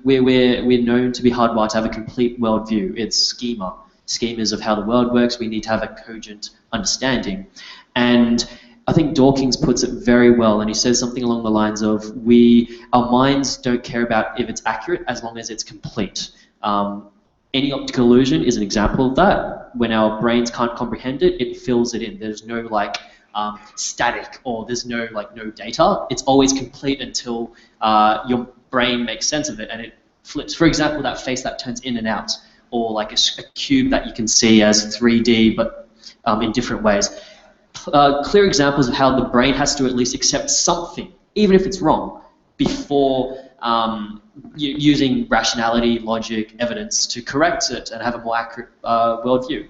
we're known to be hardwired to have a complete worldview. It's schemas of how the world works. We need to have a cogent understanding. And I think Dawkins puts it very well, and he says something along the lines of, our minds don't care about if it's accurate as long as it's complete. Any optical illusion is an example of that. When our brains can't comprehend it, it fills it in. There's no static or there's no data. It's always complete until your brain makes sense of it and it flips. For example, that face that turns in and out, or like a cube that you can see as 3D but in different ways. Clear examples of how the brain has to at least accept something, even if it's wrong, before using rationality, logic, evidence to correct it and have a more accurate worldview.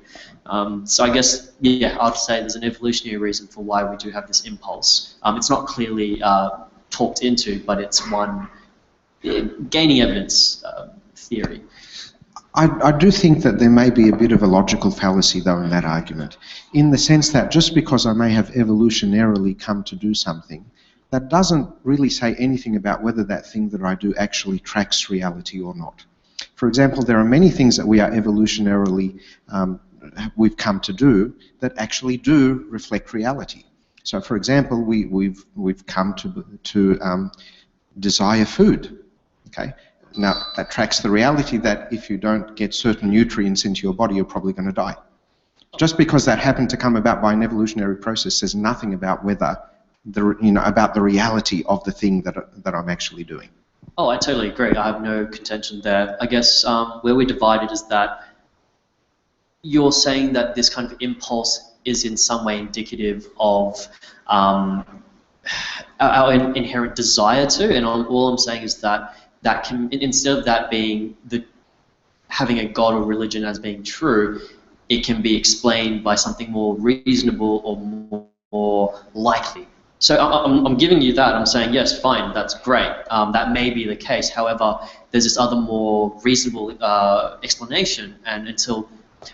So I guess, yeah, I'd say there's an evolutionary reason for why we do have this impulse. It's not clearly talked into, but it's one gaining evidence theory. I do think that there may be a bit of a logical fallacy, though, in that argument, in the sense that just because I may have evolutionarily come to do something, that doesn't really say anything about whether that thing that I do actually tracks reality or not. For example, there are many things that we are evolutionarily, we've come to do that actually do reflect reality. So, for example, we've come to desire food. Okay. Now, that tracks the reality that if you don't get certain nutrients into your body, you're probably going to die. Just because that happened to come about by an evolutionary process says nothing about whether about the reality of the thing that I'm actually doing. Oh, I totally agree. I have no contention there. I guess where we're divided is that you're saying that this kind of impulse is in some way indicative of our inherent desire to, and all I'm saying is that can, instead of that being having a god or religion as being true, it can be explained by something more reasonable or more likely. So I'm giving you that. I'm saying, yes, fine, that's great. That may be the case. However, there's this other more reasonable explanation, and until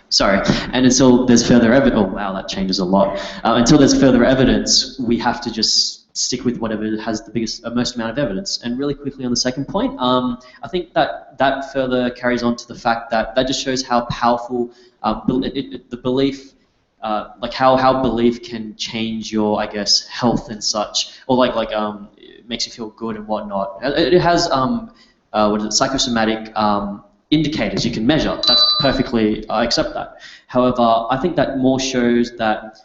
there's further evidence, oh wow, that changes a lot. Until there's further evidence, we have to just stick with whatever has the most amount of evidence. And really quickly on the second point, I think that further carries on to the fact that just shows how powerful the belief, like how belief can change your, I guess, health and such, or it makes you feel good and whatnot. It has psychosomatic indicators you can measure. That's perfectly, I accept that. However, I think that more shows that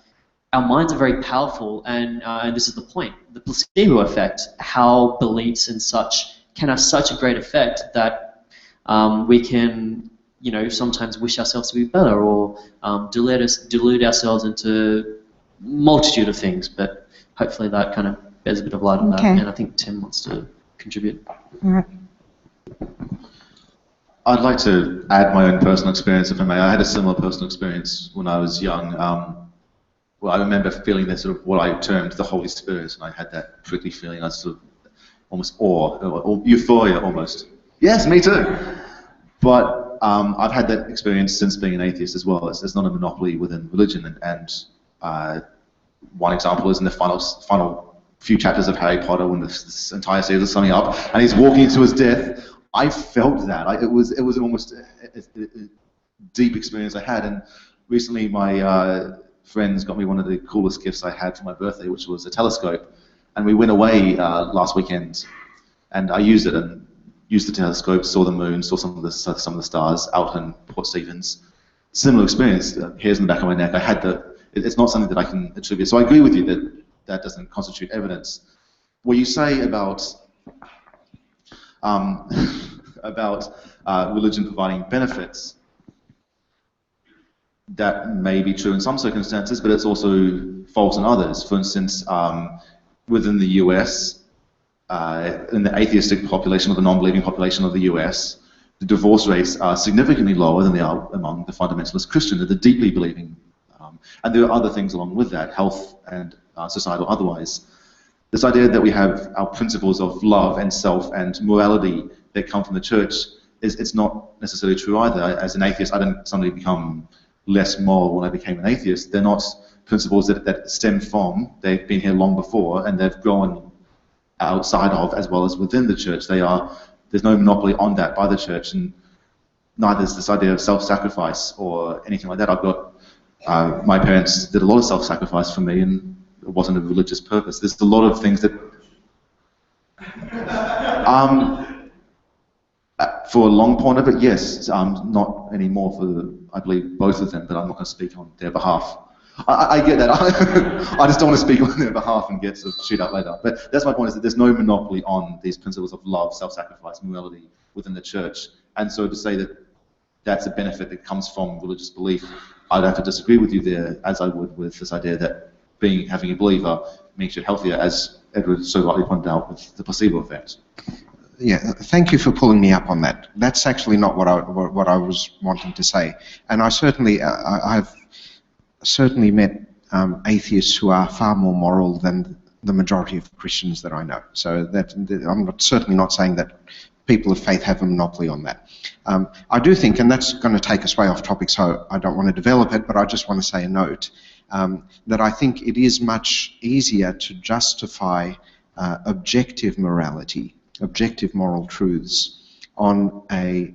our minds are very powerful, and this is the point, the placebo effect, how beliefs and such can have such a great effect that we can, sometimes wish ourselves to be better, or delude ourselves into multitude of things. But hopefully that kind of bears a bit of light on that, and I think Tim wants to contribute. All right. I'd like to add my own personal experience, if I may. I had a similar personal experience when I was young. Well, I remember feeling that sort of what I termed the Holy Spirit, and I had that prickly feeling. I was sort of almost awe, or euphoria almost. Yes, me too. But I've had that experience since being an atheist as well. It's not a monopoly within religion, and one example is in the final few chapters of Harry Potter, when this entire series is summing up, and he's walking to his death. I felt that. It was almost a deep experience I had, and recently my friends got me one of the coolest gifts I had for my birthday, which was a telescope, and we went away last weekend, and I used it and used the telescope, saw the moon, saw some of the stars out in Port Stephens. Similar experience. Hairs in the back of my neck. I had it's not something that I can attribute. So I agree with you that doesn't constitute evidence. What you say about religion providing benefits, that may be true in some circumstances, but it's also false in others. For instance, within the US, in the atheistic population or the non-believing population of the US, the divorce rates are significantly lower than they are among the fundamentalist Christians, the deeply believing. And there are other things along with that, health and societal otherwise. This idea that we have our principles of love and self and morality that come from the church, it's not necessarily true either. As an atheist, I didn't suddenly become less moral when I became an atheist. They're not principles that stem from, they've been here long before, and they've grown outside of as well as within the church. There's no monopoly on that by the church, and neither is this idea of self-sacrifice or anything like that. I've got, my parents did a lot of self-sacrifice for me, and it wasn't a religious purpose. There's a lot of things that, for a long point of it, yes, not anymore for, I believe, both of them, but I'm not going to speak on their behalf. I get that. I just don't want to speak on their behalf and get sort of chewed up later. But that's my point, is that there's no monopoly on these principles of love, self-sacrifice, morality within the church. And so to say that that's a benefit that comes from religious belief, I'd have to disagree with you there, as I would with this idea that having a believer makes you healthier, as Edward so rightly pointed out with the placebo effect. Yeah, thank you for pulling me up on that. That's actually not what I was wanting to say. And I've certainly met atheists who are far more moral than the majority of Christians that I know. So I'm certainly not saying that people of faith have a monopoly on that. I do think, and that's going to take us way off topic, so I don't want to develop it, but I just want to say a note, that I think it is much easier to justify objective morality, objective moral truths, on a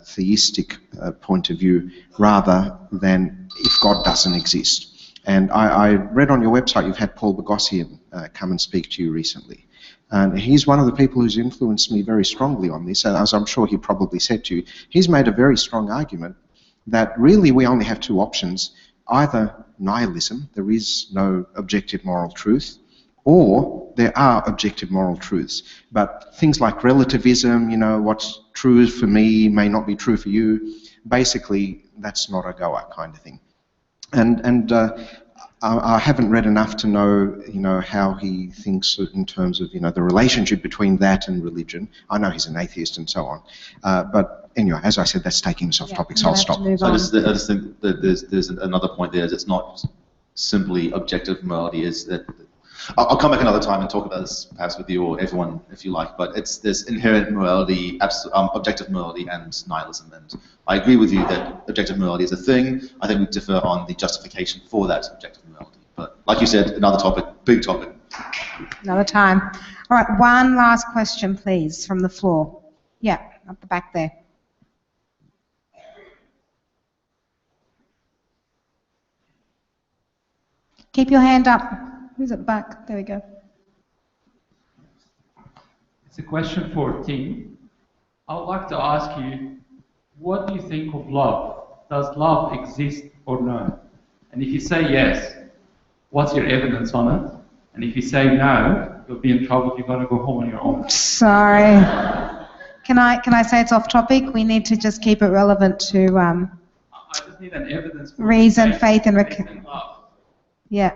theistic point of view, rather than if God doesn't exist. And I read on your website you've had Paul Boghossian come and speak to you recently. And he's one of the people who's influenced me very strongly on this, as I'm sure he probably said to you. He's made a very strong argument that really we only have two options: either nihilism, there is no objective moral truth, or there are objective moral truths. But things like relativism, you know, what's true for me may not be true for you, basically that's not a goer kind of thing. And I haven't read enough to know, you know, how he thinks in terms of, you know, the relationship between that and religion. I know he's an atheist and so on. But anyway, as I said, that's taking us off topic, so I'll stop. So I just think that there's another point there, is it's not simply objective morality, is that I'll come back another time and talk about this perhaps with you or everyone if you like, but there's inherent morality, objective morality and nihilism, and I agree with you that objective morality is a thing. I think we differ on the justification for that objective morality, but like you said, another topic, big topic. Another time. All right, one last question please from the floor. Yeah, up the back there. Keep your hand up. Who's at the back? There we go. It's a question for Tim. I would like to ask you, what do you think of love? Does love exist or no? And if you say yes, what's your evidence on it? And if you say no, you'll be in trouble. You're going to go home on your own. Sorry. Can I say it's off topic? We need to just keep it relevant to I just need an evidence for reason, faith, and love. Yeah.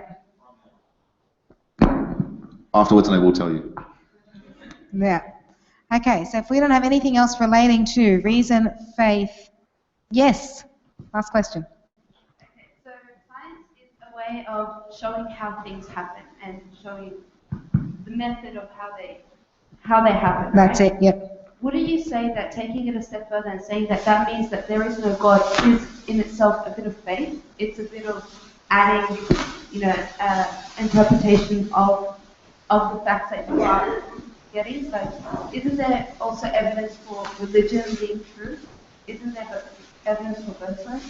Afterwards, and I will tell you. Yeah. Okay, so if we don't have anything else relating to reason, faith, yes. Last question. Okay, so science is a way of showing how things happen and showing the method of how they happen. That's right? it. Yep. Wouldn't you say that taking it a step further and saying that that means that there is no God is in itself a bit of faith? It's a bit of adding, you know, interpretation of the facts that you are getting. So isn't there also evidence for religion being true? Isn't there evidence for both sides?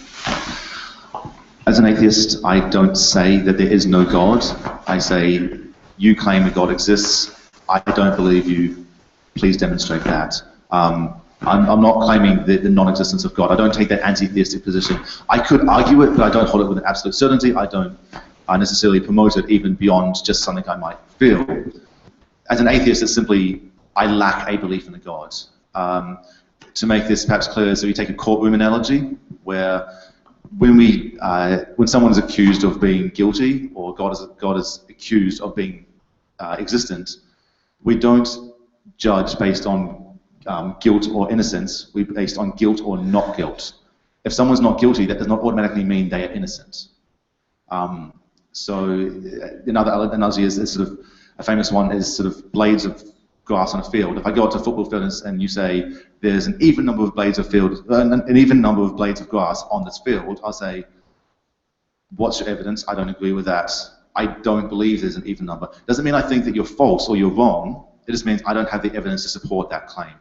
As an atheist, I don't say that there is no God. I say, you claim that God exists. I don't believe you. Please demonstrate that. I'm not claiming the non-existence of God. I don't take that anti-theistic position. I could argue it, but I don't hold it with an absolute certainty. I don't necessarily promote it even beyond just something I might feel. As an atheist, it's simply, I lack a belief in a God. To make this perhaps clear, so we take a courtroom analogy, where when someone is accused of being guilty, or God is accused of being existent, we don't judge based on guilt or innocence. We're based on guilt or not guilt. If someone's not guilty, that does not automatically mean they are innocent. So another analogy is sort of a famous one is sort of blades of grass on a field. If I go out to a football field and you say there's an even number of blades of grass on this field, I'll say, what's your evidence? I don't agree with that. I don't believe there's an even number. Doesn't mean I think that you're false or you're wrong. It just means I don't have the evidence to support that claim.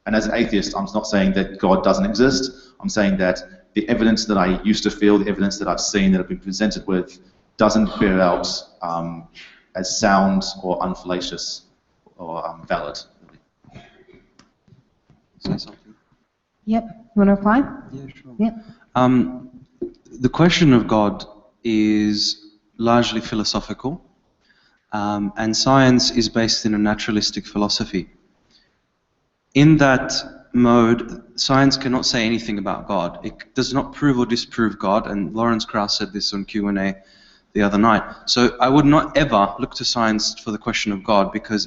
And as an atheist, I'm not saying that God doesn't exist. I'm saying that the evidence that I used to feel, the evidence that I've seen, that I've been presented with, doesn't bear out as sound or unfallacious or valid. Really. Say something? Yep. You want to reply? Yeah, sure. Yep. The question of God is largely philosophical, and science is based in a naturalistic philosophy. In that mode, science cannot say anything about God. It does not prove or disprove God, and Lawrence Krauss said this on Q&A the other night. So I would not ever look to science for the question of God, because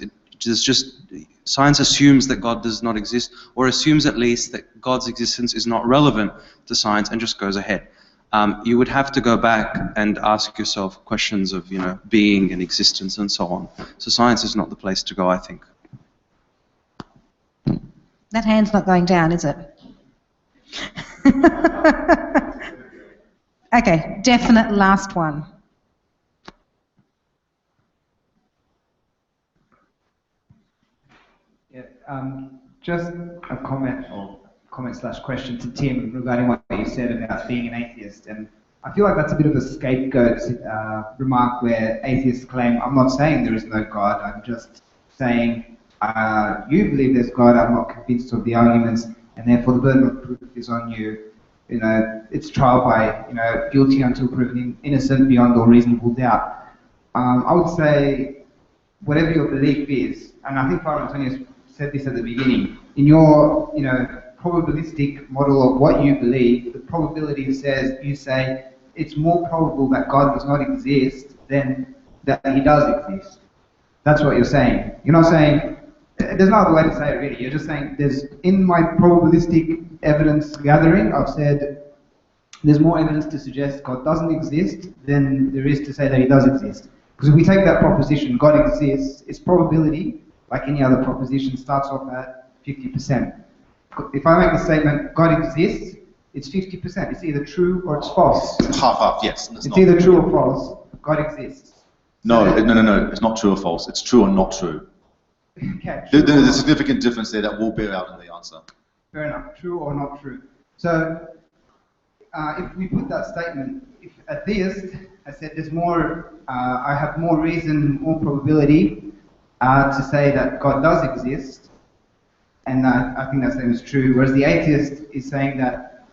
science assumes that God does not exist, or assumes at least that God's existence is not relevant to science, and just goes ahead. You would have to go back and ask yourself questions of, being and existence and so on. So science is not the place to go, I think. That hand's not going down, is it? Okay, definite last one. Yeah, just a comment/question to Tim regarding what you said about being an atheist, and I feel like that's a bit of a scapegoat remark where atheists claim, I'm not saying there is no God, I'm just saying you believe there's God, I'm not convinced of the arguments, and therefore the burden of proof is on you. It's trial by, guilty until proven innocent beyond all reasonable doubt. I would say, whatever your belief is, and I think Father Antonius said this at the beginning, in your, probabilistic model of what you believe, the probability says, you say, it's more probable that God does not exist than that He does exist. That's what you're saying. You're not saying, there's no other way to say it really, you're just saying, in my probabilistic evidence gathering, I've said, there's more evidence to suggest God doesn't exist than there is to say that He does exist. Because if we take that proposition, God exists, its probability, like any other proposition, starts off at 50%. If I make the statement, God exists, it's 50%. It's either true or it's false. Half, yes. It's either true or false. God exists. No, it's not true or false. It's true or not true. Okay, There's a significant difference there that will bear out in the answer. Fair enough. True or not true. So, if we put that statement, if a theist has said there's more, I have more reason, more probability to say that God does exist, and I think that statement is true, whereas the atheist is saying that,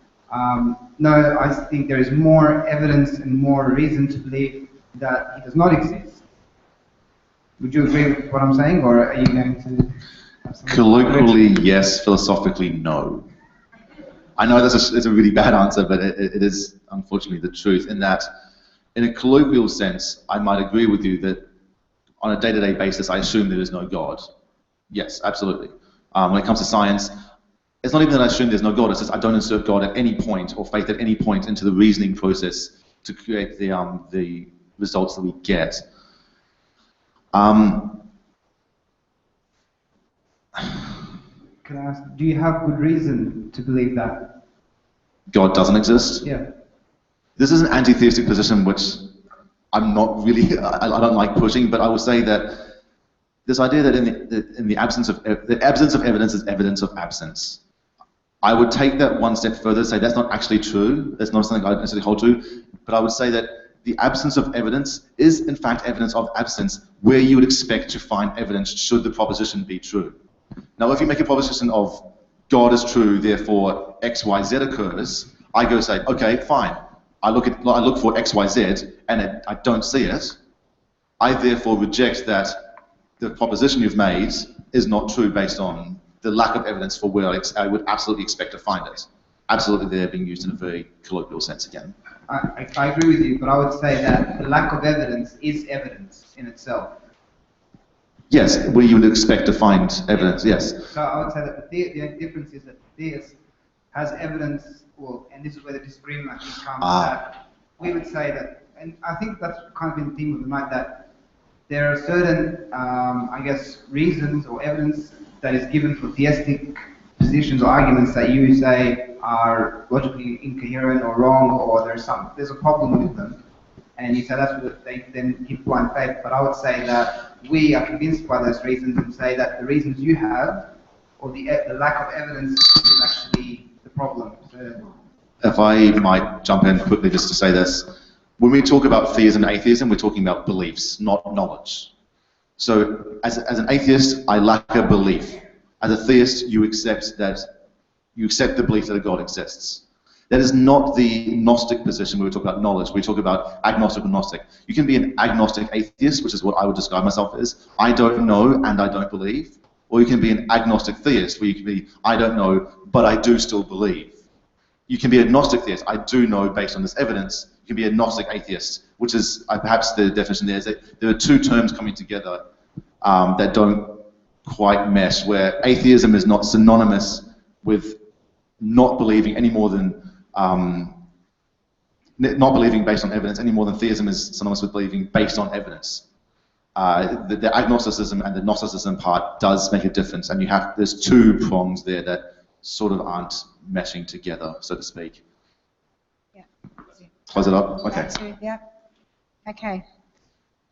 no, I think there is more evidence and more reason to believe that He does not exist. Would you agree with what I'm saying, or are you going to have some... Colloquially, yes. Philosophically, no. I know it's a really bad answer, but it is unfortunately the truth, in that, in a colloquial sense, I might agree with you that on a day-to-day basis, I assume there is no God. Yes, absolutely. When it comes to science, it's not even that I assume there's no God, it's just I don't insert God at any point, or faith at any point, into the reasoning process to create the results that we get. Can I ask, do you have good reason to believe that? God doesn't exist? Yeah. This is an anti-theistic position which I'm not really, I don't like pushing, but I will say that this idea that in the absence of evidence is evidence of absence. I would take that one step further, say that's not actually true, that's not something I necessarily hold to, but I would say that the absence of evidence is in fact evidence of absence, where you would expect to find evidence should the proposition be true. Now, if you make a proposition of God is true, therefore X, Y, Z occurs, I go say, okay, fine. I look for X, Y, Z, and I don't see it. I therefore reject that the proposition you've made is not true based on the lack of evidence for where I would absolutely expect to find it. Absolutely, they're being used in a very colloquial sense again. I agree with you, but I would say that the lack of evidence is evidence in itself. Yes, where you would expect to find evidence, yes. So I would say that the difference is that the theist has evidence, well, and this is where the disagreement I think comes, that we would say that, and I think that's kind of been the theme of the night, that there are certain, I guess, reasons or evidence that is given for theistic positions or arguments that you say are logically incoherent or wrong, or there's a problem with them, and you say that's what they then give blind faith. But I would say that we are convinced by those reasons and say that the reasons you have, or the lack of evidence, is actually the problem. So, if I might jump in quickly just to say this, when we talk about theism and atheism, we're talking about beliefs, not knowledge. So as an atheist, I lack a belief. As a theist, you accept the belief that a God exists. That is not the Gnostic position where we talk about knowledge. We talk about agnostic or Gnostic. You can be an agnostic atheist, which is what I would describe myself as. I don't know and I don't believe. Or you can be an agnostic theist, where you can be, I don't know, but I do still believe. You can be a Gnostic theist. I do know based on this evidence. You can be a Gnostic atheist, which is perhaps the definition there is that there are two terms coming together that don't quite mesh, where atheism is not synonymous with not believing any more than not believing based on evidence any more than theism is synonymous with believing based on evidence. The agnosticism and the Gnosticism part does make a difference, and there's two prongs there that sort of aren't meshing together, so to speak. Yeah. Close it up? Okay. Yeah. Okay.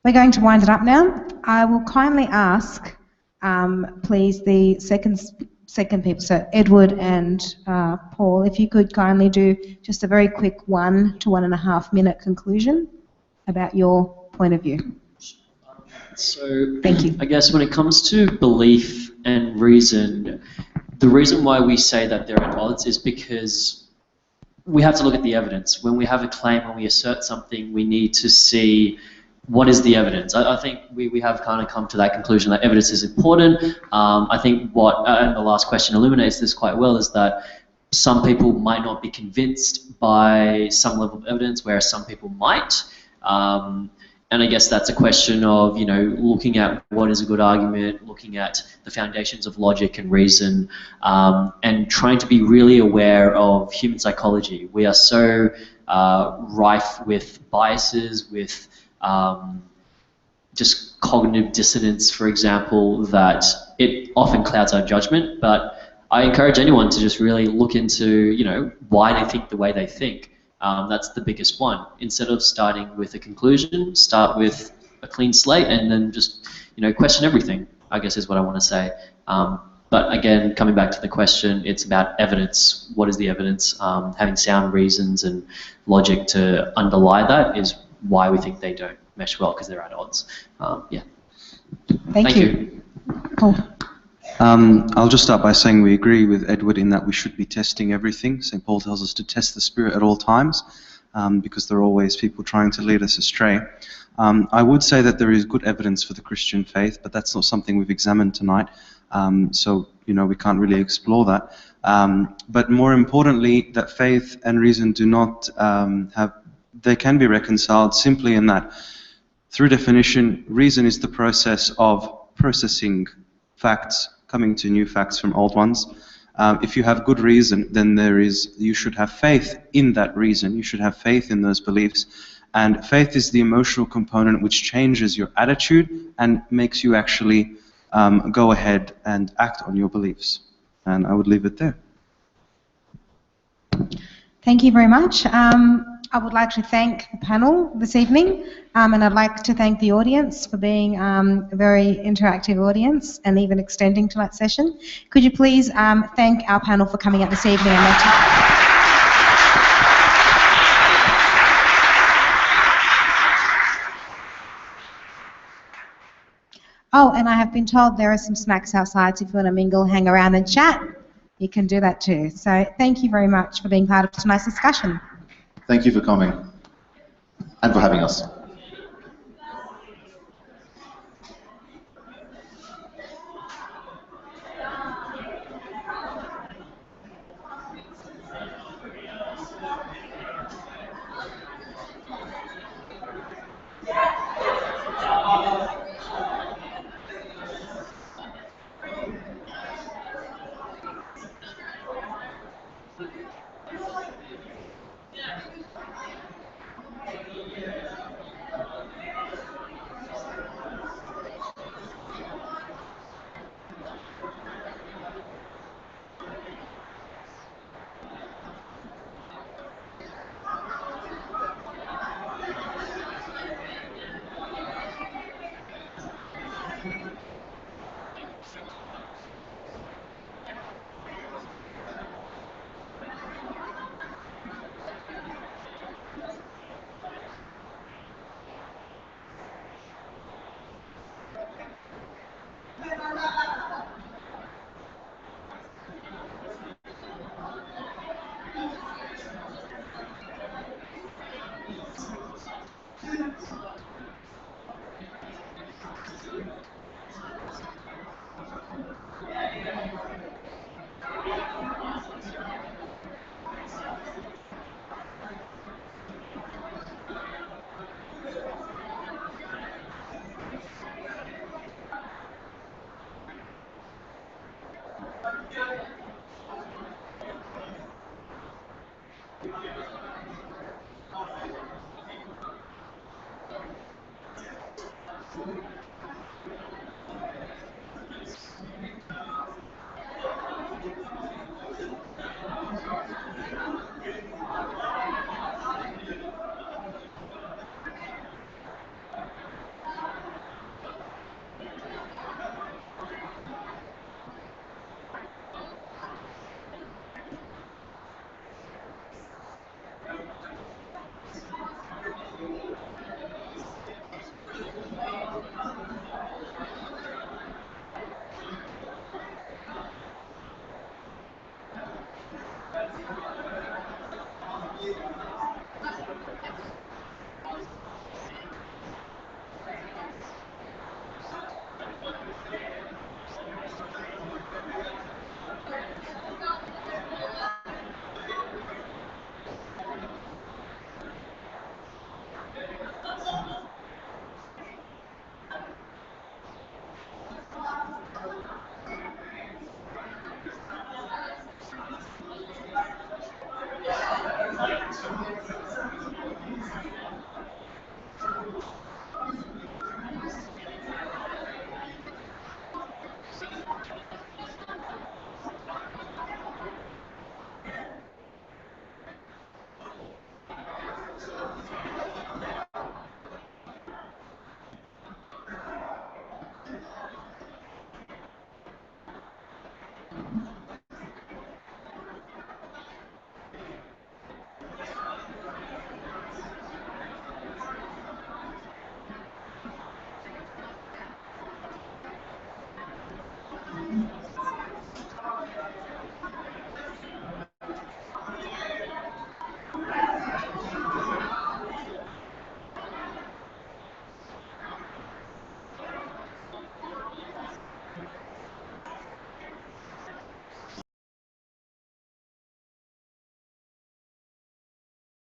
We're going to wind it up now. I will kindly ask, please, the second people, so Edward and Paul, if you could kindly do just a very quick 1 to 1.5 minute conclusion about your point of view. So, thank you. I guess when it comes to belief and reason, the reason why we say that they're at odds is because we have to look at the evidence. When we have a claim, when we assert something, we need to see what is the evidence. I think we have kind of come to that conclusion that evidence is important. I think what, and the last question illuminates this quite well, is that some people might not be convinced by some level of evidence, whereas some people might. And I guess that's a question of, looking at what is a good argument, looking at the foundations of logic and reason, and trying to be really aware of human psychology. We are so rife with biases, with just cognitive dissonance, for example, that it often clouds our judgment. But I encourage anyone to just really look into, why they think the way they think. That's the biggest one. Instead of starting with a conclusion, start with a clean slate and then just, question everything, I guess is what I want to say. But again, coming back to the question, it's about evidence. What is the evidence? Having sound reasons and logic to underlie that is why we think they don't mesh well, because they're at odds. Yeah. Thank you. Paul. I'll just start by saying we agree with Edward in that we should be testing everything. St. Paul tells us to test the Spirit at all times, because there are always people trying to lead us astray. I would say that there is good evidence for the Christian faith, but that's not something we've examined tonight, so we can't really explore that. But more importantly, that faith and reason do not they can be reconciled simply in that, through definition, reason is the process of processing facts, coming to new facts from old ones. If you have good reason, then you should have faith in that reason. You should have faith in those beliefs. And faith is the emotional component which changes your attitude and makes you actually go ahead and act on your beliefs. And I would leave it there. Thank you very much. I would like to thank the panel this evening, and I'd like to thank the audience for being a very interactive audience and even extending to that session. Could you please thank our panel for coming out this evening? Oh, and I have been told there are some snacks outside, so if you want to mingle, hang around and chat, you can do that too. So thank you very much for being part of tonight's discussion. Thank you for coming and for having us.